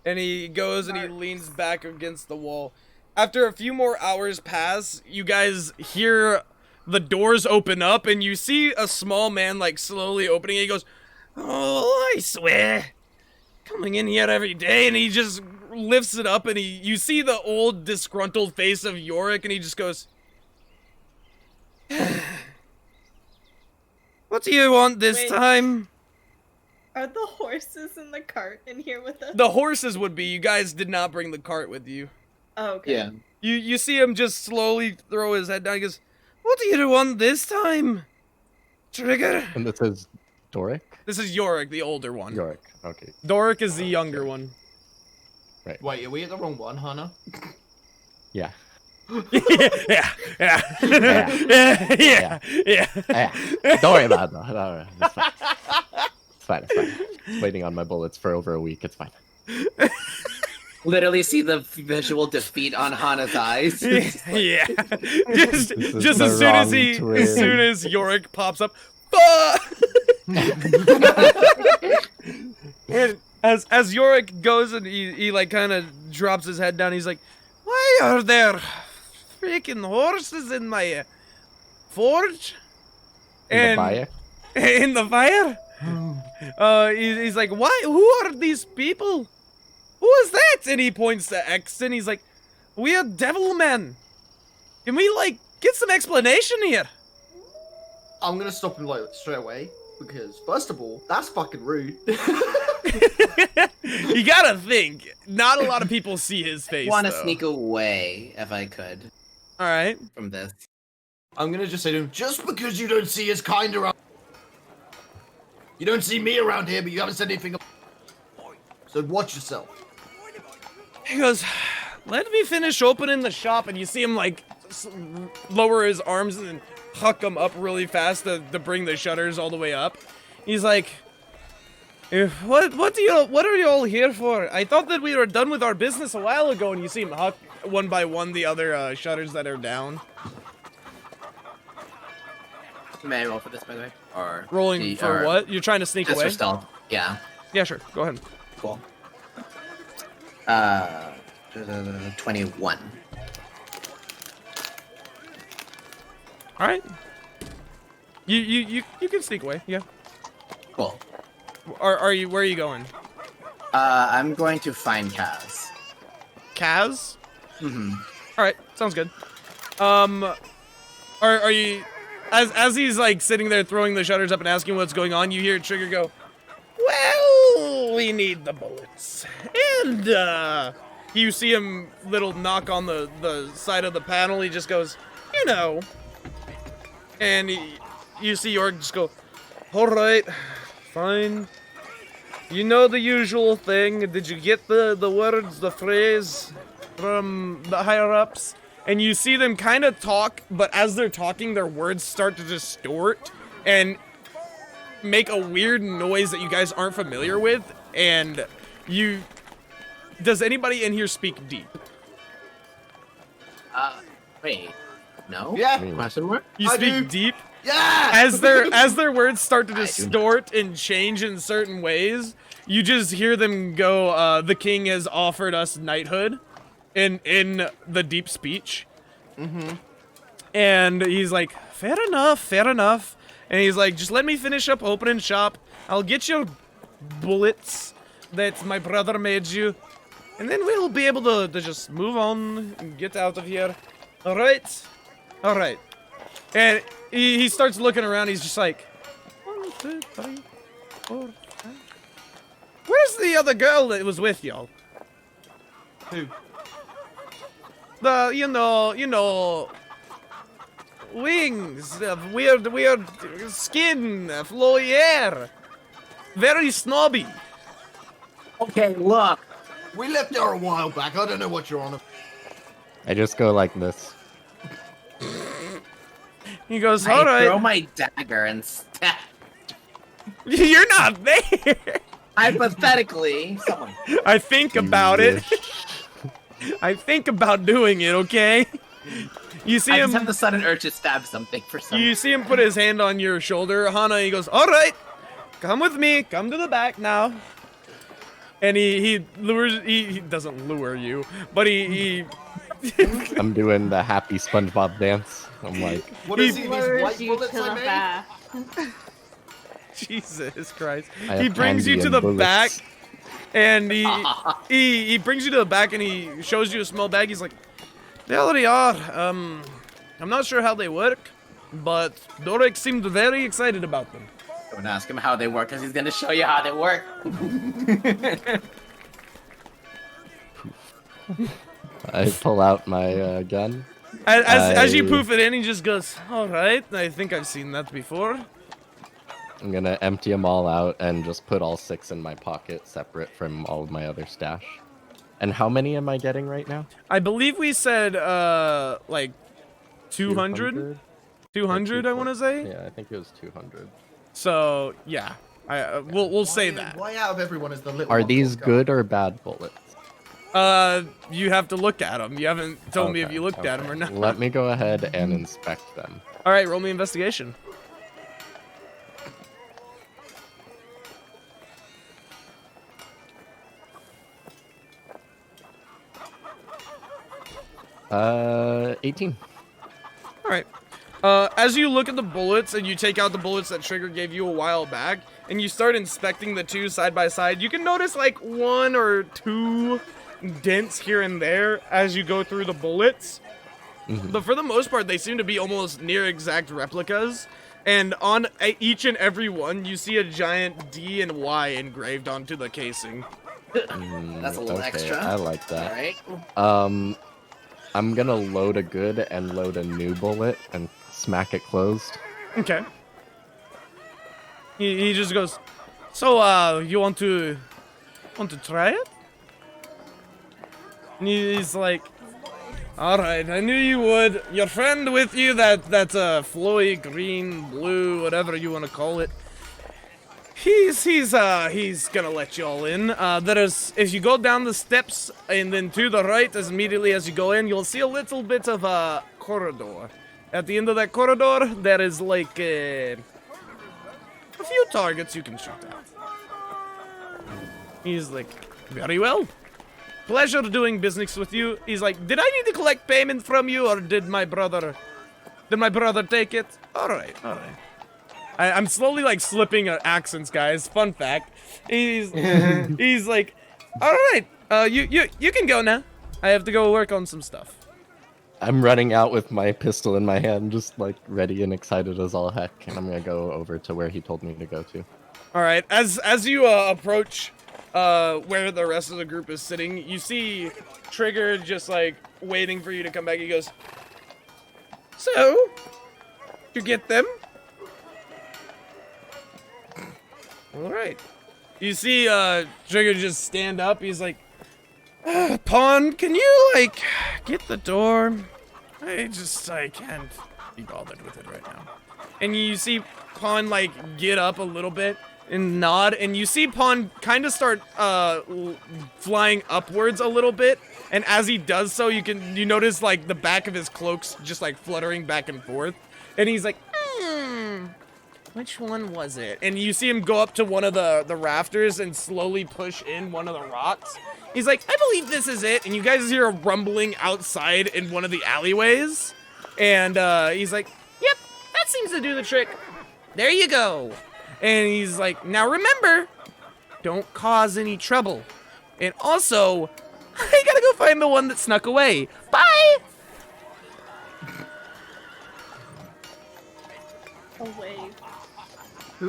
And he goes and he leans back against the wall. After a few more hours pass, you guys hear the doors open up and you see a small man like slowly opening it. He goes, oh, I swear, coming in here every day. And he just lifts it up and you see the old disgruntled face of Yorick and he just goes, what do you want this Wait. time? Are the horses in the cart in here with us? The horses would be. You guys did not bring the cart with you. Oh, okay. Yeah. You see him just slowly throw his head down. He goes, what do you want this time? Trigger. And this is Doric? This is Yorick, the older one. Yorick, okay. Doric is the younger one. Wait, are we at the wrong one, Hannah? Yeah. yeah. Don't worry about it. Don't worry. It's fine. It's fine. It's fine. It's waiting on my bullets for over a week. It's fine. Literally see the visual defeat on Hana's eyes. Yeah. This Just is as the soon wrong as twin. soon as Yorick pops up, "Bah!" And as Yorick goes and he like kind of drops his head down, he's like, why are there freaking horses in my forge? In the fire? In the fire? He's like, why? Who are these people? Who is that? And he points to Exton. He's like, we are devil men. Can we like get some explanation here? I'm gonna stop him like straight away because first of all, that's fucking rude. You gotta think. Not a lot of people see his face. Want to though. sneak away if I could All right. from this. I'm gonna just say to him, just because you don't see his kind around, you don't see me around here, but you haven't said anything. So watch yourself. He goes, let me finish opening the shop, and you see him like lower his arms and then huck them up really fast to bring the shutters all the way up. He's like, what are you all here for? I thought that we were done with our business a while ago. And you see him huck one by one the other shutters that are down. May I roll for this, by the way? Or Rolling for what? You're trying to sneak Just away? for stealth. Yeah. Yeah, sure. Go ahead. Cool. 21. All right. You can sneak away. Yeah. Cool. Are you? Where are you going? I'm going to find Kaz. Kaz? Mm-hmm. All right. Sounds good. Are you? As he's like sitting there throwing the shutters up and asking what's going on, you hear Trigger go, well, we need the bullets. And you see him little knock on the side of the panel. He just goes, you know. And you see York just go, all right, fine. You know the usual thing. Did you get the words, the phrase from the higher ups? and you see them kind of talk, but as they're talking, their words start to distort and make a weird noise that you guys aren't familiar with, and you... Does anybody in here speak deep? Wait. No? Yeah. Question mark? You I speak do. deep? Yeah. As their words start to I do. distort and change in certain ways, you just hear them go, the king has offered us knighthood in the deep speech. Mm-hmm. And he's like, fair enough, fair enough. And he's like, just let me finish up opening shop. I'll get your bullets that my brother made you. And then we'll be able to just move on and get out of here. Alright? Alright. And he starts looking around. He's just like, 1, 2, 3, 4, 5. Where's the other girl that was with y'all? Who? The, you know, wings, weird skin, flowy hair. Very snobby. Okay, look. We left her a while back. I don't know what you're on. I just go like this. He goes, I alright. throw my dagger and stab. You're not there. Hypothetically, someone. I think about it. I think about doing it, okay? You see I him. just have the sudden urge to stab something for some You see him put his hand on your shoulder, Hana. He goes, "All right, come with me. Come to the back now." And he lures. He doesn't lure you, but he I'm doing the happy SpongeBob dance. I'm like, What is he? These Lures white you bullets to I the made? back. Jesus Christ. I He have brings you candy to and the bullets. back, and he brings you to the back, and he shows you a small bag. He's like, "They already are. I'm not sure how they work, but Dorek seemed very excited about them." Don't ask him how they work, because he's gonna show you how they work. I pull out my gun. As you I- poof it in, he just goes, "All right, I think I've seen that before." I'm gonna empty them all out and just put all 6 in my pocket, separate from all of my other stash. And how many am I getting right now? I believe we said, like, 200? 200, I want to say? Yeah, I think it was 200. So, yeah. We'll say Why- that. Why out of everyone is the little Are one these got? good or bad bullets? You have to look at them. You haven't told me if Okay, you looked at them or okay. not. Let me go ahead and inspect them. All right, roll me investigation. Uh, 18. All right. As you look at the bullets and you take out the bullets that Trigger gave you a while back, and you start inspecting the two side by side, you can notice like 1 or 2 dents here and there as you go through the bullets. But for the most part, they seem to be almost near exact replicas. And on each and every one, you see a giant D and Y engraved onto the casing. That's a little Okay, extra. I like that. Alright. I'm gonna load a good and load a new bullet and smack it closed. Okay. He just goes, "So, you want to try it?" And he's like, "All right, I knew you would. Your friend with you, that's flowy, green, blue, whatever you want to call it. He's gonna let you all in. If you go down the steps and then to the right, as immediately as you go in, you'll see a little bit of a corridor. At the end of that corridor, there is like a few targets you can shoot at." He's like, "Very well. Pleasure doing business with you." He's like, "Did I need to collect payment from you, or did my brother take it?" All right. I'm slowly like slipping accents, guys. Fun fact. He's like, "All right, you can go now. I have to go work on some stuff." I'm running out with my pistol in my hand, just like ready and excited as all heck, and I'm gonna go over to where he told me to go to. All right. As you approach where the rest of the group is sitting, you see Trigger just like waiting for you to come back. He goes, "So, you get them?" All right. You see Trigger just stand up. He's like, "Pawn, can you like get the door?" I can't be bothered with it right now. And you see Pawn, like, get up a little bit and nod, and you see Pawn kind of start, flying upwards a little bit, and as he does so, you notice, like, the back of his cloak's just, like, fluttering back and forth, and he's like, which one was it? And you see him go up to one of the rafters and slowly push in one of the rocks. He's like, I believe this is it. And you guys hear a rumbling outside in one of the alleyways. And he's like, yep, that seems to do the trick. There you go. And he's like, now remember, don't cause any trouble. And also, I gotta go find the one that snuck away. Bye! Away.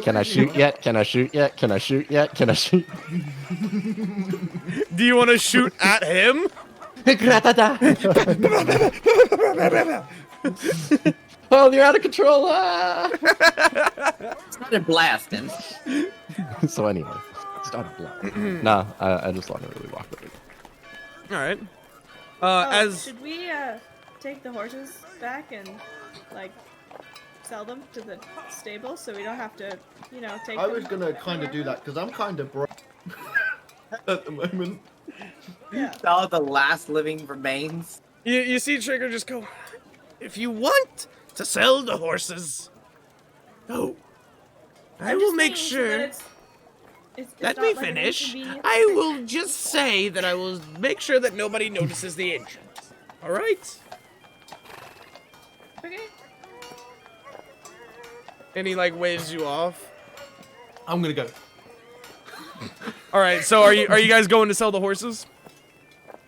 Can I shoot yet? Can I shoot yet? Can I shoot yet? Can I shoot? Do you want to shoot at him? Oh, you're out of control! Ah! Started blasting. So anyway, started blasting. Nah, I just want to really walk with it. All right. Should we take the horses back and like sell them to the stable so we don't have to, you know, take I them was gonna kind of do that because I'm kind of broke at the moment. Yeah. All the last living remains. You see Trigger just go, if you want to sell the horses, no. I I'm will just make saying so sure. that it's Let not me like an finish. inconvenience. I will just say that I will make sure that nobody notices the entrance. All right? Okay. And he like waves you off. I'm gonna go. All right. So are you guys going to sell the horses?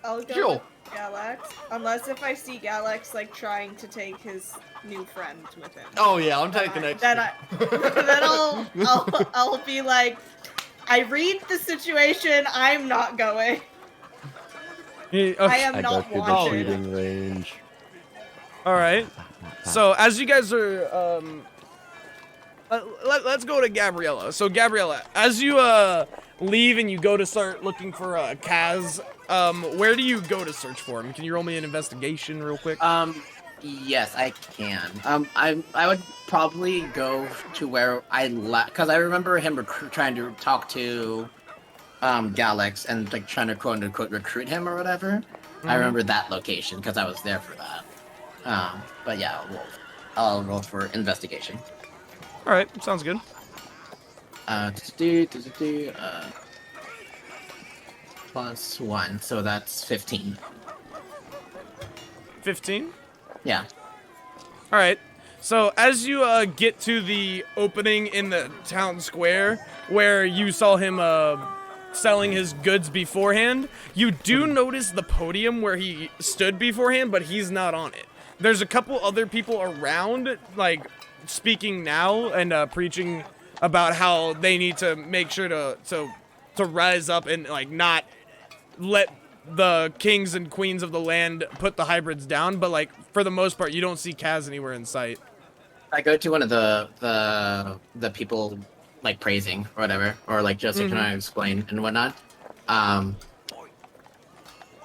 I'll go Sure. with Galax, unless if I see Galax like trying to take his new friend with him. Oh yeah, I'm taking it. Then I'll be like, I read the situation. I'm not going. I am I go not through the wanted. shooting range. All right. So as you guys are, let's go to Gabriella. So Gabriella, as you leave and you go to start looking for Kaz, where do you go to search for him? Can you roll me an investigation real quick? Yes, I can. I would probably go to where I left, because I remember him trying to talk to Galax and like trying to quote unquote recruit him or whatever. I remember that location because I was there for that. But yeah, I'll roll for investigation. All right, sounds good. Plus 1, so that's 15. 15. Yeah. All right. So as you get to the opening in the town square where you saw him selling his goods beforehand, you do notice the podium where he stood beforehand, but he's not on it. There's a couple other people around, like, speaking now and preaching about how they need to make sure to rise up and, like, not let the kings and queens of the land put the hybrids down, but, like, for the most part, you don't see Kaz anywhere in sight. I go to one of the people like praising or whatever, or like just trying to explain and whatnot.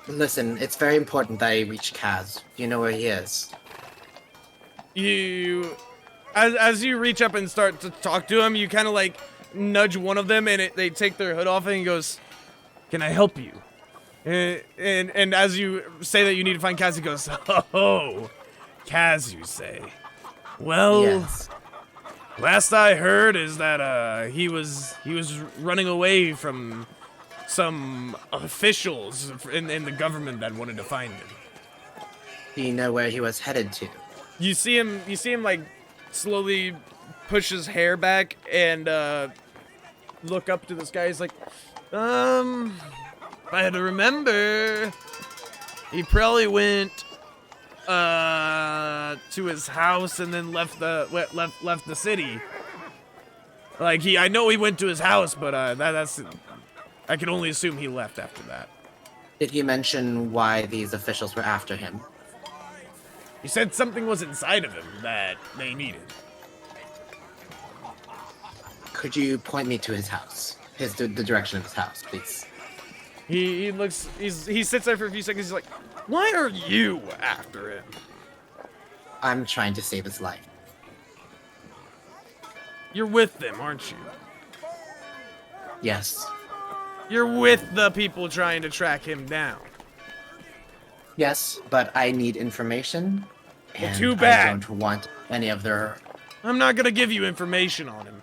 Listen, it's very important that I reach Kaz. Do you know where he is? As you reach up and start to talk to him, you kind of like nudge one of them, and they take their hood off, and he goes, "Can I help you?" And as you say that you need to find Kaz, he goes, "Oh, Kaz, you say? Well, Yes. last I heard is that he was running away from some officials in the government that wanted to find him." Do you know where he was headed to? You see him like slowly push his hair back and look up to the sky. He's like, if I had to remember, he probably went to his house and then left the city. Like I know he went to his house, but that's I can only assume he left after that. Did he mention why these officials were after him? He said something was inside of him that they needed. Could you point me to his house? The direction of his house, please. He sits there for a few seconds. He's like, "Why are you after him?" I'm trying to save his life. You're with them, aren't you? Yes. You're with the people trying to track him down. Yes, but I need information. Well, And too bad. I don't want any of their... I'm not gonna give you information on him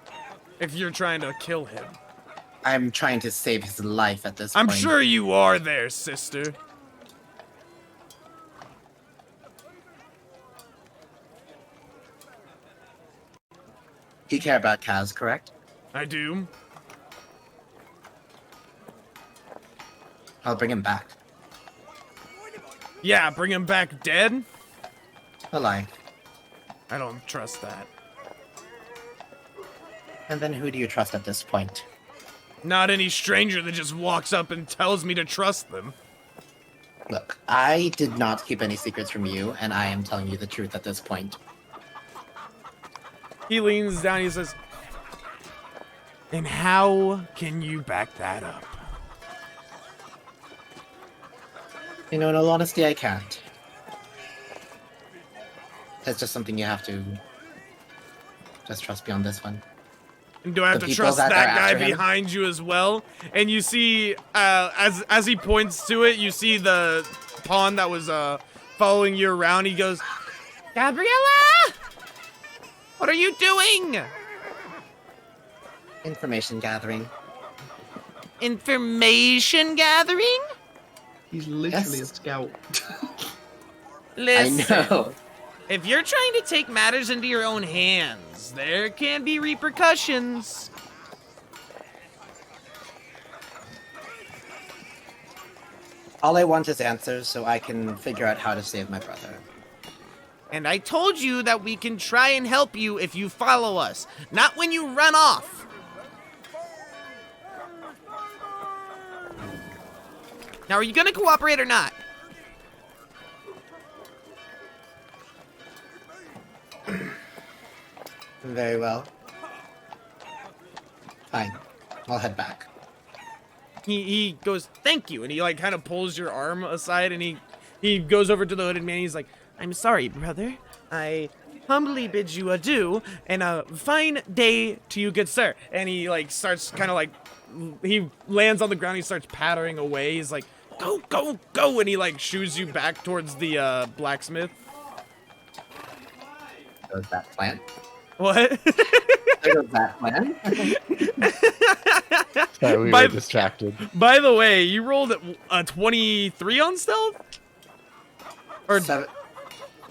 if you're trying to kill him. I'm trying to save his life at this I'm point. sure you are there, sister. You care about Kaz, correct? I do. I'll bring him back. Yeah, bring him back dead? Alive. I don't trust that. And then who do you trust at this point? Not any stranger that just walks up and tells me to trust them. Look, I did not keep any secrets from you, and I am telling you the truth at this point. He leans down, he says, and how can you back that up? You know, in all honesty, I can't. That's just something you have to just trust me on this one. And do I have The to people trust that that are guy after him? behind you as well? And you see, as he points to it, you see the pawn that was following you around. He goes, Gabriella! What are you doing? Information gathering. Information gathering? He's literally Yes. a scout. Listen, I know. if you're trying to take matters into your own hands, there can be repercussions. All I want is answers so I can figure out how to save my brother. And I told you that we can try and help you if you follow us, not when you run off. Now, are you gonna cooperate or not? Very well. Fine. I'll head back. He goes, thank you, and he like kind of pulls your arm aside, and he goes over to the hooded man. He's like, I'm sorry, brother. I humbly bid you adieu, and a fine day to you, good sir. And he like starts kind of like, he lands on the ground. He starts pattering away. He's like, go, go, go, and he like shoos you back towards the blacksmith. Goes that plan? What? There goes that plan. Sorry, we By were the- distracted. By the way, you rolled a 23 on stealth? Or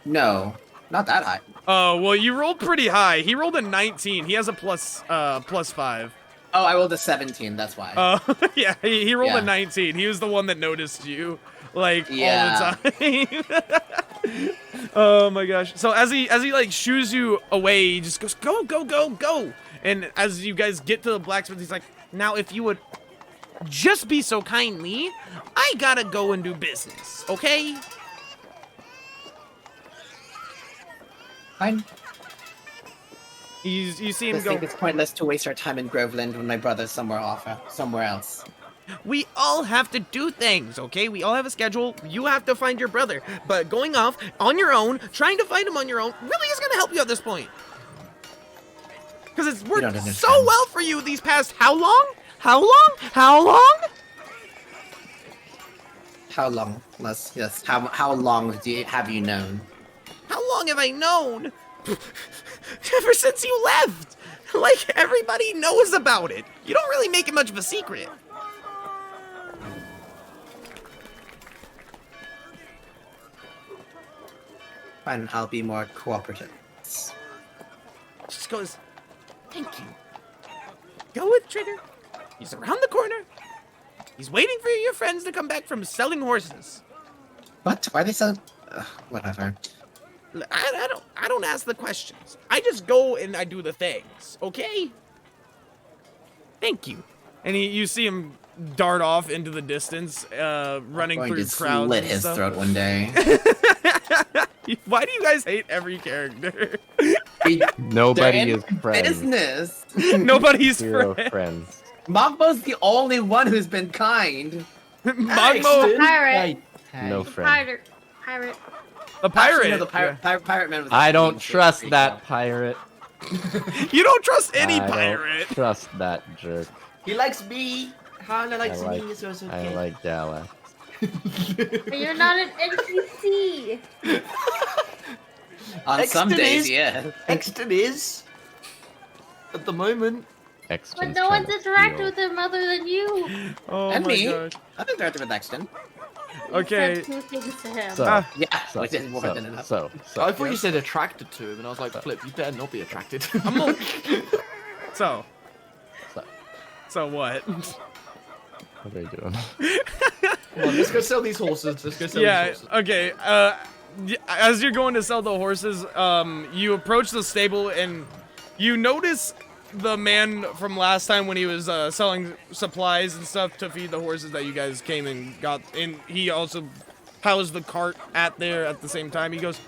No, not that high. oh, well, you rolled pretty high. He rolled a 19. He has a plus 5. Oh, I rolled a 17, that's why. Yeah, he rolled Yeah. a 19. He was the one that noticed you, like, Yeah. all the time. Oh my gosh. So as he like shoos you away, he just goes, go, go, go, go. And as you guys get to the blacksmith, he's like, now if you would just be so kindly, I gotta go and do business, okay? Fine. You see I him go, think it's pointless to waste our time in Groveland when my brother's somewhere else. we all have to do things, okay? We all have a schedule. You have to find your brother. But going off on your own, trying to find him on your own, really is going to help you at this point. Because it's worked don't so understand. well for you these past how long? How long? How long? How long? Yes. How long have you known? How long have I known? Ever since you left. Like, everybody knows about it. You don't really make it much of a secret. Fine, I'll be more cooperative. Just goes, thank you. Go with Trigger. He's around the corner. He's waiting for your friends to come back from selling horses. What? Why are they so... whatever. I don't ask the questions. I just go and I do the things, okay? Thank you. And you see him dart off into the distance, running I'm going through to crowds slit and his stuff. throat one day. Why do you guys hate every character? Nobody They're is in friends. business. Nobody's Zero friend. friends. Magbo's the only one who's been kind. Magmo. Pirate. No friends. Pirate. The pirate. Actually, no, the pirate man was. I don't trust that pirate. You don't trust any I pirate. don't trust that jerk. He likes me. Hana likes like- me, so it's I okay. like Gala. But you're not an NPC. On some Exton days, is- yeah. Exton is. At the moment. But Exton's no trying one's to interacted steal. with him other than you. Oh And my me. gosh. I've interacted with Exton. Okay. You said 2 things to him. So, Ah. Yeah, so, which is more than enough. so, I thought you said attracted to him, and I was like, Flip, you better not be attracted. So. So. So what? What are you doing? Come on, let's go sell these horses. Let's go sell Yeah. these horses. Okay. As you're going to sell the horses, you approach the stable and you notice the man from last time when he was selling supplies and stuff to feed the horses that you guys came and got. And he also housed the cart at the same time. He goes,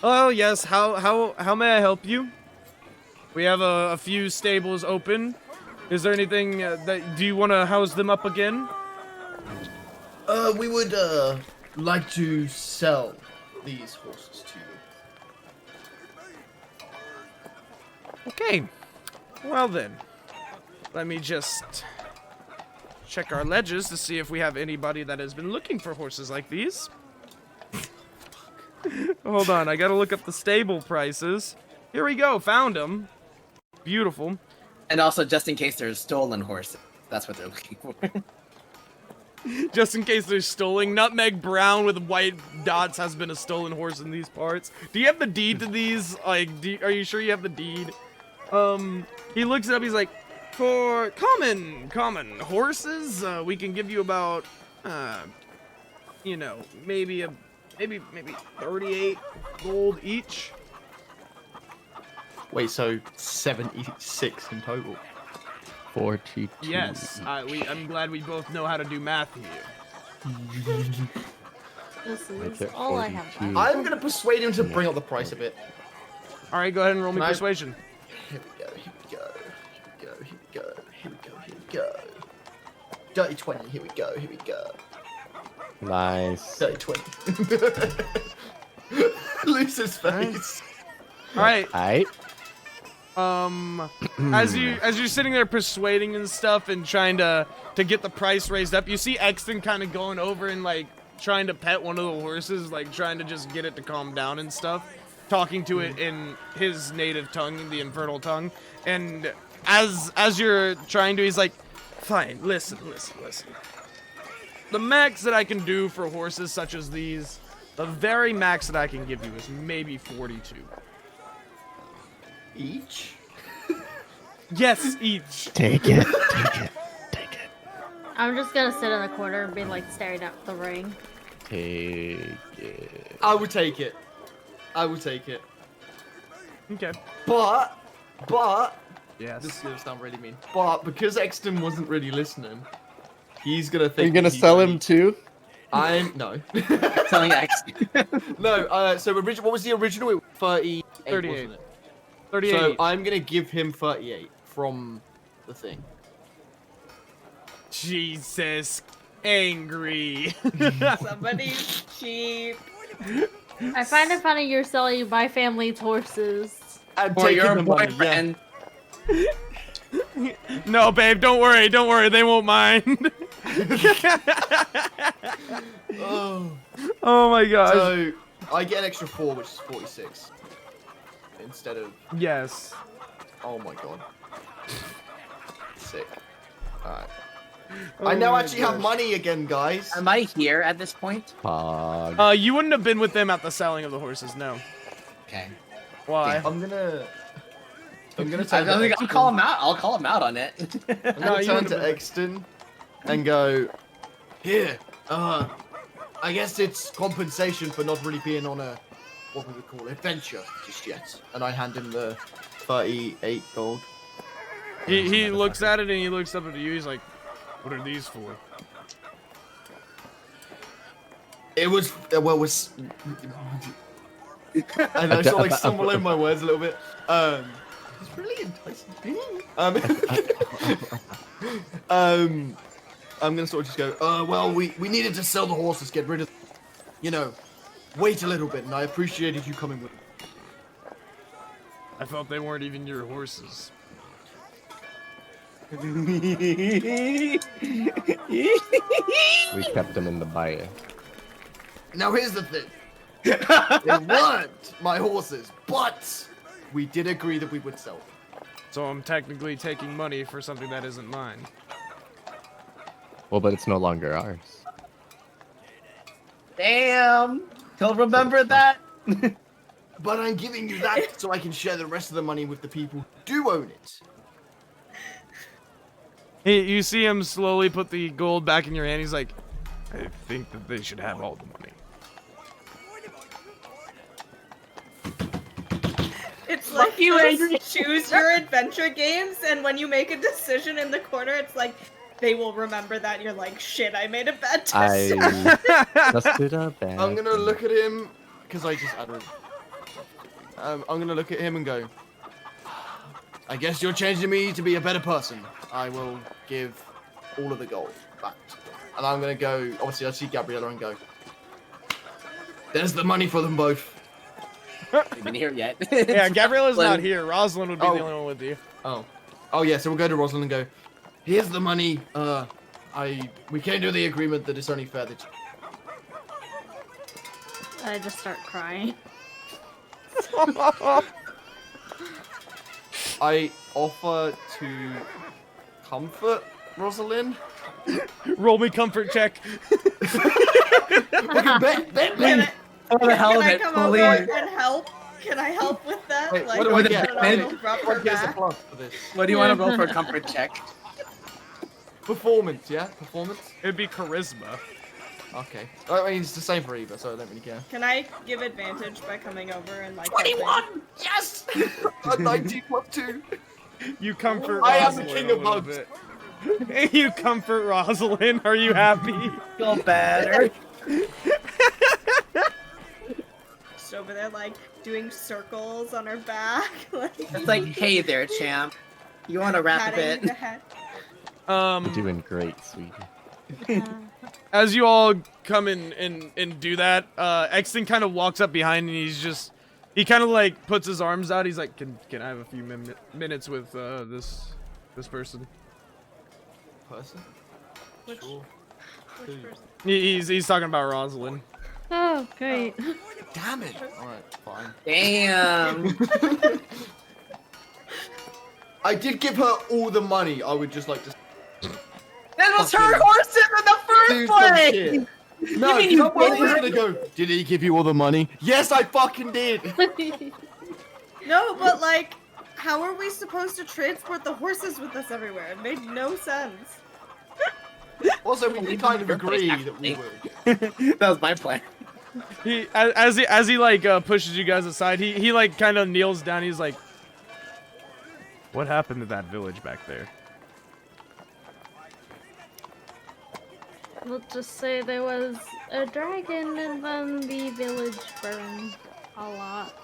"Oh yes. How may I help you? We have a few stables open. Is there anything do you want to house them up again?" We would like to sell these horses to you. Okay. Well then, let me just check our ledgers to see if we have anybody that has been looking for horses like these. Hold on, I gotta look up the stable prices. Here we go, found them. Beautiful. And also, just in case there's stolen horses, that's what they're looking for. Just in case they're stolen, Nutmeg Brown with white dots has been a stolen horse in these parts. Do you have the deed to these? Like, are you sure you have the deed? He looks it up. He's like, for common horses, we can give you about, you know, maybe 38 gold each. Wait, so 76 in total. 42. Yes, I'm glad we both know how to do math here. This I is get all I have 42. left. I'm gonna persuade him to bring up the price a bit. All right, go ahead and roll me Can I- persuasion. Here we go, here we go, here we go, here we go, here we go. Dirty 20, here we go, here we go. Nice. Dirty 20. Luce's face. All right. Aight. As you're sitting there persuading and stuff and trying to get the price raised up, you see Exton kind of going over and like trying to pet one of the horses, like trying to just get it to calm down and stuff, talking to it in his native tongue, the infernal tongue. And as you're trying to, he's like, "Fine, listen. The max that I can do for horses such as these, the very max that I can give you is maybe 42. Each? Yes, each." Take it. I'm just gonna sit in the corner and be like staring at the ring. Take it. I would take it. I would take it. Okay. But, Yes. this is gonna sound really mean. But because Exton wasn't really listening, he's gonna Are think. you gonna that he's sell really- him too? I'm no. Selling Exton. No. So what was the original? It was 38. 38. Wasn't it? 38. So I'm gonna give him 38 from the thing. Jesus. Angry. Somebody's cheap. I find it funny you're selling my family's horses. I'm For taking your the money, yeah. boyfriend. No, babe, don't worry, they won't mind. Oh. Oh my gosh. So I get an extra 4, which is 46. Instead of. Yes. Oh my god. Sick. Alright. Oh I now my actually have gosh. money again, guys. Am I here at this point? Pog. You wouldn't have been with them at the selling of the horses, no. Okay. Why? I'm gonna turn I'll call him out. I'll call him out on it. I'm No, gonna you turn would've to been- Exton and go, here, I guess it's compensation for not really being on a, what would we call it, adventure just yet. And I hand him the 38 gold. He looks at it and he looks up at you, he's like, what are these for? It was, was... and I sort of like stumble in my words a little bit. It's really enticing. I'm gonna sort of just go, well, we needed to sell the horses, get rid of, wait a little bit, and I appreciated you coming with me. I felt they weren't even your horses. We kept them in the bayou. Now here's the thing. They weren't my horses, but we did agree that we would sell them. So I'm technically taking money for something that isn't mine. Well, but it's no longer ours. Damn. He'll remember that. But I'm giving you that so I can share the rest of the money with the people who do own it. You see him slowly put the gold back in your hand. He's like, I think that they should have all the money. It's like you choose your adventure games, and when you make a decision in the corner, it's like they will remember that. You're like, shit, I made a bad decision. Just did a bad I'm gonna thing. look at him because I just added. I'm gonna look at him and go. I guess you're changing me to be a better person. I will give all of the gold back. And I'm gonna go. Obviously, I see Gabriella and go. There's the money for them both. Haven't been here yet. Yeah, Gabriella's not Rosalind. here. Rosalind would be the only one with you. Oh yeah. So we'll go to Rosalind and go. Here's the money. We can't do the agreement that it's only fair that. I just start crying. I offer to comfort Rosalind. Roll me comfort check. Bet. Oh, the hell Can of I it, come over please. and help? Can I help with that? Wait, like, what do I get? I don't know, rub her What gives a back. plus for this? What do you want to roll for a comfort check? Performance, yeah? Performance? It'd be charisma. Okay. I mean, it's the same for either, so I don't really care. Can I give advantage by coming over and like 21! Yes! A 19 plus 2. You comfort I am the Rosalind king a of little bugs. bit. You comfort Rosalind. Are you happy? Feel better. just over there like doing circles on her back, like It's like, hey there, champ. You want to rap a patting bit? the head. You're doing great, sweetie. As you all come in and do that, Exton kind of walks up behind and he kind of like puts his arms out. He's like, can I have a few minutes with this person? Person? Which, Sure. which person? He's talking about Rosalind. Oh, great. Damn it! Alright, fine. Damn. I did give her all the money. I would just like to That was her horses in the do first some place! shit. No, mean you you was did? gonna go, did he give you all the money? Yes, I fucking did! No, but like, how are we supposed to transport the horses with us everywhere? It made no sense. Also, we did kind of agree that we would. That was my plan. As he like pushes you guys aside, he like kind of kneels down. He's like, what happened to that village back there? We'll just say there was a dragon and then the village burned a lot.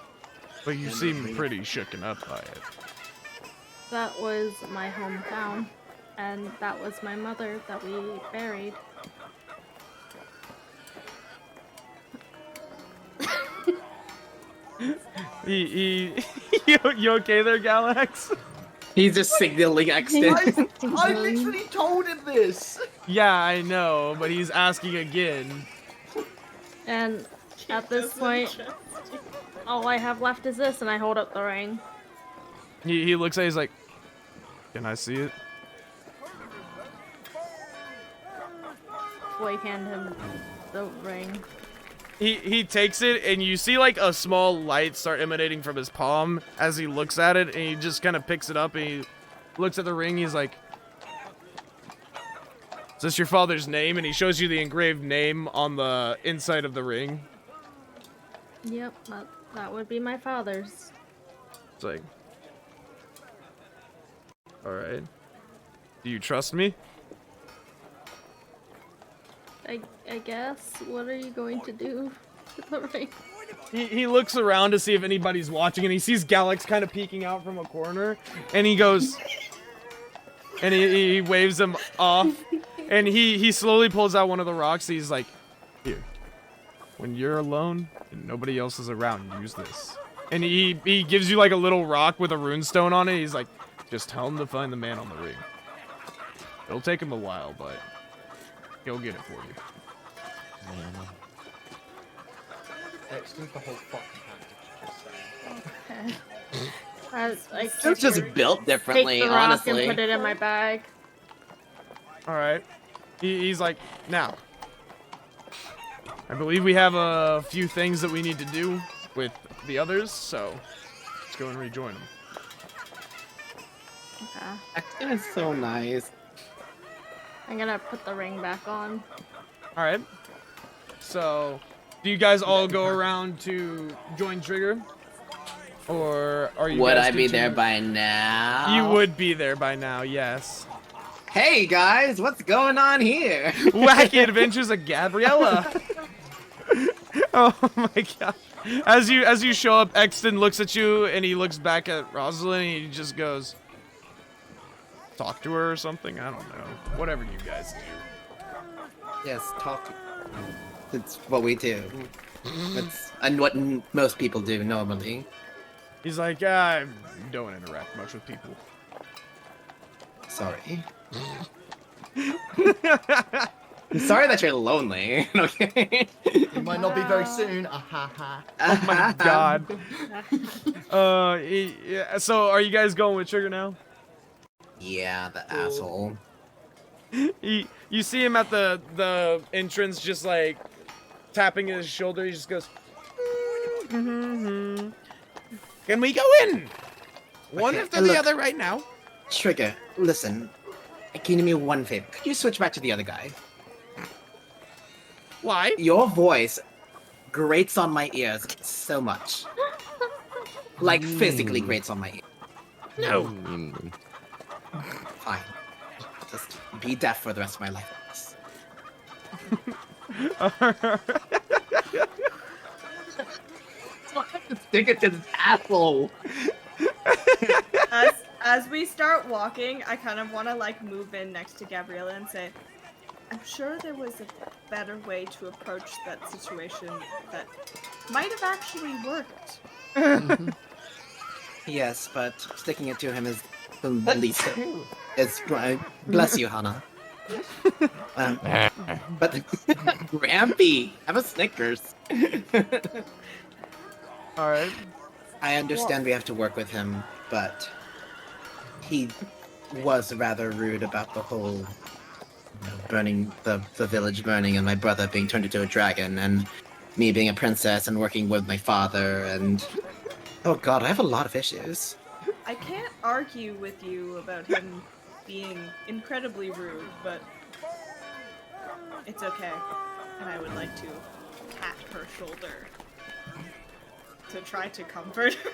But you seem pretty shooken up by it. That was my hometown, and that was my mother that we buried. You okay there, Galax? He's just signaling Exton. I literally told him this! Yeah, I know, but he's asking again. And at this point, all I have left is this, and I hold up the ring. He looks at it, he's like, can I see it? So I hand him the ring. He takes it, and you see like a small light start emanating from his palm as he looks at it, and he just kind of picks it up, and he looks at the ring, he's like, is this your father's name? And he shows you the engraved name on the inside of the ring. Yep, that would be my father's. It's like, alright. Do you trust me? I guess. What are you going to do with the ring? He looks around to see if anybody's watching, and he sees Galax kind of peeking out from a corner, and he goes, and he waves him off, and he slowly pulls out one of the rocks, and he's like, here. when you're alone and nobody else is around, use this. And he gives you like a little rock with a runestone on it. He's like, just tell him to find the man on the ring. It'll take him a while, but he'll get it for you. Excellent the whole fucking package. Just saying. I It's just built differently, take the rock honestly. and put it in my bag. All right. He's like, now, I believe we have a few things that we need to do with the others, so let's go and rejoin them. Okay. That is so nice. I'm gonna put the ring back on. All right. So, do you guys all go around to join Trigger? Or are you Would guys I be there continuing- by now? You would be there by now, yes. Hey guys, what's going on here? Wacky Adventures of Gabriella. Oh my god. As you show up, Exton looks at you and he looks back at Rosalind and he just goes, talk to her or something? I don't know. Whatever you guys do. Yes, talk. It's what we do. It's and what most people do normally. He's like, I don't interact much with people. Sorry. I'm sorry that you're lonely. Okay. It might not be very soon. Ah ha ha. Oh my god. Yeah, so are you guys going with Trigger now? Yeah, the asshole. You see him at the entrance, just like tapping his shoulder. He just goes, Can we go in? One Okay, after the look. other right now. Trigger, listen. Can you do me one favor? Could you switch back to the other guy? Why? Your voice grates on my ears so much. Like physically grates on my ears. No. Mm. Fine. Just be deaf for the rest of my life. Stick it to this asshole. As we start walking, I kind of want to like move in next to Gabriella and say, I'm sure there was a better way to approach that situation that might have actually worked. Yes, but sticking it to him is the least. It's bless you, Hannah. But Rampy, have a Snickers. All right. I understand we have to work with him, but he was rather rude about the whole burning the village burning and my brother being turned into a dragon and me being a princess and working with my father and oh god, I have a lot of issues. I can't argue with you about him being incredibly rude, but it's okay. And I would like to pat her shoulder to try to comfort her.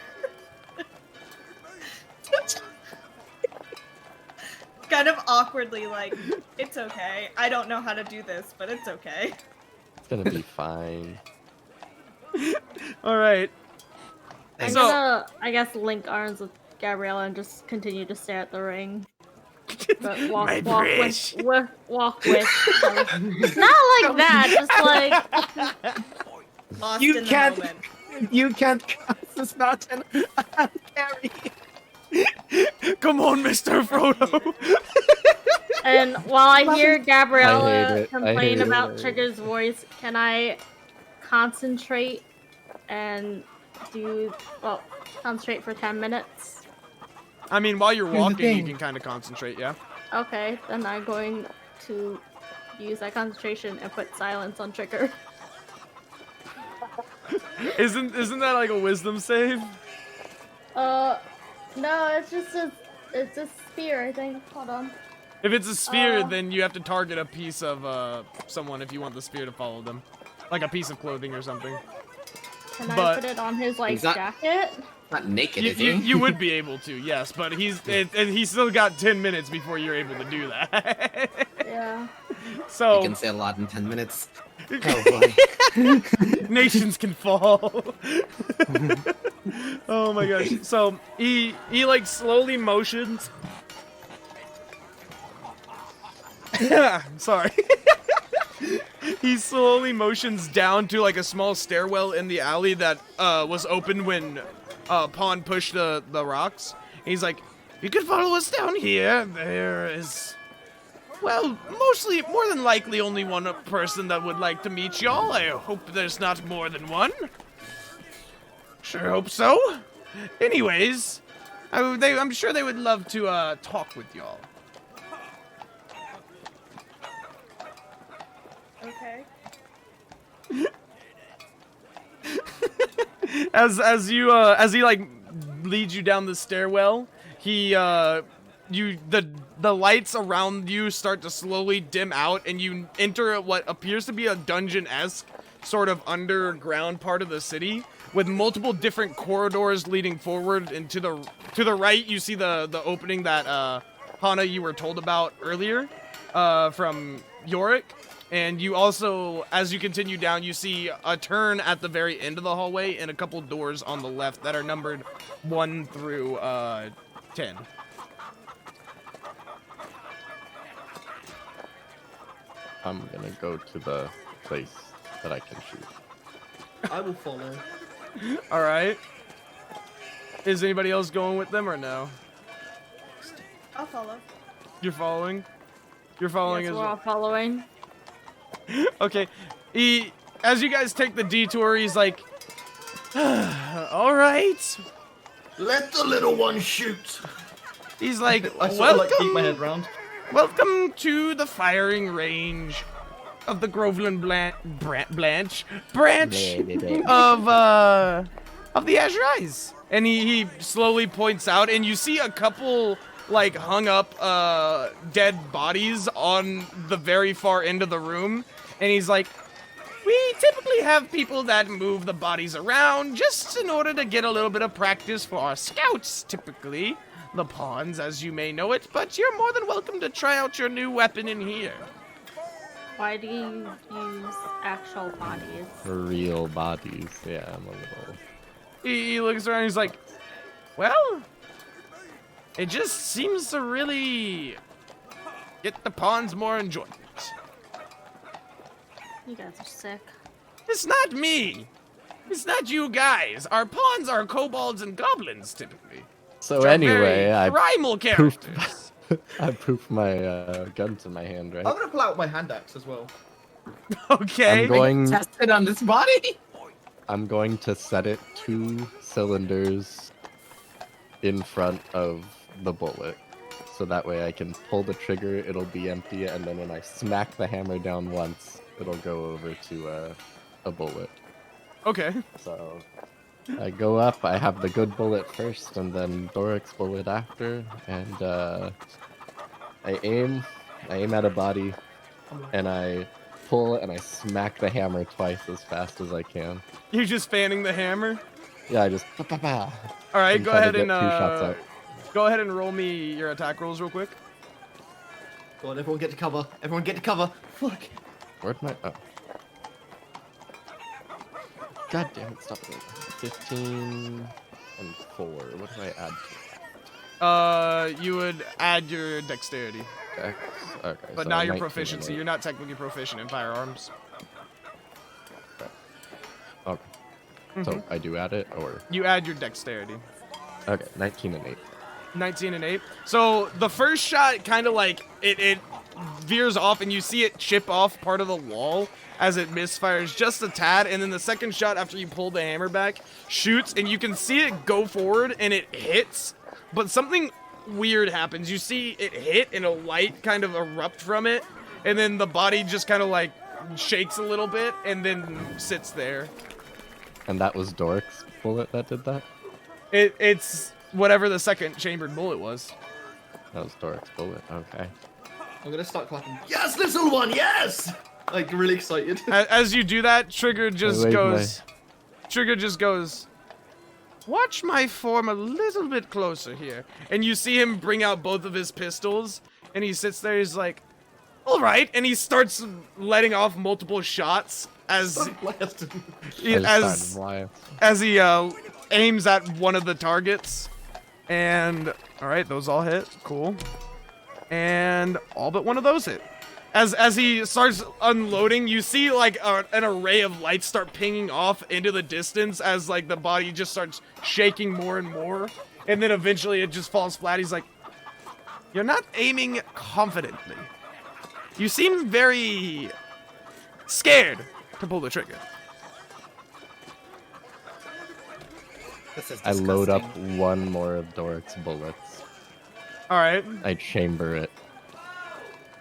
Kind of awkwardly, like, it's okay. I don't know how to do this, but it's okay. It's gonna be fine. All right. I'm So- gonna, I guess, link arms with Gabriella and just continue to stare at the ring. But walk with. Not like that, just like. Lost You in the can't- moment. You can't cross this mountain. Carry. Come on, Mr. Frodo. And while I hear I Gabriella hate it. I complain hate about it. Trigger's voice, can I concentrate and concentrate for 10 minutes? I mean, while you're Here's the walking, you thing. can kind of concentrate, yeah. Okay, then I'm going to use that concentration and put silence on Trigger. Isn't that like a wisdom save? No, it's just a spear, I think. Hold on. If it's a sphere, Uh. then you have to target a piece of someone if you want the spear to follow them, like a piece of clothing or something. Can I But- put it on his like He's not- jacket? Not naked, You, is he? you would be able to, yes, but he's still got 10 minutes before you're able to do that. Yeah. You So can say a lot in 10 minutes. Oh boy. nations can fall. Oh my gosh. So he like slowly motions. Sorry. He slowly motions down to like a small stairwell in the alley that was open when Pawn pushed the rocks. And he's like, you can follow us down here. There is, well, mostly, more than likely, only one person that would like to meet y'all. I hope there's not more than one. Sure hope so. Anyways, I'm sure they would love to talk with y'all. Okay. As he like leads you down the stairwell, the lights around you start to slowly dim out, and you enter what appears to be a dungeon-esque sort of underground part of the city with multiple different corridors leading forward. And to the right, you see the opening that Hana, you were told about earlier from Yorick. And you also, as you continue down, you see a turn at the very end of the hallway and a couple doors on the left that are numbered 1 through 10. I'm gonna go to the place that I can shoot. I will follow. All right. Is anybody else going with them or no? I'll follow. You're following? You're following Yes, as we're well? all following. Okay. As you guys take the detour, he's like, all right. Let the little one shoot. He's like, I sort of like keep my welcome, head round. welcome to the firing range of the Groveland branch of the Azure Eyes. And he slowly points out, and you see a couple like hung up dead bodies on the very far end of the room. And he's like, we typically have people that move the bodies around just in order to get a little bit of practice for our scouts, typically the pawns, as you may know it, but you're more than welcome to try out your new weapon in here. Why do you use actual bodies? Real bodies. Yeah, I'm a little. He looks around, he's like, well, it just seems to really get the pawns more enjoyment. You guys are sick. It's not me. It's not you guys. Our pawns are kobolds and goblins, typically. So Which are anyway, very I primal poofed, characters. I poofed my guns in my hand, right? I'm gonna pull out my hand axe as well. Okay. I'm going. Tested on this body. I'm going to set it 2 cylinders in front of the bullet, so that way I can pull the trigger. It'll be empty, and then when I smack the hammer down once, it'll go over to a bullet. Okay. So I go up, I have the good bullet first, and then Doric's bullet after, and I aim at a body, and I pull and I smack the hammer twice as fast as I can. You're just fanning the hammer? Yeah, I just pa-pa-pa, All right, and go try to ahead get and 2 shots out. go ahead and roll me your attack rolls real quick. Go on, everyone get to cover. Everyone get to cover. Fuck. Where'd my God damn it, stop it. 15 and 4. What do I add to You would add your dexterity, Dex? Okay. but so not your 19 and proficiency. 8. You're not technically proficient in firearms. Okay. So I do add it, or You add your dexterity. okay, 19 and 8. 19 and 8. So the first shot kind of like it veers off, and you see it chip off part of the wall as it misfires just a tad, and then the second shot after you pull the hammer back shoots, and you can see it go forward and it hits, but something weird happens. You see it hit and a light kind of erupt from it, and then the body just kind of like shakes a little bit and then sits there. And that was Doric's bullet that did that? It's whatever the second chambered bullet was. That was Doric's bullet, okay. I'm gonna start clapping. Yes, little one, yes! Like, really excited. As you do that, Trigger just wave goes. Trigger just goes. Watch my form a little bit closer here, and you see him bring out both of his pistols, and he sits there. He's like, "All right," and he starts letting off multiple shots as he aims at one of the targets, and all right, those all hit. Cool, and all but one of those hit. as he starts unloading, you see like an array of lights start pinging off into the distance as like the body just starts shaking more and more, and then eventually it just falls flat. He's like, "You're not aiming confidently. You seem very scared to pull the trigger." This is I load up disgusting. one more of Doric's bullets. All right. I chamber it.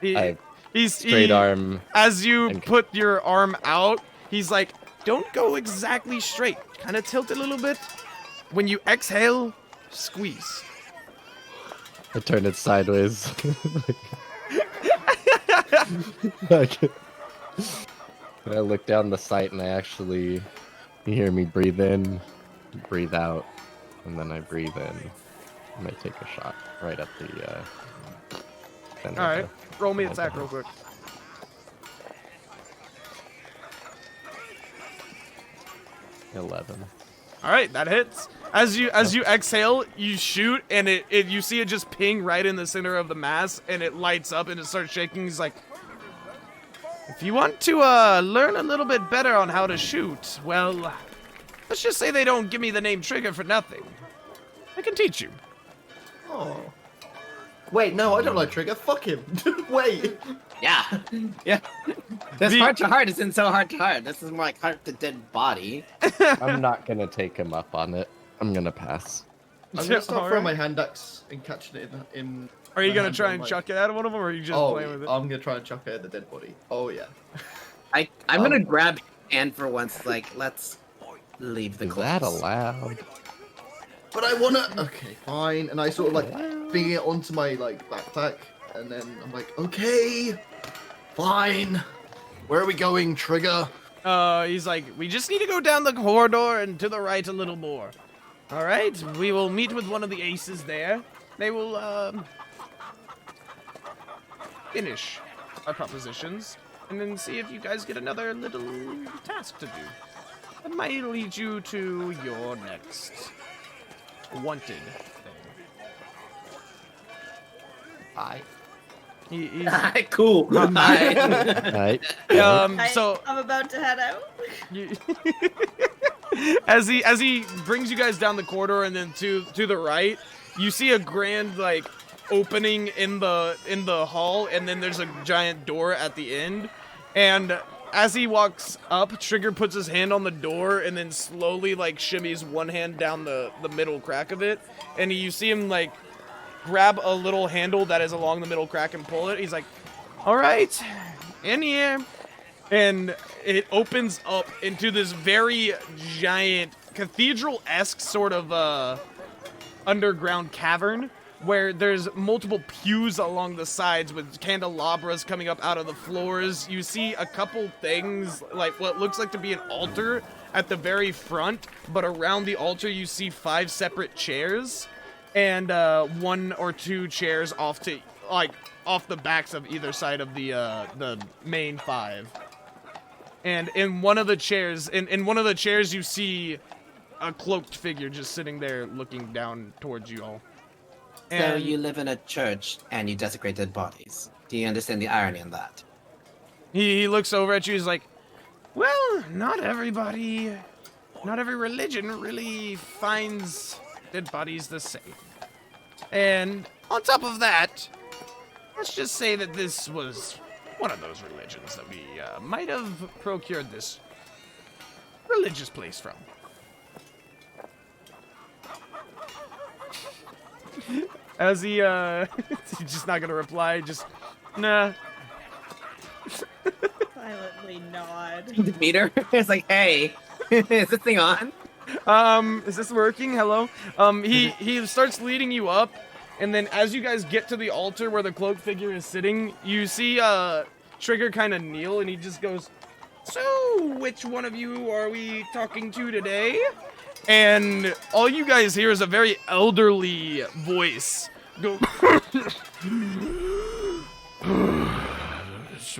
He, he's Straight arm. As you and- put your arm out, he's like, "Don't go exactly straight. Kind of tilt a little bit. When you exhale, squeeze." I turn it sideways. Like, I look down the sight and I actually, you hear me breathe in, breathe out, and then I breathe in. And I take a shot right at the center. All right. of Roll me the- attack real quick. 11. All right, that hits. As you exhale, you shoot, and you see it just ping right in the center of the mass, and it lights up and it starts shaking. He's like, "If you want to learn a little bit better on how to shoot, well, let's just say they don't give me the name Trigger for nothing. I can teach you." Oh. Wait, no, I don't like Trigger. Fuck him. Wait. Yeah. Yeah. This The- heart to heart isn't so heart to heart. This is more like heart to dead body. I'm not gonna take him up on it. I'm gonna pass. I'm gonna start Alright. throwing my hand axe and catching it in Are you my gonna hand try on, and like- chuck it at one of them, or are you just Oh, playing with it? I'm gonna try and chuck it at the dead body. Oh yeah. I'm gonna grab and for once, like, let's leave the Is corpse. that allowed? But I wanna. Okay, fine. And I sort of like bring it onto my like backpack, and then I'm like, okay, fine. Where are we going, Trigger? He's like, "We just need to go down the corridor and to the right a little more. All right, we will meet with one of the aces there. They will, finish our propositions, and then see if you guys get another little task to do. That might lead you to your next wanted thing." Hi. He's, Cool. Bye. Alright. so I'm about to head out. You- as he brings you guys down the corridor and then to the right, you see a grand like opening in the hall, and then there's a giant door at the end. And as he walks up, Trigger puts his hand on the door and then slowly like shimmies one hand down the middle crack of it, and you see him like grab a little handle that is along the middle crack and pull it. He's like, "All right, in here." And it opens up into this very giant cathedral-esque sort of underground cavern where there's multiple pews along the sides with candelabras coming up out of the floors. You see a couple things like what looks like to be an altar at the very front, but around the altar you see 5 separate chairs and 1 or 2 chairs off the backs of either side of the main 5. And in one of the chairs, you see a cloaked figure just sitting there looking down towards you all. So And you live in a church and you desecrate dead bodies. Do you understand the irony in that? he looks over at you. He's like, "Well, not every religion really finds dead bodies the same. And on top of that, let's just say that this was one of those religions that we might have procured this religious place from." As he, he's just not gonna reply, just, nah. Silently nod. The meter is like, hey, is this thing on? Is this working? Hello? He starts leading you up, and then as you guys get to the altar where the cloaked figure is sitting, you see, Trigger kind of kneel, and he just goes, "So, which one of you are we talking to today?" And all you guys hear is a very elderly voice go,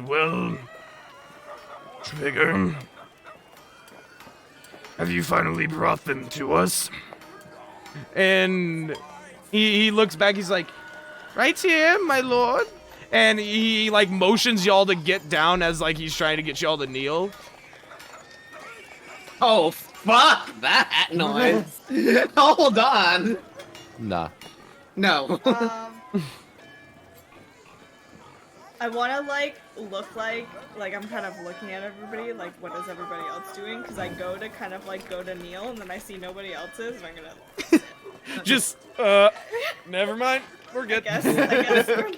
"Well, Trigger, have you finally brought them to us?" And he looks back, he's like, "Right here, my lord." and he like motions y'all to get down as like he's trying to get y'all to kneel. Oh, fuck that noise. Hold on. Nah. No. I want to like look like I'm kind of looking at everybody, like what is everybody else doing? Because I go to kind of like go to kneel, and then I see nobody else's, and I'm gonna Just never mind. We're good. I guess we're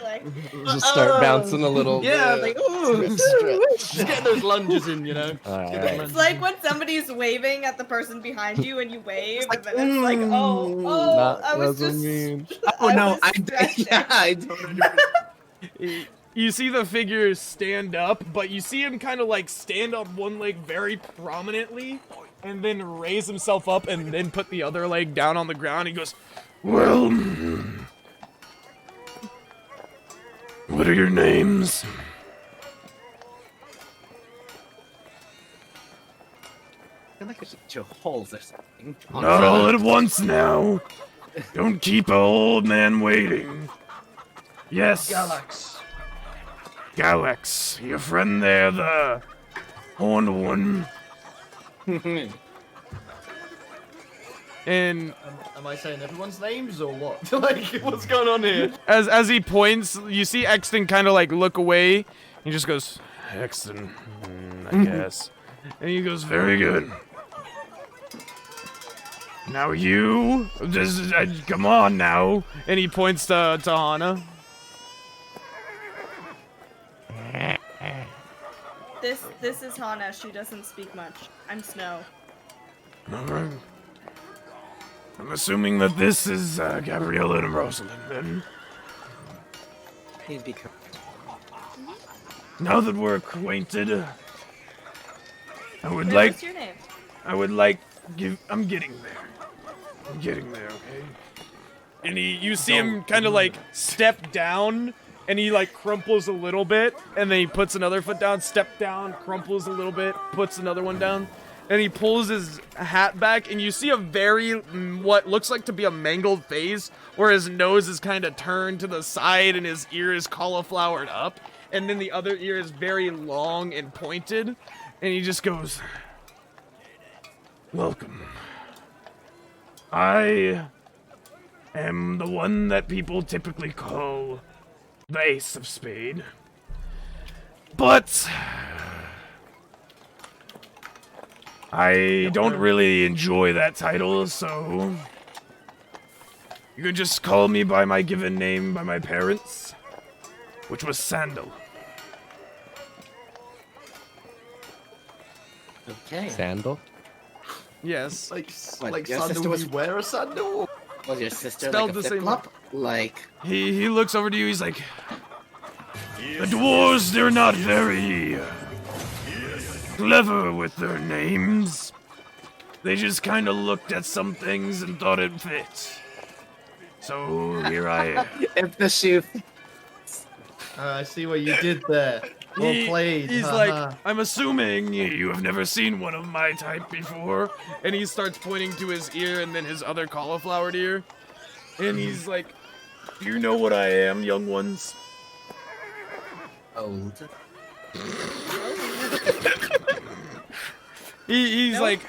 like, Just start bouncing a little Yeah, bit. like, ooh. Just get those lunges in, you know. Alright. it's like when somebody's waving at the person behind you, and you wave, like, and then it's like, oh, I was doesn't just. mean- Oh no, was stretching. I totally You see the figure stand up, but you see him kind of like stand up one leg very prominently, and then raise himself up and then put the other leg down on the ground. He goes, "Well, what are your names?" I feel like I should chill holes or something. Not all at once now. Don't keep an old man waiting. Yes. Galax, your friend there, the horned one. And Am I saying everyone's names or what? Like, what's going on here? as he points, you see Exton kind of like look away. He just goes, Exton, I guess. And he goes, very good. Now you, come on now. And he points to Hana. This is Hana. She doesn't speak much. I'm Snow. Alright. I'm assuming that this is Gabriella and Rosalind then. Please be careful. Now that we're acquainted, I would Wait, like what's your name? I'm getting there, okay? And you see him kind of like step down, and he like crumples a little bit, and then he puts another foot down, step down, crumples a little bit, puts another one down, and he pulls his hat back, and you see a very, what looks like to be a mangled face, where his nose is kind of turned to the side, and his ear is cauliflowered up, and then the other ear is very long and pointed, and he just goes, welcome. I am the one that people typically call the Ace of Spade. But I don't really enjoy that title, so you can just call me by my given name by my parents, which was Sandal. Okay. Sandal? Yes. Like your sandal, sister was- you wear a sandal? Was your sister Spelled like a the same flip-flop? Like, He looks over to you, he's like, the dwarves, they're not very clever with their names. They just kind of looked at some things and thought it fit. So here I am. if the shoe. I see what you did there. Well played. He's haha. like, I'm assuming you have never seen one of my type before. And he starts pointing to his ear and then his other cauliflowered ear. And he's like, do you know what I am, young ones? Old. He's like,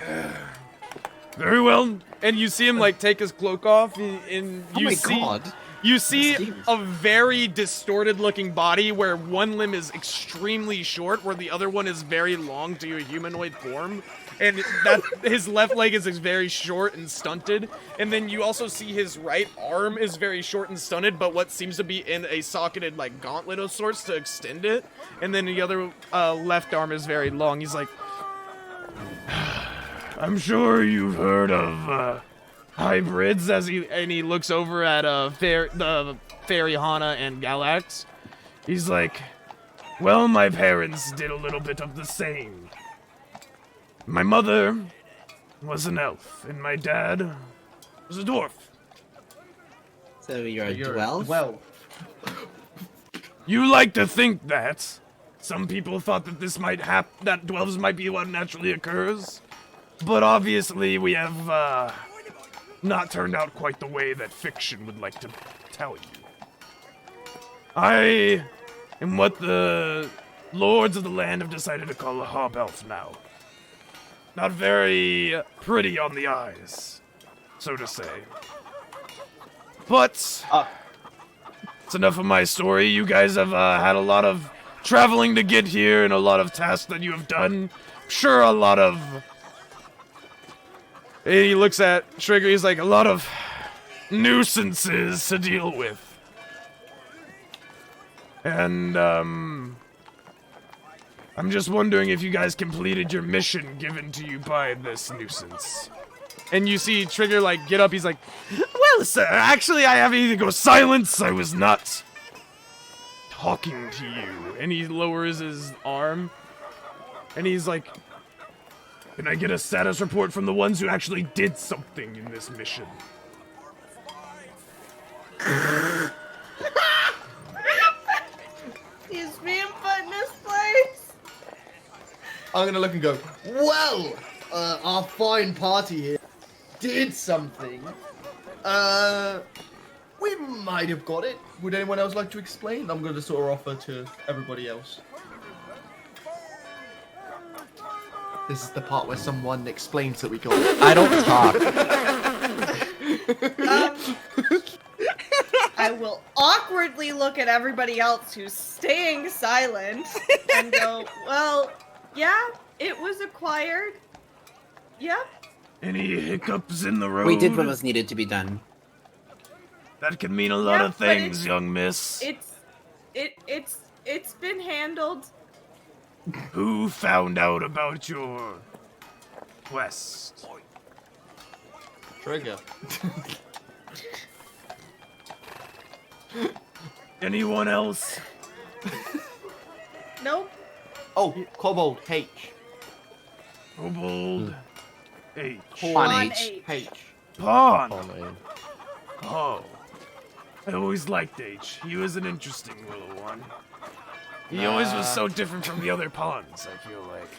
very well. And you see him like take his cloak off, and Oh you my see god. you see Mysterious. a very distorted looking body where one limb is extremely short, where the other one is very long to a humanoid form. And that his left leg is very short and stunted. And then you also see his right arm is very short and stunted, but what seems to be in a socketed like gauntlet of sorts to extend it. And then the other left arm is very long. He's like, I'm sure you've heard of hybrids, and he looks over at the fairy Hana and Galax. He's like, well, my parents did a little bit of the same. My mother was an elf, and my dad was a dwarf. So you're a You're dwell? Well, You like to think that. Some people thought that that dwarves might be what naturally occurs. But obviously we have, not turned out quite the way that fiction would like to tell you. I am what the lords of the land have decided to call a hob elf now. Not very pretty on the eyes, so to say. But it's enough of my story. You guys have had a lot of traveling to get here and a lot of tasks that you have done. Sure, a lot of... He looks at Trigger, he's like, a lot of nuisances to deal with. And, I'm just wondering if you guys completed your mission given to you by this nuisance. And you see Trigger, like, get up, he's like, well, sir, actually, I have anything to go, silence, I was not talking to you. And he lowers his arm, and he's like, can I get a status report from the ones who actually did something in this mission? He's being put in this place. I'm gonna look and go, well, our fine party here did something. We might have got it. Would anyone else like to explain? I'm gonna sort of offer to everybody else. This is the part where someone explains that we got it. I don't talk. I will awkwardly look at everybody else who's staying silent and go, well, yeah, it was acquired. Yep. Any hiccups in the road? We did what was needed to be done. That can mean a lot Yeah, of but things, young miss. It's been handled. Who found out about your quest? Trigger. Anyone else? Nope. Oh, Kobold H. Kobold H. Pawn H. H. Pawn. Oh, man. Oh. I always liked H. He was an interesting little one. He always was so different from the other pawns, I feel like.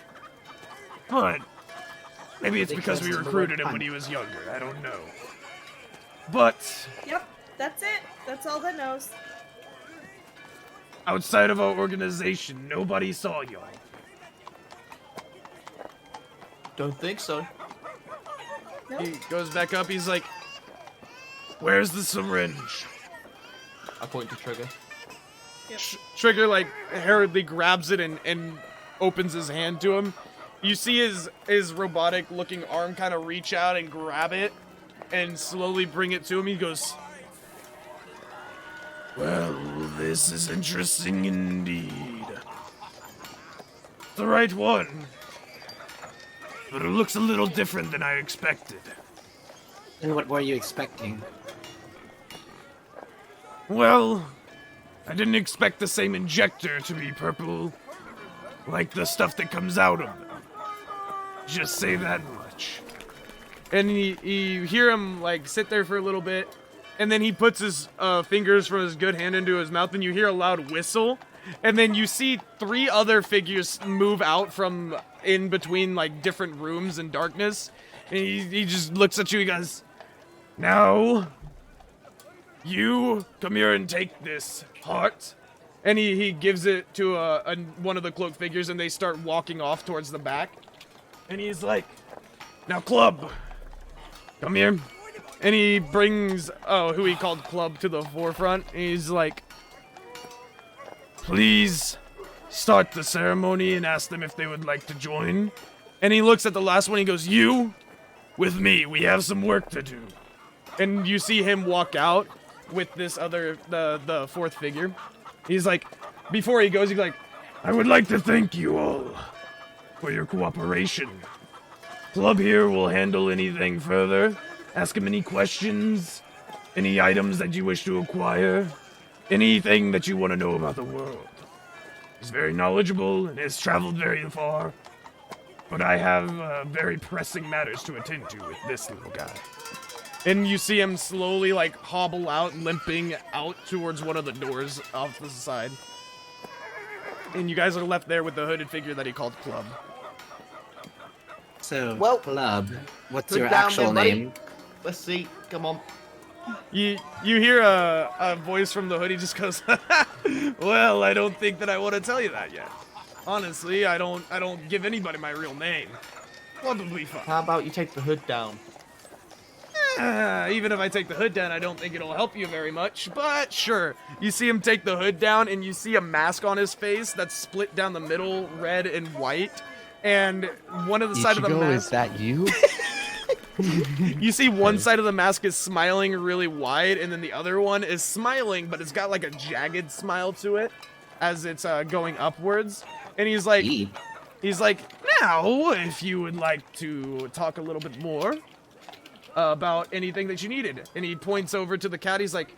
But maybe it's because we recruited him when he was younger. I don't know. But Yep. That's it. That's all that knows. outside of our organization, nobody saw y'all. Don't think so. Nope. He goes back up. He's like, "Where's the syringe?" I point to Trigger. Yep. Trigger, like, hurriedly grabs it and opens his hand to him. You see his robotic-looking arm kind of reach out and grab it and slowly bring it to him. He goes, well, this is interesting indeed. The right one. But it looks a little different than I expected. And what were you expecting? Well, I didn't expect the same injector to be purple, like the stuff that comes out of them. Just say that much. And you hear him, like, sit there for a little bit, and then he puts his fingers from his good hand into his mouth, and you hear a loud whistle, and then you see 3 other figures move out from in between, like, different rooms in darkness, and he just looks at you, he goes, now, you come here and take this heart. And he gives it to one of the cloaked figures, and they start walking off towards the back. And he's like, now, Club, come here. And he brings, who he called Club to the forefront. And he's like, please start the ceremony and ask them if they would like to join. And he looks at the last one, he goes, you, with me, we have some work to do. And you see him walk out with this other, the 4th figure. He's like, before he goes, he's like, I would like to thank you all for your cooperation. Club here will handle anything further. Ask him any questions, any items that you wish to acquire, anything that you want to know about the world. He's very knowledgeable and has traveled very far, but I have very pressing matters to attend to with this little guy. And you see him slowly, like, hobble out, limping out towards one of the doors off the side. And you guys are left there with the hooded figure that he called Club. So, Well, Club, what's put your down actual there, buddy. name? Let's see. Come on. You hear a voice from the hood. He just goes, "Well, I don't think that I want to tell you that yet. Honestly, I don't give anybody my real name. Probably fine. How about you take the hood down? Even if I take the hood down, I don't think it'll help you very much. But sure." You see him take the hood down, and you see a mask on his face that's split down the middle, red and white. And one of the side of the mask. Is that you? You see one side of the mask is smiling really wide, and then the other one is smiling, but it's got like a jagged smile to it as it's going upwards. And he's like, now, if you would like to talk a little bit more about anything that you needed. And he points over to the cat. He's like,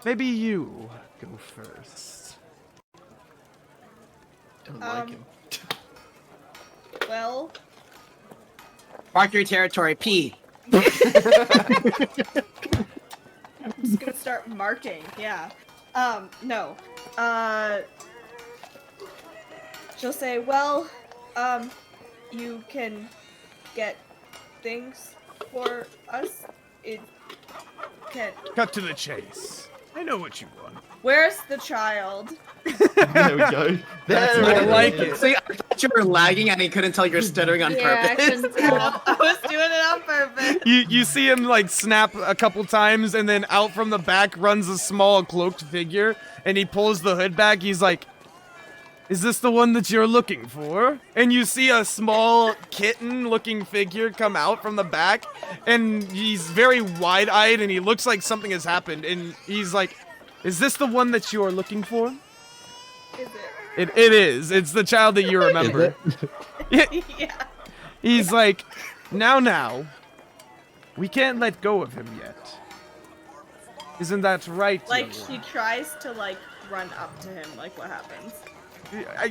maybe you go first. Don't like him. Well, Mark your territory, P. I'm just gonna start marking. Yeah. No. She'll say, well, you can get things for us. It can. Cut to the chase. I know what you want. Where's the child? There we go. I like it. See, I thought you were lagging and I couldn't tell you're stuttering on Yeah, I purpose. couldn't tell. I was doing it on purpose. You see him like snap a couple times, and then out from the back runs a small cloaked figure, and he pulls the hood back. He's like, is this the one that you're looking for? And you see a small kitten-looking figure come out from the back, and he's very wide-eyed, and he looks like something has happened, and he's like, is this the one that you are looking for? Is It is. It's the child that you remember. it? Yeah. He's like, now, we can't let go of him yet. Isn't that right? Like, young she one? tries to, like, run up to him. Like, what happens?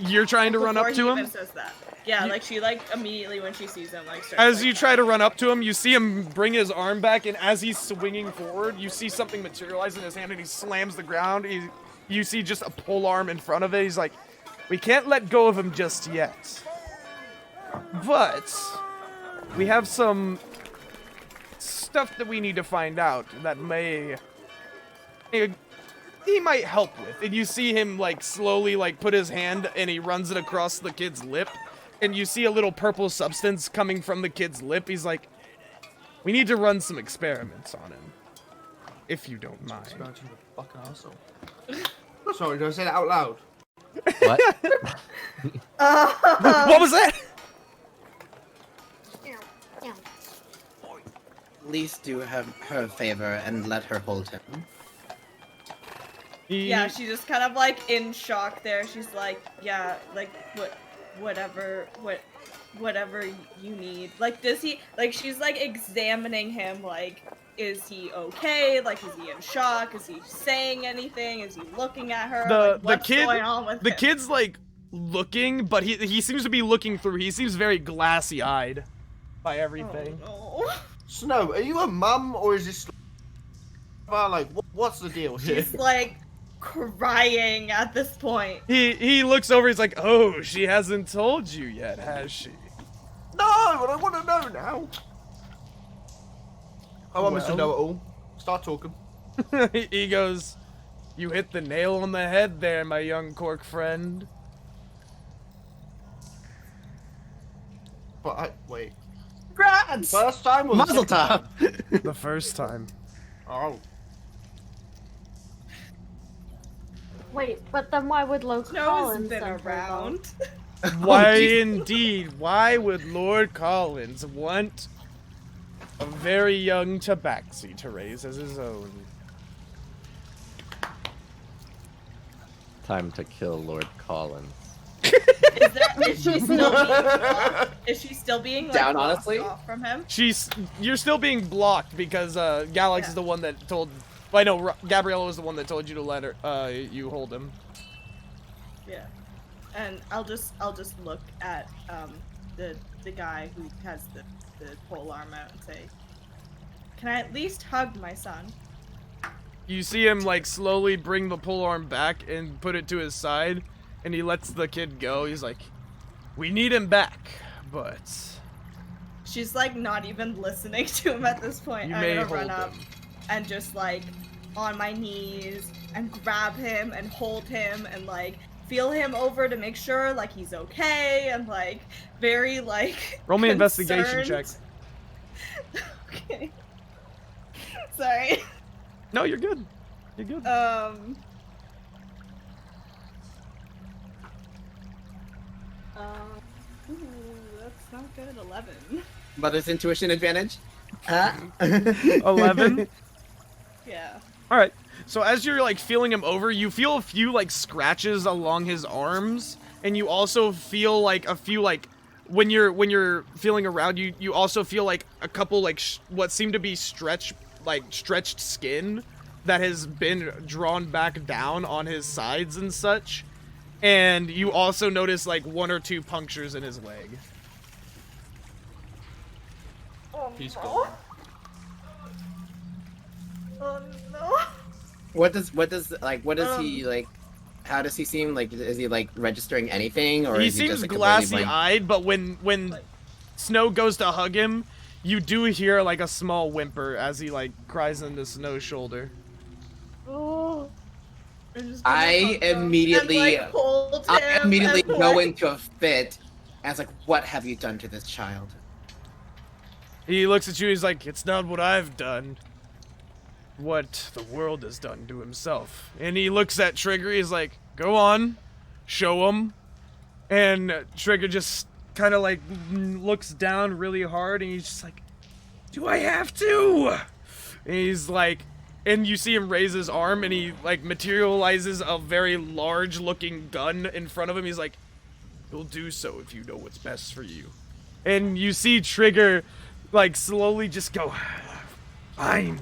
You're trying to run up Before to he him? even says that. Yeah, like, she, like, immediately when she sees him, like, starts, As like, you try to run up to him, you see him bring his arm back, and as he's swinging forward, you see something materialize in his hand, and he slams the ground. You see just a pole arm in front of it. He's like, we can't let go of him just yet. But we have some stuff that we need to find out that he might help with. And you see him like slowly like put his hand and he runs it across the kid's lip, and you see a little purple substance coming from the kid's lip. He's like, we need to run some experiments on him, if you don't mind. Scratching the fucking arsehole. Sorry, did I say that out loud? What? What was that? Please do her a favor and let her hold him. Yeah, she's just kind of like in shock there. She's like, yeah, like whatever you need. Like, does he, like, she's like examining him, like, is he okay? Like, is he in shock? Is he saying anything? Is he looking at her? Like, what's going on with him? kid's like looking, but he seems to be looking through. He seems very glassy-eyed by everything. Oh, no. Snow, are you a mum or is this like what's the deal here? She's like crying at this point. He looks over. He's like, oh, she hasn't told you yet, has she? No, I want to know now. I want Mr. Know-It-All. Start talking. He goes, you hit the nail on the head there, my young cork friend. But wait. Congrats! First time or Mazel tov! The first time. Oh. Wait, but then why would Lord Snow Collins has been send her, around. Why geez. indeed? Why would Lord Collins want a very young tabaxi to raise as his own? Time to kill Lord Collins. Is she still being blocked? Is she still being like, Down, blocked honestly? off from him? You're still being blocked because Galax is the one that told. I know Gabriella was the one that told you to let her. You hold him. Yeah, and I'll just look at the guy who has the pole arm out and say, "Can I at least hug my son?" You see him like slowly bring the pole arm back and put it to his side, and he lets the kid go. He's like, "We need him back, but She's like not even listening to him at this point. You I'm may gonna hold run up him." and just like on my knees and grab him and hold him and like feel him over to make sure like he's okay and like very like roll me concerned. investigation checks. Okay. Sorry. No, you're good. You're good. Ooh, that's not good. 11. Mother's intuition advantage. 11. Yeah. All right. So as you're like feeling him over, you feel a few like scratches along his arms, and you also feel like a few like when you're feeling around you also feel like a couple like what seem to be stretched skin that has been drawn back down on his sides and such. And you also notice like 1 or 2 punctures in his leg. Oh, He's no. gone. Oh no. What does he like? How does he seem? Like, is he like registering anything, or He is he seems just like, completely blank? glassy-eyed, but when Snow goes to hug him, you do hear like a small whimper as he like cries into Snow's shoulder. Oh. I immediately go into a fit, and it's like, what have you done to this child? He looks at you, he's like, it's not what I've done. What the world has done to himself. And he looks at Trigger, he's like, go on, show him. And Trigger just kind of like looks down really hard, and he's just like, do I have to? And he's like, and you see him raise his arm, and he like materializes a very large looking gun in front of him. He's like, you'll do so if you know what's best for you. And you see Trigger like slowly just go, fine.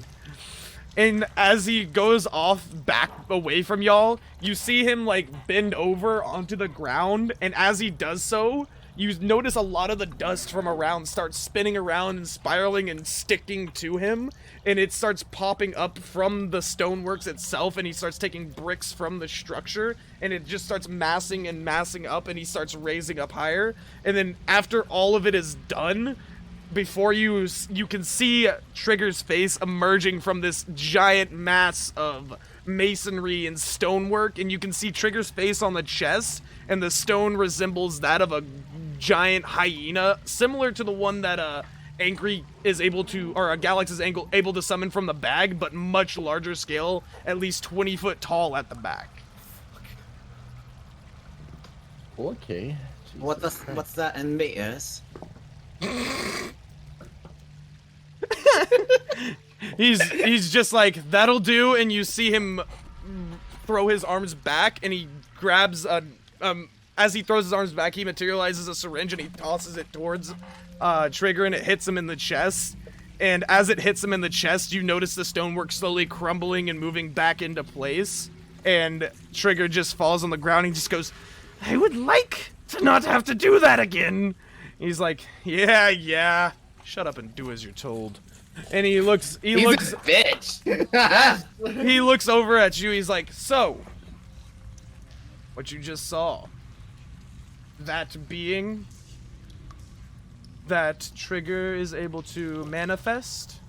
And as he goes off back away from y'all, you see him like bend over onto the ground, and as he does so, you notice a lot of the dust from around starts spinning around and spiraling and sticking to him, and it starts popping up from the stoneworks itself, and he starts taking bricks from the structure, and it just starts massing and massing up, and he starts raising up higher. And then after all of it is done, before you can see Trigger's face emerging from this giant mass of masonry and stonework, and you can see Trigger's face on the chest, and the stone resembles that of a giant hyena, similar to the one that Angry is able to, or Galax is able to summon from the bag, but much larger scale, at least 20 foot tall at the back. Okay. What's that in the ears? He's just like, that'll do, and you see him throw his arms back, and he grabs as he throws his arms back, he materializes a syringe and he tosses it towards Trigger, and it hits him in the chest. And as it hits him in the chest, you notice the stonework slowly crumbling and moving back into place, and Trigger just falls on the ground. He just goes, I would like to not have to do that again. He's like, yeah, shut up and do as you're told. And he looks He's a bitch. he looks over at you. He's like, so what you just saw, that being that Trigger is able to manifest,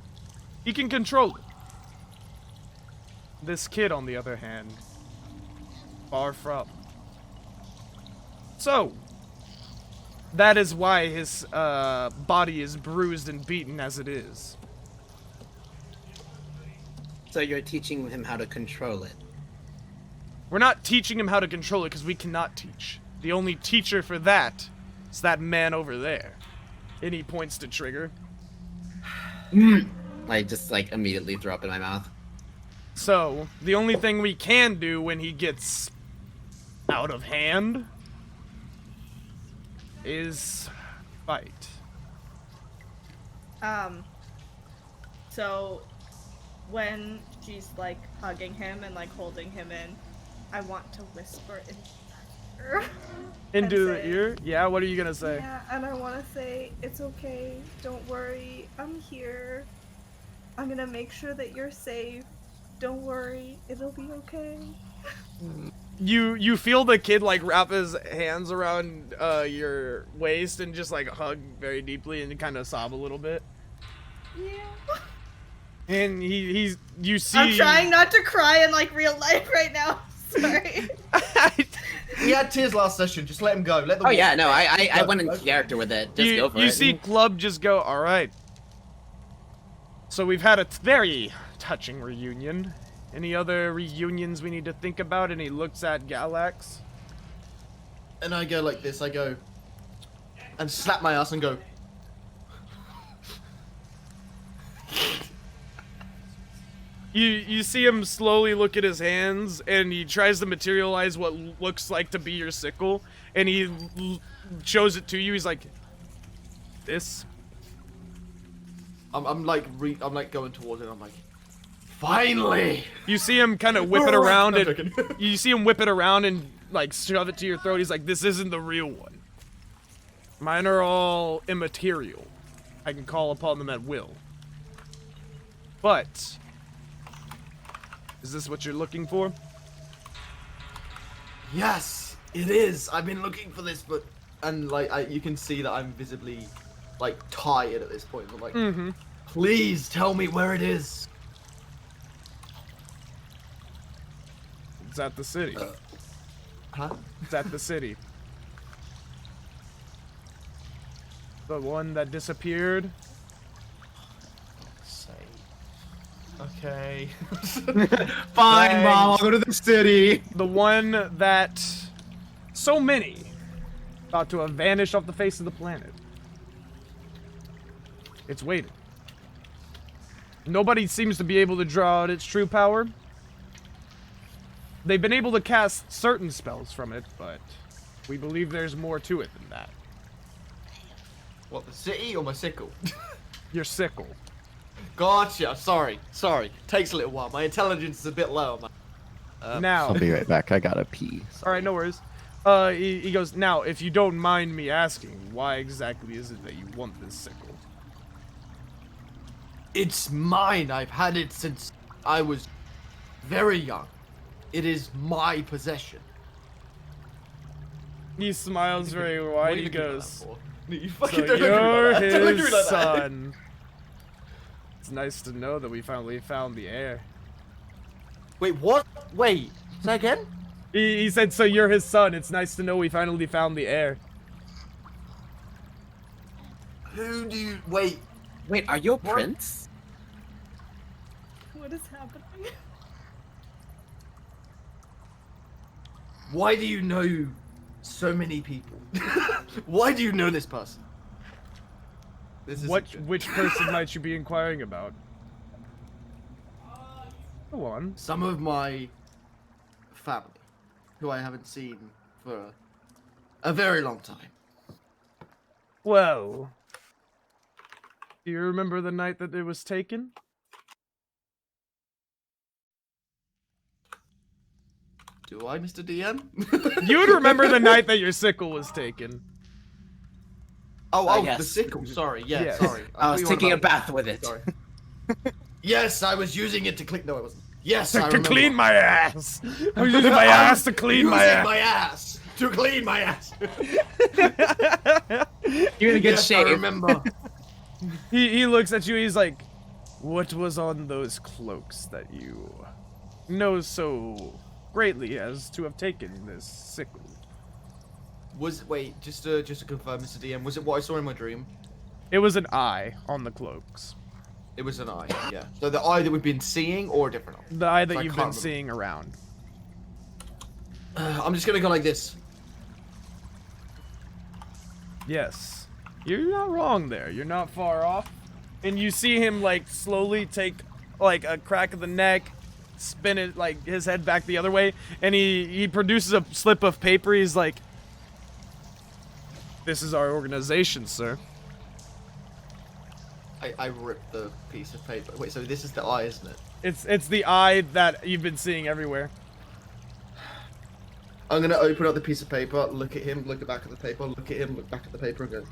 he can control it. This kid, on the other hand, far from. So that is why his body is bruised and beaten as it is. So you're teaching him how to control it. We're not teaching him how to control it because we cannot teach. The only teacher for that is that man over there. And he points to Trigger. I just like immediately throw up in my mouth. So, the only thing we can do when he gets out of hand is fight. So when she's like hugging him and like holding him in, I want to whisper in his ear. Into the ear? Yeah, what are you gonna say? Yeah, and I want to say, it's okay, don't worry, I'm here. I'm gonna make sure that you're safe. Don't worry, it'll be okay. You feel the kid like wrap his hands around your waist and just like hug very deeply and kind of sob a little bit. Yeah. And you see. I'm trying not to cry in like real life right now. Sorry. He had tears last session. Just let him go. Let the Oh yeah, no, I went in character with it. Just go for it. You see Club just go, all right. So we've had a very touching reunion. Any other reunions we need to think about? And he looks at Galax. And I go like this. I go and slap my ass and go. You see him slowly look at his hands, and he tries to materialize what looks like to be your sickle, and he shows it to you. He's like, this? I'm like going towards it. I'm like, finally! You see him kind of whip it around, and you see him whip it around and like shove it to your throat. He's like, this isn't the real one. Mine are all immaterial. I can call upon them at will. But is this what you're looking for? Yes, it is. I've been looking for this, but you can see that I'm visibly like tired at this point. I'm like, please tell me where it is. It's at the city. Huh? It's at the city. The one that disappeared. Okay. Fine, Mom. I'll go to the city. The one that so many thought to have vanished off the face of the planet. It's waiting. Nobody seems to be able to draw out its true power. They've been able to cast certain spells from it, but we believe there's more to it than that. What, the city or my sickle? Your sickle. Gotcha. Sorry. Takes a little while. My intelligence is a bit low. Now. I'll be right back. I gotta pee. All right, no worries. He goes, now, if you don't mind me asking, why exactly is it that you want this sickle? It's mine. I've had it since I was very young. It is my possession. He smiles very wide. He goes, You so fucking don't look at me like that. you're Don't look at me his like that. son. It's nice to know that we finally found the heir. Wait, what? Wait, say again? He said, so you're his son. It's nice to know we finally found the heir. Who do you... Wait. Wait, are you a prince? What is happening? Why do you know so many people? Why do you know this person? This is Which person might you be inquiring about? Go on. some of my family, who I haven't seen for a very long time. Well, do you remember the night that it was taken? Do I, Mr. DM? You'd remember the night that your sickle was taken. Oh, yes. the sickle. Sorry, yeah, Yes. sorry. I was thought you were taking a about- bath with it. Sorry. Yes, I was using it to clean. No, I wasn't. Yes, I To remember. clean my ass. I'm using my ass to clean my Using ass. my ass to clean my ass. You're in a good Yes, shape. I remember. He looks at you. He's like, "What was on those cloaks that you know so greatly as to have taken this sickle?" Wait, just to confirm, Mr. DM, was it what I saw in my dream? It was an eye on the cloaks. It was an eye, yeah. So the eye that we've been seeing, or a different eye? The eye that I you've can't been remember. seeing around. I'm just gonna go like this. Yes. You're not wrong there. You're not far off. And you see him, like, slowly take, like, a crack of the neck, spin it, like, his head back the other way, and he produces a slip of paper. He's like, "This is our organization, sir." I ripped the piece of paper. Wait, so this is the eye, isn't it? It's the eye that you've been seeing everywhere. I'm gonna open up the piece of paper, look at him, look at back at the paper, look at him, look back at the paper, and go,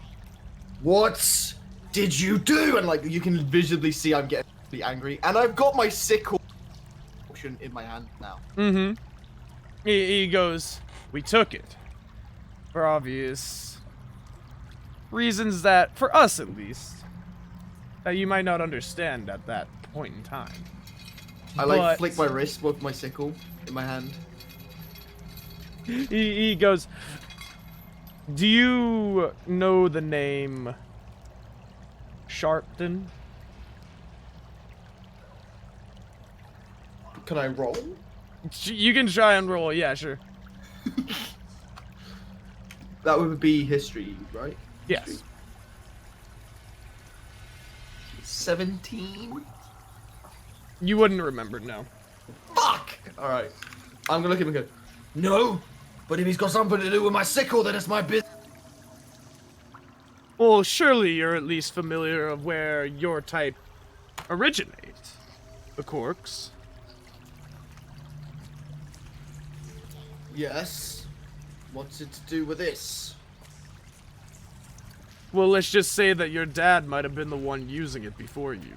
"What did you do?" And like you can visibly see, I'm getting really angry, and I've got my sickle in my hand now. Mm-hmm. He goes, "We took it. For obvious reasons that, for us at least, that you might not understand at that point in time. I like But- flick my wrist with my sickle in my hand. He goes, do you know the name Sharpton? Can I roll? You can try and roll, yeah, sure. That would be history, right? Yes. History. 17? You wouldn't remember, no. Fuck! Alright. I'm gonna look at him and go, no! But if he's got something to do with my sickle, then it's my business. Well, surely you're at least familiar of where your type originates. The Corks. Yes. What's it to do with this? Well, let's just say that your dad might have been the one using it before you.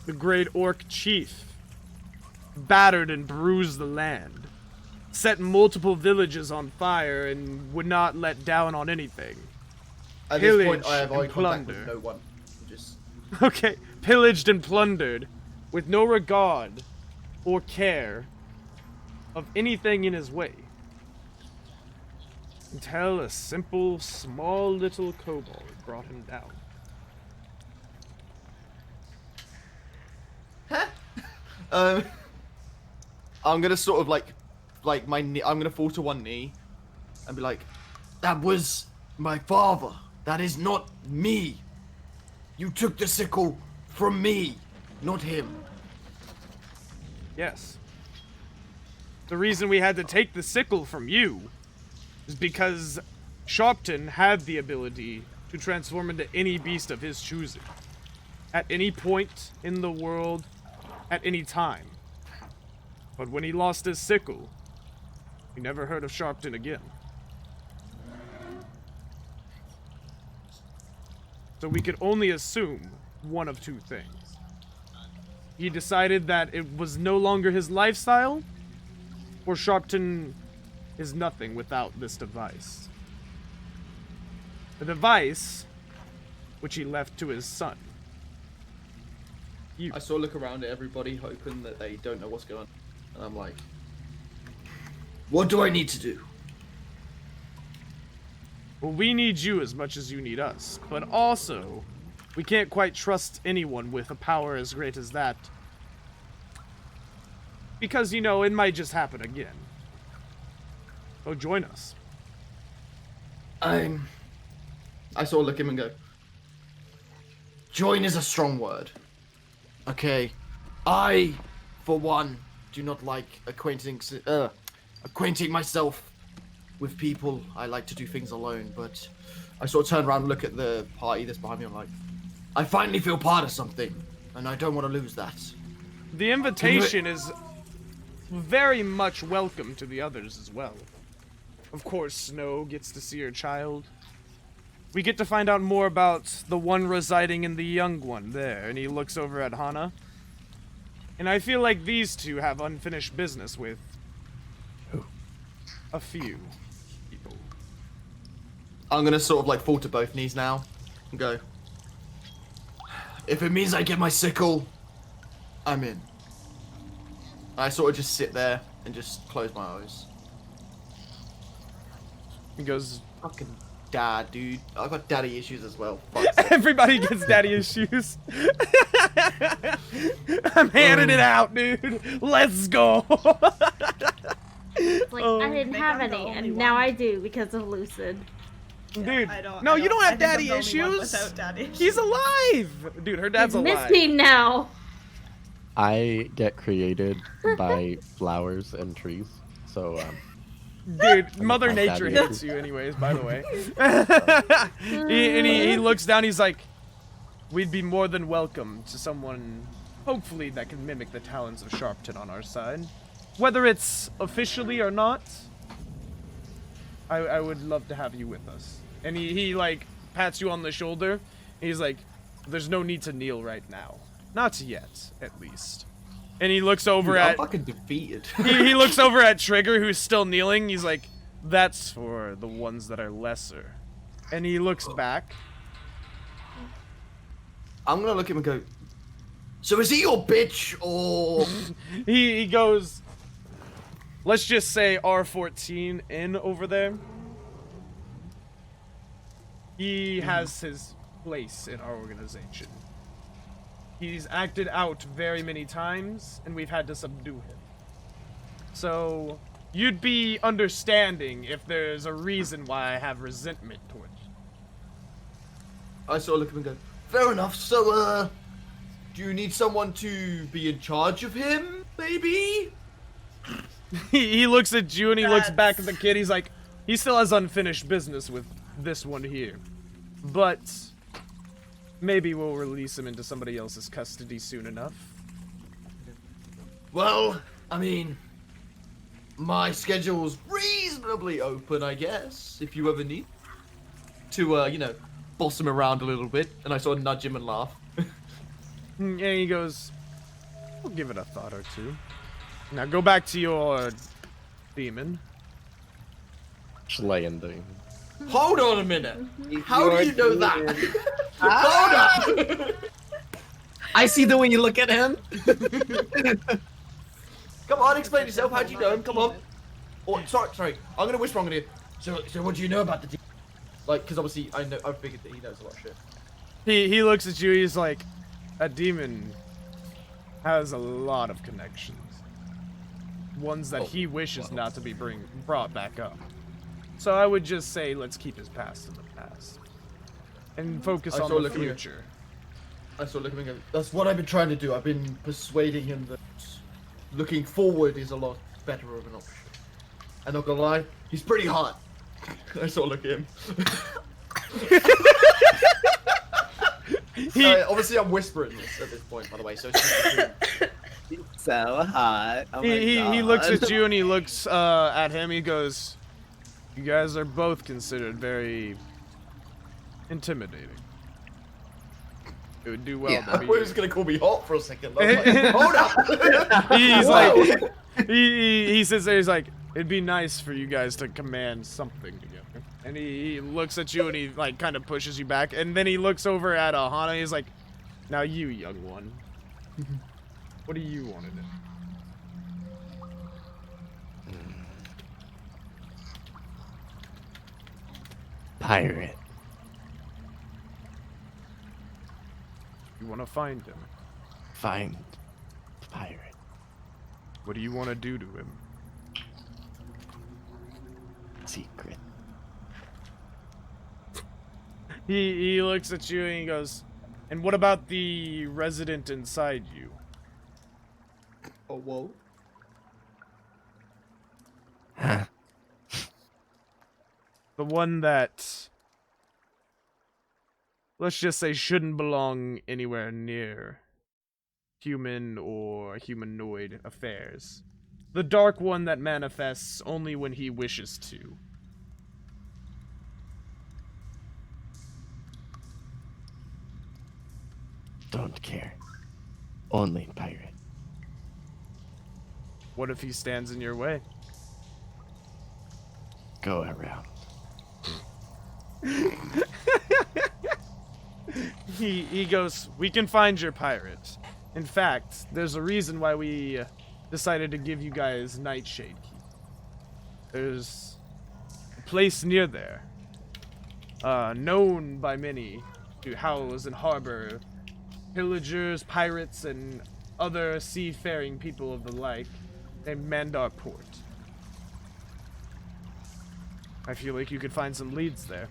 The great orc chief battered and bruised the land, set multiple villages on fire, and would not let down on anything. At this Pillage point, I have eye and contact with plunder. no one. Just Okay, pillaged and plundered, with no regard or care of anything in his way. Until a simple, small little kobold brought him down. I'm gonna sort of like my knee. I'm gonna fall to one knee, and be like, "That was my father. That is not me. You took the sickle from me, not him." Yes. The reason we had to take the sickle from you is because Sharpton had the ability to transform into any beast of his choosing. At any point in the world, at any time. But when he lost his sickle, we never heard of Sharpton again. So we could only assume one of two things. He decided that it was no longer his lifestyle, or Sharpton is nothing without this device. The device which he left to his son. You. I sort of look around at everybody, hoping that they don't know what's going on, and I'm like, "What do I need to do?" Well, we need you as much as you need us, but also, we can't quite trust anyone with a power as great as that. Because, you know, it might just happen again. So join us. I sort of look at him and go, "Join is a strong word. Okay, I, for one, do not like acquainting myself with people. I like to do things alone, but I sort of turn around and look at the party that's behind me. I'm like, I finally feel part of something, and I don't want to lose that." The invitation is very much welcome to the others as well. Of course, Snow gets to see her child. We get to find out more about the one residing in the young one there, and he looks over at Hana. And I feel like these two have unfinished business with a few people. I'm gonna sort of like fall to both knees now and go, "If it means I get my sickle, I'm in." I sort of just sit there and just close my eyes. He goes, Fucking dad, dude. I've got daddy issues as well. Fuck's sake. everybody gets daddy issues. I'm handing it out, dude. Let's go. It's like, I didn't think have I'm the any, only and one. now I do because of Lucid. Dude, I don't, no, I you don't have I think I'm daddy the only one issues. without daddy He's alive. Dude, her dad's He's alive. missing now. I get created by flowers and trees, so Dude, Mother have Nature daddy hates issues. you anyways, by the way. he looks down, he's like, we'd be more than welcome to someone, hopefully, that can mimic the talents of Sharpton on our side. Whether it's officially or not, I would love to have you with us. And he like, pats you on the shoulder, and he's like, there's no need to kneel right now. Not yet, at least. And he looks over Dude, I'm at... fucking defeated. he looks over at Trigger, who's still kneeling. He's like, that's for the ones that are lesser. And he looks back. I'm gonna look at him and go, so is he your bitch, or... He goes, let's just say R14 in over there. He has his place in our organization. He's acted out very many times, and we've had to subdue him. So, you'd be understanding if there's a reason why I have resentment towards you. I sort of look at him and go, fair enough, so, do you need someone to be in charge of him, maybe? He looks at you and he looks back at the kid. He's like, he still has unfinished business with this one here. But maybe we'll release him into somebody else's custody soon enough. Well, I mean, my schedule's reasonably open, I guess, if you ever need to, you know, boss him around a little bit. And I sort of nudge him and laugh. And he goes, we'll give it a thought or two. Now go back to your demon. Slaying demon. Hold on a minute. How do you know that? Hold on. I see the way you look at him. Come on, explain yourself. How do you know him? Come on. Oh, sorry. I'm gonna whisper. I'm gonna. So what do you know about the demon? Like, because obviously I figured that he knows a lot of shit. He looks at you. He's like, a demon has a lot of connections. Ones that he wishes not to be brought back up. So I would just say, let's keep his past in the past. And focus on the future. I saw looking at him. That's what I've been trying to do. I've been persuading him that looking forward is a lot better of an option. I'm not gonna lie, he's pretty hot. I saw look at him. Obviously I'm whispering this at this point, by the way, so it's just So hot. Oh my he God. looks at you and he looks at him. He goes, you guys are both considered very intimidating. It would do well to be. He was gonna call me hot for a second. I was like, hold up. He's like, he sits there. He's like, it'd be nice for you guys to command something together. And he looks at you and he like kind of pushes you back. And then he looks over at Hana. He's like, now you young one, what do you want to do? Pirate. You want to find him. Find the pirate. What do you want to do to him? Secret. He looks at you and he goes, and what about the resident inside you? Oh, whoa. Huh? The one that, let's just say, shouldn't belong anywhere near human or humanoid affairs. The dark one that manifests only when he wishes to. Don't care. Only pirate. What if he stands in your way? Go around. He goes, we can find your pirate. In fact, there's a reason why we decided to give you guys Nightshade Key. There's a place near there, known by many to house and harbor pillagers, pirates, and other seafaring people of the like, named Mandar Port. I feel like you could find some leads there.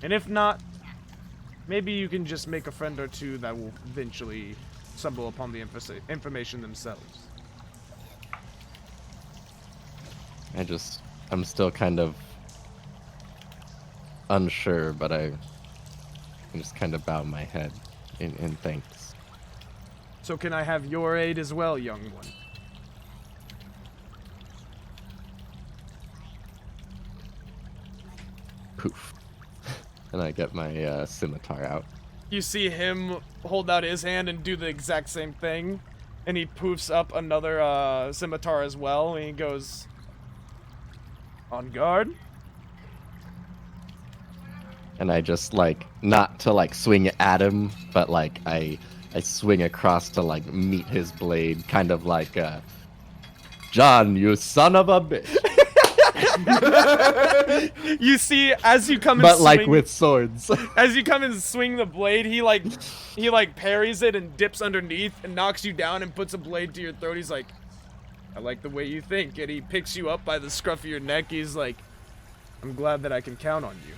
And if not, maybe you can just make a friend or two that will eventually stumble upon the information themselves. I'm still kind of unsure, but I just kind of bow my head in thanks. So can I have your aid as well, young one? Poof. And I get my scimitar out. You see him hold out his hand and do the exact same thing, and he poofs up another scimitar as well, and he goes, on guard. and I just like not to like swing at him, but like I swing across to like meet his blade, kind of like John, you son of a bitch. You see, as you come and But swing, like with swords. as you come and swing the blade, he like parries it and dips underneath and knocks you down and puts a blade to your throat. He's like, I like the way you think, and he picks you up by the scruff of your neck. He's like, I'm glad that I can count on you.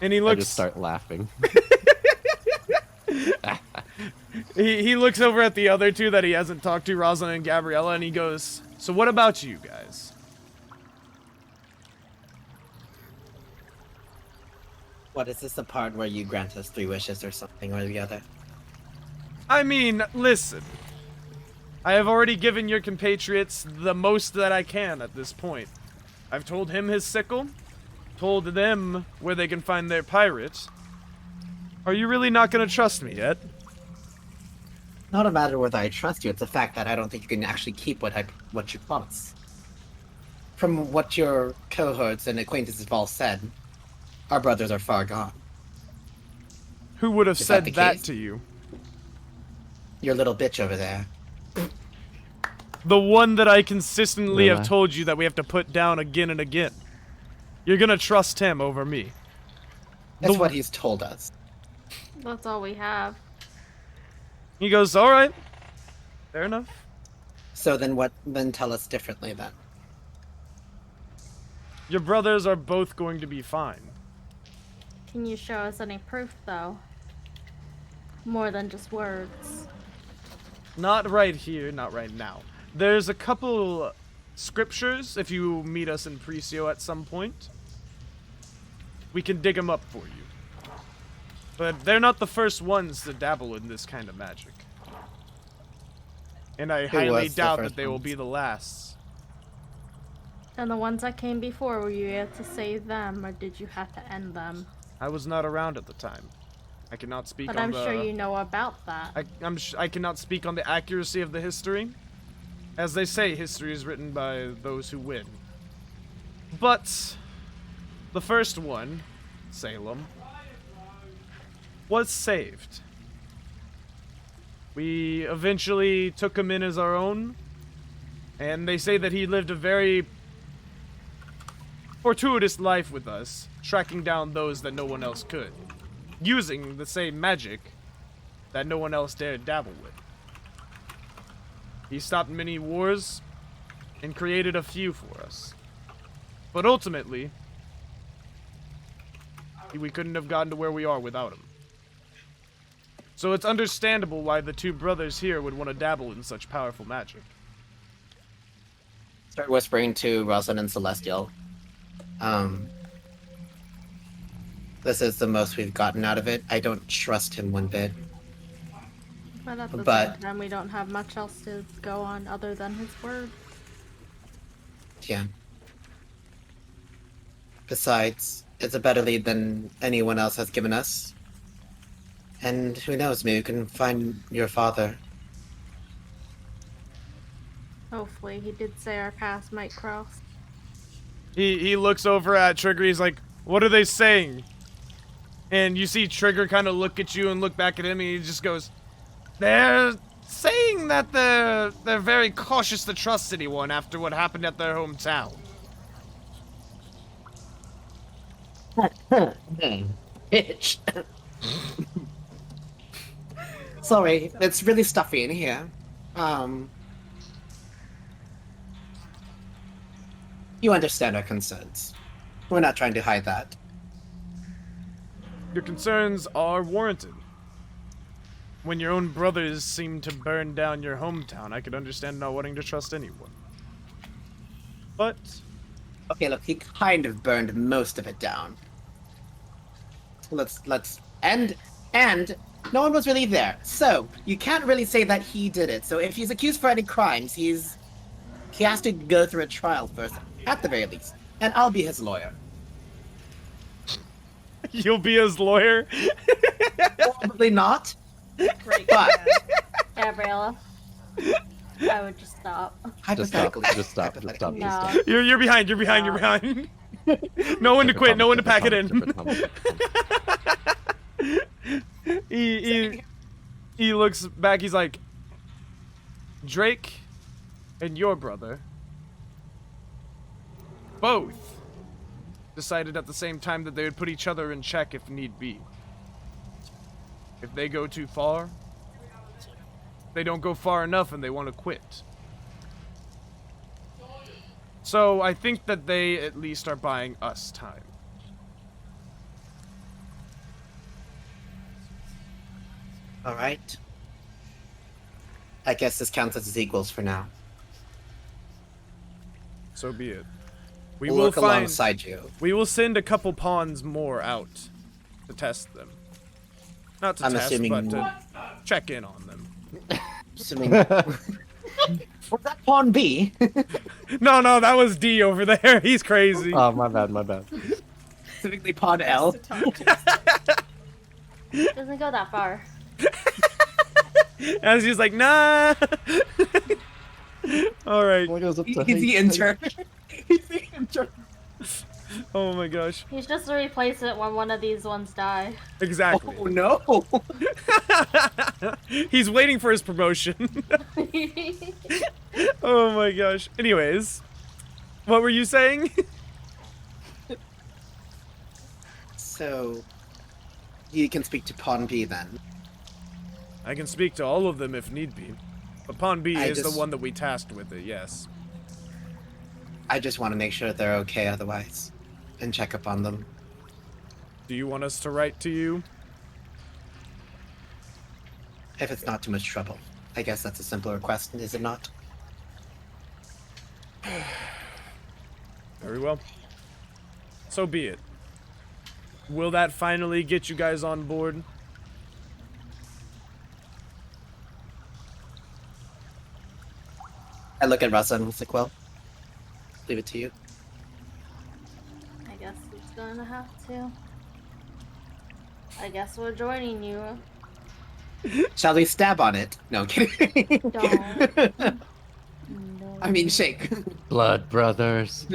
And he looks. I just start laughing. He looks over at the other two that he hasn't talked to, Rosalind and Gabriella, and he goes, so what about you guys? What is this, the part where you grant us 3 wishes or something or the other? I mean, listen. I have already given your compatriots the most that I can at this point. I've told him his sickle, told them where they can find their pirate. Are you really not going to trust me yet? Not a matter whether I trust you, it's a fact that I don't think you can actually keep what you promise. From what your cohorts and acquaintances have all said, our brothers are far gone. Who would have Is said that the that case? to you? Your little bitch over there. The one that I consistently Really? have told you that we have to put down again and again. You're gonna trust him over me. That's The- what he's told us. That's all we have. He goes, alright. Fair enough. So then tell us differently then. Your brothers are both going to be fine. Can you show us any proof, though? More than just words. Not right here, not right now. There's a couple scriptures, if you meet us in Precio at some point. We can dig them up for you. But they're not the first ones to dabble in this kind of magic. And I Who highly was the doubt that first they will ones? be the last. And the ones that came before, were you able to save them, or did you have to end them? I was not around at the time. I cannot speak But on I'm the... sure you know about that. I cannot speak on the accuracy of the history. As they say, history is written by those who win. But the first one, Salem, was saved. We eventually took him in as our own, and they say that he lived a very fortuitous life with us, tracking down those that no one else could, using the same magic that no one else dared dabble with. He stopped many wars and created a few for us. But ultimately, we couldn't have gotten to where we are without him. So it's understandable why the two brothers here would want to dabble in such powerful magic. Start whispering to Rosalind and Celestial. This is the most we've gotten out of it. I don't trust him one bit. But at the But- same time, we don't have much else to go on other than his word. Yeah. Besides, it's a better lead than anyone else has given us. And who knows, maybe we can find your father. Hopefully, he did say our paths might cross. He looks over at Trigger, he's like, what are they saying? And you see Trigger kind of look at you and look back at him, and he just goes, they're saying that they're very cautious to trust anyone after what happened at their hometown. Bitch. Sorry, it's really stuffy in here. You understand our concerns. We're not trying to hide that. Your concerns are warranted. When your own brothers seem to burn down your hometown, I could understand not wanting to trust anyone. But Okay, look, he kind of burned most of it down. Let's and no one was really there. So, you can't really say that he did it. So if he's accused for any crimes, he has to go through a trial first, at the very least. And I'll be his lawyer. you'll be his lawyer? Probably not. Great But- plan. Gabriella, I would just stop. Just stop. Hypothetically. Just stop. Just stop. Just No. stop. You're behind, you're No. behind. No one to quit. No one to pack it in. He looks back. He's like, Drake and your brother both decided at the same time that they would put each other in check if need be. If they go too far, they don't go far enough and they want to quit. So I think that they at least are buying us time. All right. I guess this counts as equals for now. So be it. We We'll will work find. alongside you. We will send a couple pawns more out to test them. Not to I'm test, assuming- but to check in on them. Assuming. Would that pawn be? No, that was D over there. He's crazy. Oh, my bad, my bad. Specifically pawn L. Doesn't go that far. And she's like, nah. All right. He's the intern. He's the intern. Oh my gosh. He's just to replace it when one of these ones die. Exactly. Oh no. He's waiting for his promotion. Oh my gosh. Anyways, what were you saying? So, you can speak to pawn B then. I can speak to all of them if need be. But Pawn B is just- the one that we tasked with it, yes. I just want to make sure they're okay otherwise. And check up on them. Do you want us to write to you? If it's not too much trouble. I guess that's a simple request, is it not? Very well. So be it. Will that finally get you guys on board? I look at Rasa and was like, well, leave it to you. I guess it's gonna have to. I guess we're joining you. Shall we stab on it? No, I'm kidding. Don't. No. I mean, shake. Blood brothers.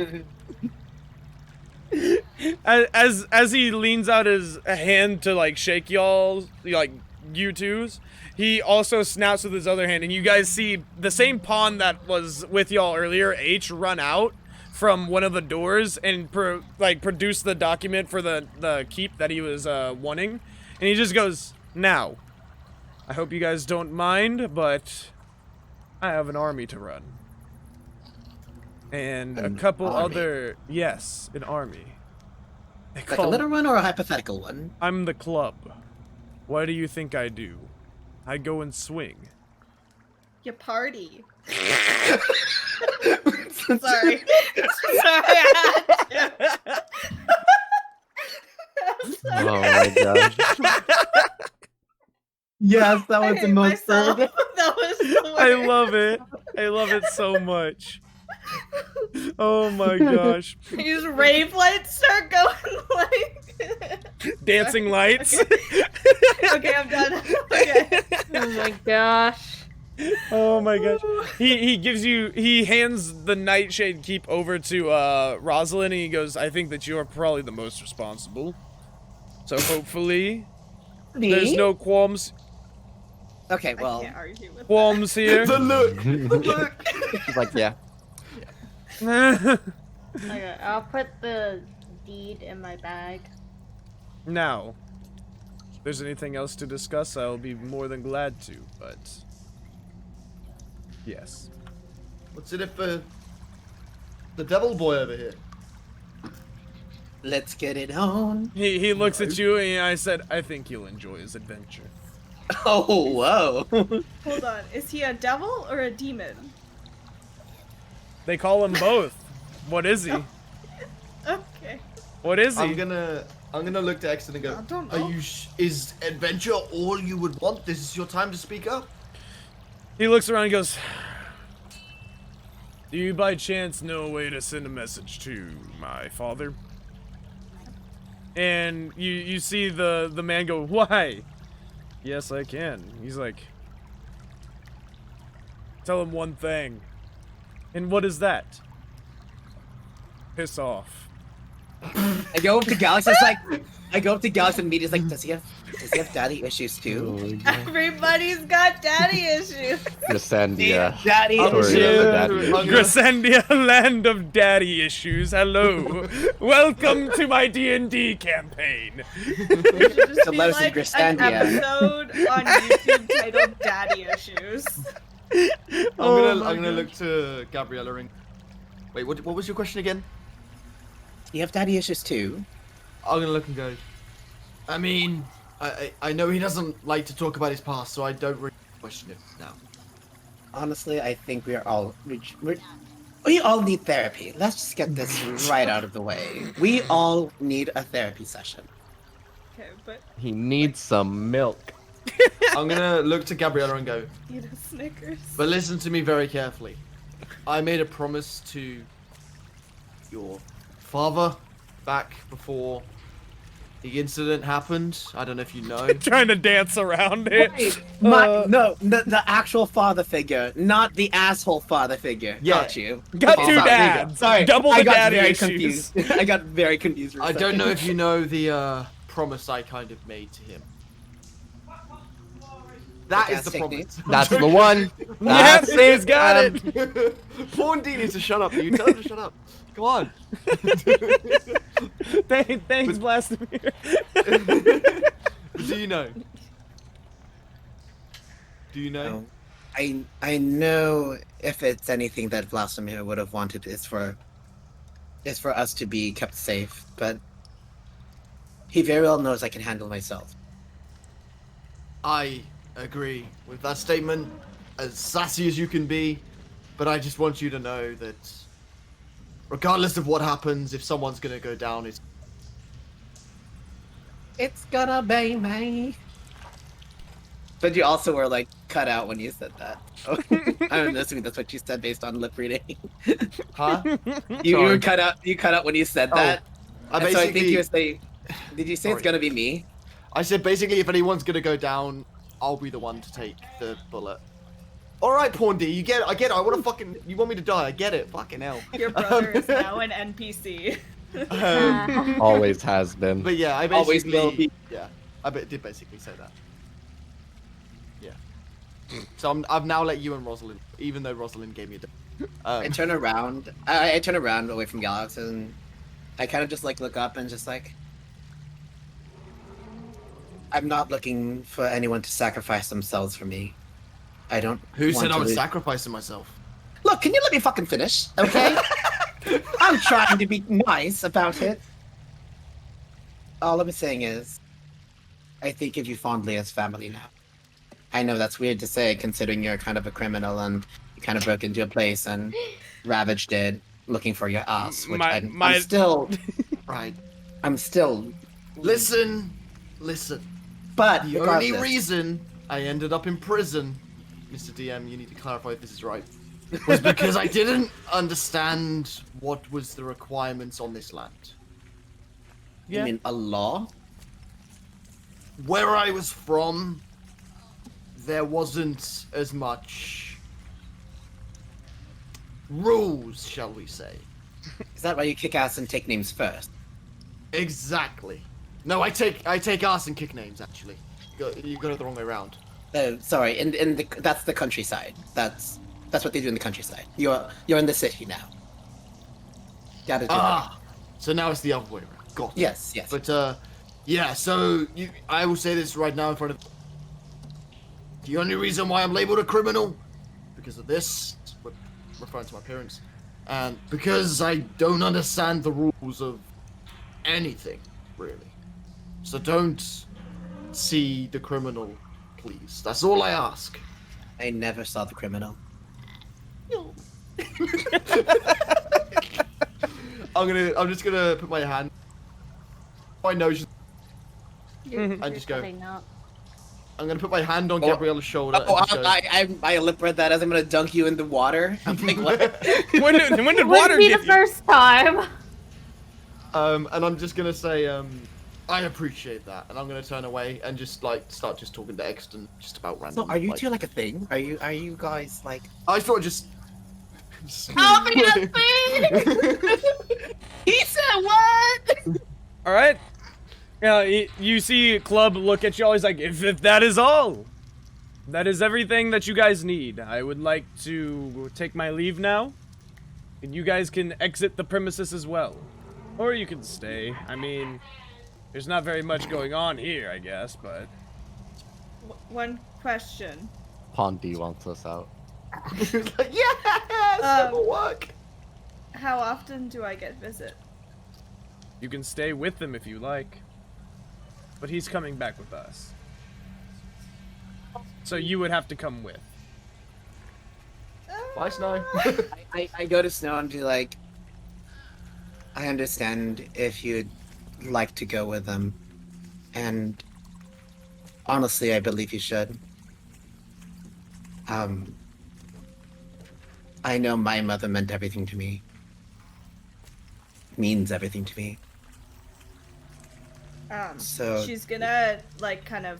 As he leans out his hand to like shake y'all, like you twos, he also snaps with his other hand, and you guys see the same pawn that was with y'all earlier, H, run out from one of the doors and produce the document for the keep that he was wanting, and he just goes, "Now, I hope you guys don't mind, but I have an army to run." And a An couple army? other... Yes, an army. They Like a call- literal one or a hypothetical one? I'm the club. What do you think I do? I go and swing. You party. Sorry. Sorry. Oh my gosh. Yes, that was I the hate most myself. perfect. That was the worst. I love it. I love it so much. Oh my gosh. These rave lights start going like. Dancing lights. Okay, I'm done. Okay. Oh my gosh. Oh my gosh. He hands the Nightshade Keep over to Rosalind, and he goes, I think that you are probably the most responsible. So hopefully there's no qualms Okay, I well, can't argue with qualms here. The look. The look. She's like, yeah. Okay, I'll put the deed in my bag. Now, if there's anything else to discuss, I'll be more than glad to, but yes. What's in it for the devil boy over here? let's get it on. He looks at you, and I said, I think you'll enjoy his adventure. Oh, whoa. Hold on. Is he a devil or a demon? They call him both. What is he? Okay. What is he? I'm gonna look to Exton and go. I don't know. Are you? Is adventure all you would want? This is your time to speak up. He looks around and goes, do you by chance know a way to send a message to my father? And you see the man go, why? Yes, I can. He's like, tell him one thing. And what is that? Piss off. I go up to Galax. It's like I go up to Galax and immediately like, does he have daddy issues too? Everybody's got daddy issues. Grisandia. Daddy Story of the daddy issues. Grisandia, land of daddy issues. Hello, welcome to my D&D campaign. There should just So be let us in like an Grisandia. episode on YouTube titled "Daddy Issues." I'm gonna look to Gabriella and wait. What was your question again? You have daddy issues too. I'm gonna look and go. I mean, I know he doesn't like to talk about his past, so I don't really question it now. Honestly, I think we all need therapy. Let's just get this right out of the way. We all need a therapy session. Okay, but He needs some milk. I'm gonna look to Gabriella and go. eat a Snickers. But listen to me very carefully. I made a promise to your father back before the incident happened. I don't know if you know. Trying to dance around it. No, the actual father figure, not the asshole father figure. Yeah. Got you. Got Okay, two sorry. dads. Sorry, Double I the got daddy very issues. confused. I got very confused. For a I don't second. know if you know the promise I kind of made to him. That is Gas the techniques? promise. That's the one. Yes, That's he's got it. Pawn D needs to shut up. You tell him to shut up. Come on. Thanks, Blastimir. Do you know? Do you know? No. I know if it's anything that Vladimir would have wanted is for us to be kept safe, but he very well knows I can handle myself. I agree with that statement, as sassy as you can be, but I just want you to know that regardless of what happens, if someone's gonna go down, It's gonna be me. But you also were like cut out when you said that. I'm assuming that's what you said based on lip reading. huh? You Sorry. were cut out. You cut out when you said Oh, that. I And so I think basically- you were saying. Did you say it's Sorry. gonna be me? I said basically if anyone's gonna go down, I'll be the one to take the bullet. Alright, Pawn D, you get it, I get it, I wanna fucking, you want me to die, I get it, fucking hell. Your brother is now an NPC. Always has been. But yeah, I Always basically, will be. yeah, did basically say that. Yeah. So I've now let you and Rosalind, even though Rosalind gave me a I turn around. I turn around away from Galax and I kind of just like look up and just like. I'm not looking for anyone to sacrifice themselves for me. I don't. Who want said to I was lose- sacrificing myself? Look, can you let me fucking finish? Okay. I'm trying to be nice about it. All I'm saying is, I think of you fondly as family now. I know that's weird to say, considering you're kind of a criminal and you kind of broke into a place and ravaged it, looking for your ass. Which I'm still. Right. I'm still. Listen. But The regardless, only reason I ended up in prison, Mr. DM, you need to clarify if this is right, was because I didn't understand what was the requirements on this land. I mean, a law. Where I was from, there wasn't as much rules, shall we say. Is that why you kick ass and take names first? Exactly. No, I take ass and kick names, actually. You got it the wrong way around. Sorry. That's the countryside. That's what they do in the countryside. You're in the city now. Gotta do that. So now it's the other way around. Got it. Yes. But, yeah, so I will say this right now in front of... The only reason why I'm labeled a criminal, because of this, referring to my parents, and because I don't understand the rules of anything, really. So don't see the criminal, please. That's all I ask. I never saw the criminal. I'm just gonna put my hand. My nose. You're just go. cutting out. I'm gonna put my hand on Gabriella's shoulder. Oh, and just go, I lip read that as I'm gonna dunk you in the water. I'm like, what? When did water Wouldn't be get the you? first time. and I'm just gonna say, I appreciate that, and I'm gonna turn away and just like start just talking to Exton just about random. So, are you like, two like a thing? Are you guys like? I thought just He said what? All right. You see Club look at you all. He's like, if that is all, that is everything that you guys need. I would like to take my leave now. And you guys can exit the premises as well. Or you can stay. I mean, there's not very much going on here, I guess, but... One question. Pondy wants us out. Yes! It'll work! How often do I get visit? You can stay with them if you like. But he's coming back with us. So you would have to come with. Bye, Snow. I go to Snow and be like, I understand if you'd like to go with them. And honestly, I believe you should. I know my mother meant everything to me. Means everything to me. So she's gonna, like, kind of,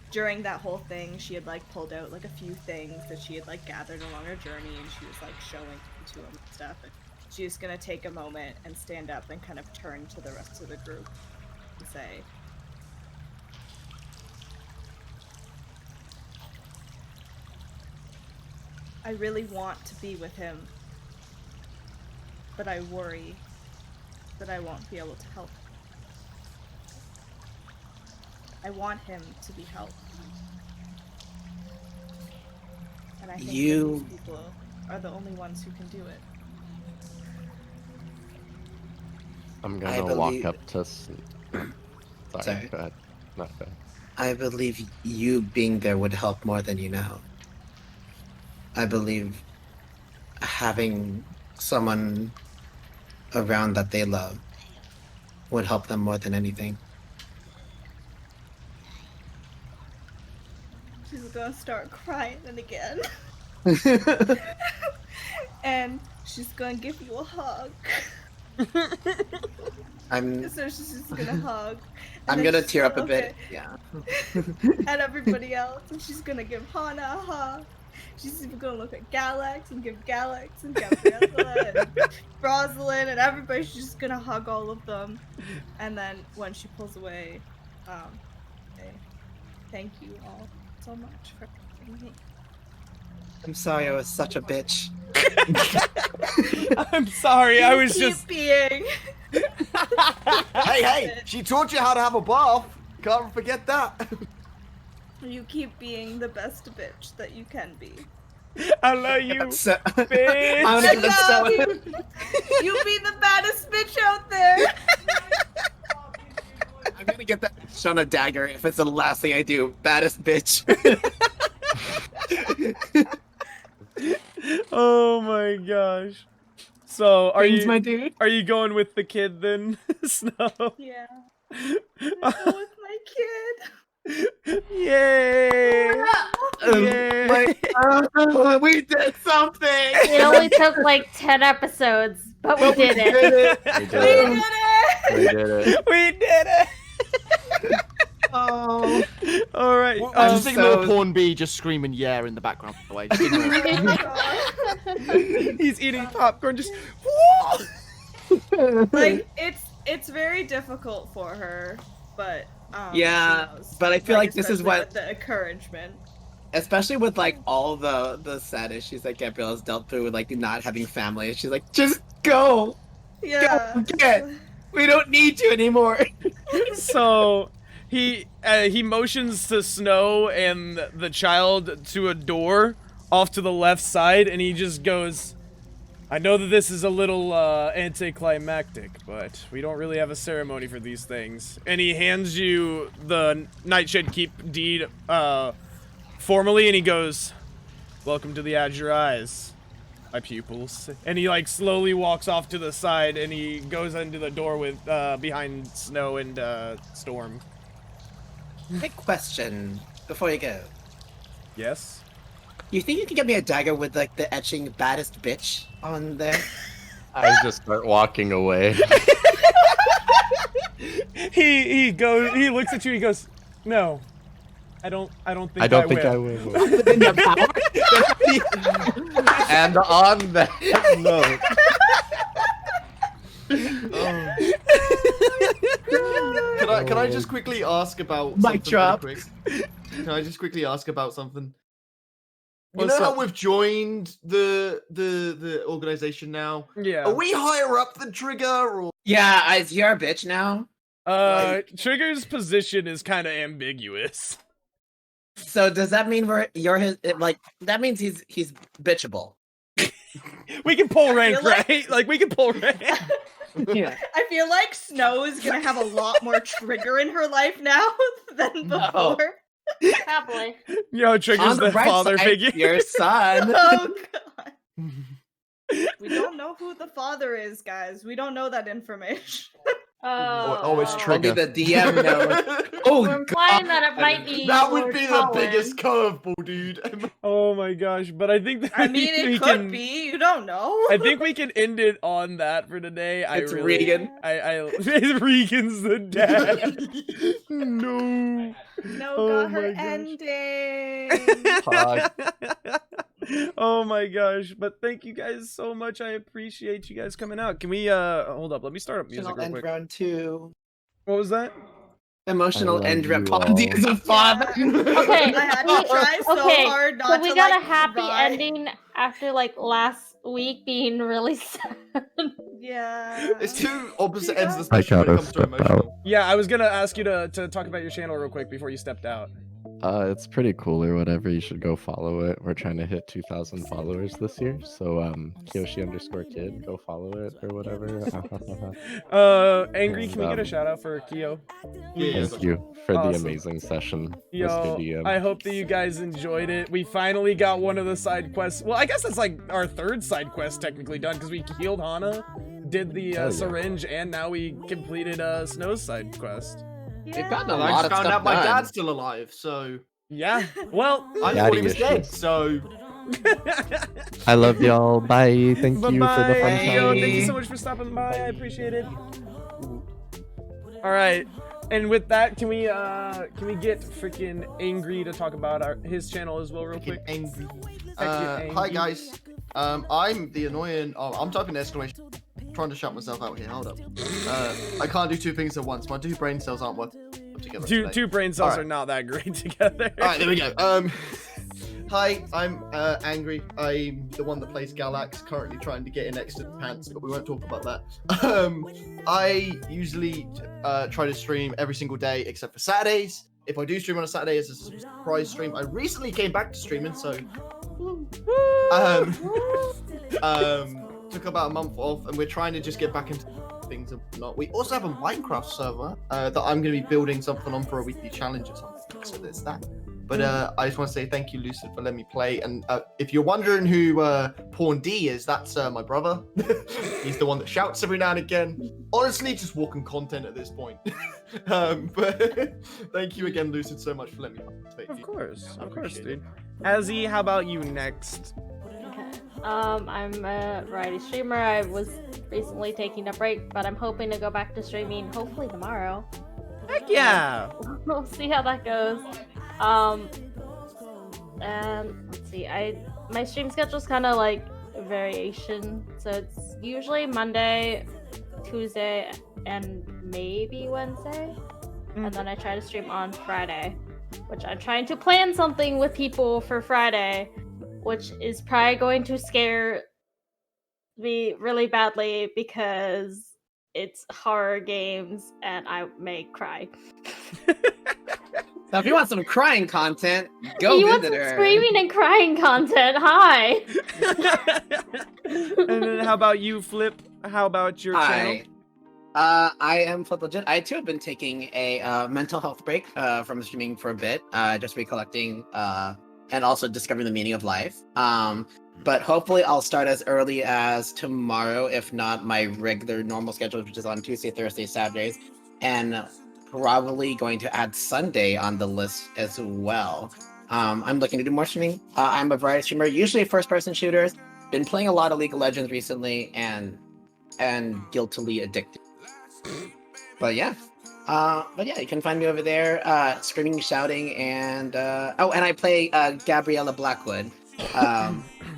during that whole thing, she had, like, pulled out, like, a few things that she had, like, gathered along her journey, and she was, like, showing to him and stuff. And she's gonna take a moment and stand up and kind of turn to the rest of the group and say, I really want to be with him, but I worry that I won't be able to help him. I want him to be helped. And I think that these people are the only ones who can do it. I'm gonna walk up to... Sorry, go ahead. Not bad. I believe you being there would help more than you know. I believe having someone around that they love would help them more than anything. She's gonna start crying again. And she's gonna give you a hug. So she's just gonna hug. I'm gonna tear up a bit. Yeah. And everybody else, and she's gonna give Hana a hug. She's even gonna look at Galax and give Galax and Gabriella and Rosalind and everybody. She's just gonna hug all of them. And then when she pulls away, say, thank you all so much for helping me. I'm sorry I was such a bitch. I'm sorry, I was Keep just... being. Hey, she taught you how to have a bath. Can't forget that. You keep being the best bitch that you can be. I love you, So, bitch. I'm gonna I give love them you. You be the baddest bitch out there. I'm gonna get that bitch on a dagger if it's the last thing I do. Baddest bitch. Oh my gosh. So are Things, you my dude? are you going with the kid then, Snow? Yeah. I'm going with my kid. Yay! Yay! We did something. It only took like 10 episodes, but we did it. We did it. We did it. We did it! Oh. All right. Just ignore Porn B just screaming yeah in the background, by the way. Just ignore it. He's eating popcorn. Just. Like it's very difficult for her, but Yeah, she knows. but I feel like this is especially what- with the encouragement. Especially with like all the sad issues that Gabriella's dealt through with like not having family. She's like, just go. Yeah. Go get. We don't need you anymore. So he motions to Snow and the child to a door off to the left side, and he just goes, I know that this is a little anticlimactic, but we don't really have a ceremony for these things. And he hands you the Nightshade Keep deed formally, and he goes, welcome to the Azure Eyes, my pupils. And he like slowly walks off to the side, and he goes into the door with behind Snow and Storm. Quick question before you go. Yes? You think you can get me a dagger with like the etching baddest bitch on there? I just start walking away. He looks at you, he goes, no. I don't think I don't think I will. Within your power? And on that note, Can I just quickly ask about Mic something drop. really quick? Can I just quickly ask about something? You What's know up? how we've joined the organization now? Yeah. Are we higher up than Trigger or Yeah, you're a bitch now. Trigger's position is kind of ambiguous. So does that mean you're his? Like that means he's bitchable. We can pull rank, feel like- right? Like we can pull rank. Yeah. I feel like Snow is gonna have a lot more Trigger in her life now than No. before. Happily. Yo, Trigger's On the the bright father side, figure. your son. Oh god. We don't know who the father is, guys. We don't know that information. Oh, it's Only Trigger. the DM knows. Oh, We're implying that it might be. That would Lord be the Colin. biggest curveball, dude. Oh my gosh! But I think that I mean, we it could can, be. You don't know. I think we can end it on that for today. It's really, Regan. Regan's the dad. No. No, Oh got her my ending. Oh my gosh! But thank you guys so much. I appreciate you guys coming out. Can we hold up? Let me start up music Emotional real end quick. round 2. What was that? Emotional love end round. you Pondy all. is a father. Okay. I had to try so Okay, hard not So we to got like, a happy cry. ending after like last week being really sad. Yeah. It's two opposite ends of the I spectrum when gotta it comes to step emotional. out. Yeah, I was gonna ask you to talk about your channel real quick before you stepped out. It's pretty cool or whatever. You should go follow it. We're trying to hit 2,000 followers this year. So Kiyoshi_kid, go follow it or whatever. Angry, can we get a shout out for Kyo? Thank you for Awesome. the amazing session, Yo, Mr. DM. I hope that you guys enjoyed it. We finally got one of the side quests. Well, I guess that's like our third side quest technically done because we healed Hana, did the Hell yeah. syringe, and now we completed Snow's side quest. We've gotten a And I lot just of found stuff out my done. dad's still alive, so Yeah. Well, I Daddy thought he was dead. issues. So I love y'all. Bye. Thank you for the fun bye. Yo, time. thank you so much for stopping by. I appreciate it. All right. And with that, can we get freaking Angry to talk about his channel as well real quick? angry. Angry. Hi guys. I'm the annoying. Oh, I'm typing exclamation. Trying to shout myself out here. Hold up. I can't do two things at once. My two brain cells aren't working together. today. Two brain cells Alright. are not that great together. All right, there we go. Hi, I'm Angry. I'm the one that plays Galax, currently trying to get in extra pants, but we won't talk about that. I usually try to stream every single day except for Saturdays. If I do stream on a Saturday, it's a surprise stream. I recently came back to streaming, so took about a month off, and we're trying to just get back into things and whatnot. We also have a Minecraft server that I'm going to be building something on for a weekly challenge or something. So there's that. But I just want to say thank you, Lucid, for letting me play. And if you're wondering who Pawn D is, that's my brother. He's the one that shouts every now and again. Honestly, just walking content at this point. But thank you again, Lucid, so much for letting me participate. Of course, appreciate dude. Azzy, how about you next? I'm a variety streamer. I was recently taking a break, but I'm hoping to go back to streaming hopefully tomorrow. Heck yeah! We'll see how that goes. And let's see, my stream schedule's kind of like variation, so it's usually Monday, Tuesday, and maybe Wednesday, and then I try to stream on Friday, which I'm trying to plan something with people for Friday, which is probably going to scare me really badly because it's horror games and I may cry. Now, if you want some crying content, go You want visit some her. screaming and crying content? Hi. And then how about you, Flip? How about your channel? Hi. I am Flip Legit. I too have been taking a mental health break from streaming for a bit, just recollecting and also discovering the meaning of life. But hopefully I'll start as early as tomorrow, if not my regular normal schedule, which is on Tuesday, Thursday, Saturdays, and probably going to add Sunday on the list as well. I'm looking to do more streaming. I'm a variety streamer, usually first-person shooters. Been playing a lot of League of Legends recently, and guiltily addicted. But yeah, you can find me over there, screaming, shouting, and and I play Gabriella Blackwood.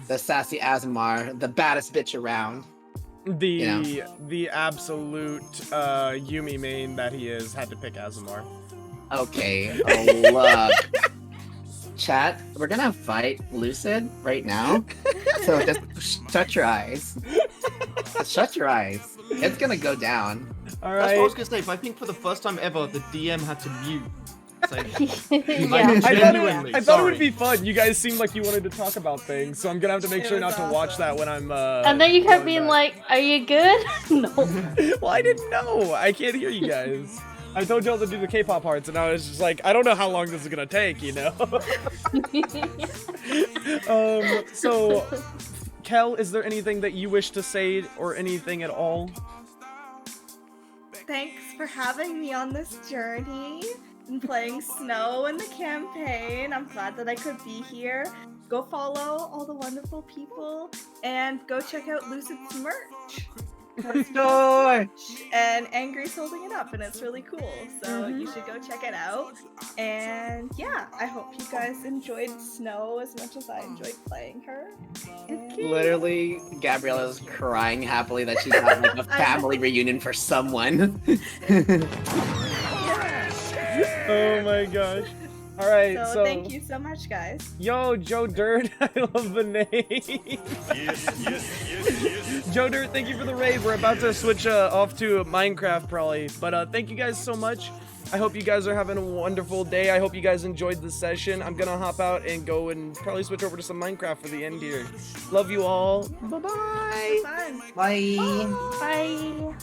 the sassy Azamar, the baddest bitch around. The absolute Yumi main that he is had to pick Azamar. Okay, oh, look. Chat, we're gonna fight Lucid right now. So just shut your eyes. Just shut your eyes. It's gonna go down. All That's what I right. was gonna say. But I think for the first time ever, the DM had to mute. So, Yeah. genuinely, I thought it would be fun. You guys seemed like you wanted to talk about things, so I'm gonna have to make It sure was not to watch awesome. that when I'm. And then you kept going being back. like, "Are you good?" No. Well, I didn't know. I can't hear you guys. I told y'all to do the K-pop hearts, and I was just like, I don't know how long this is gonna take, you know. So, Kel, is there anything that you wish to say or anything at all? Thanks for having me on this journey and playing Snow in the campaign. I'm glad that I could be here. Go follow all the wonderful people and go check out Lucid's merch. Door. And Angry's holding it up and it's really cool. So you should go check it out. And yeah, I hope you guys enjoyed Snow as much as I enjoyed playing her. And Literally, Gabriella's crying happily that she's having like a family reunion for someone. Oh my gosh. All right, so thank you so much, guys. Yo, Joe Dirt, I love the name. Joe Dirt, thank you for the raid. We're about to switch off to Minecraft probably, but thank you guys so much. I hope you guys are having a wonderful day. I hope you guys enjoyed the session. I'm gonna hop out and go and probably switch over to some Minecraft for the end here. Love you all. Bye-bye. Fun. Bye. Bye.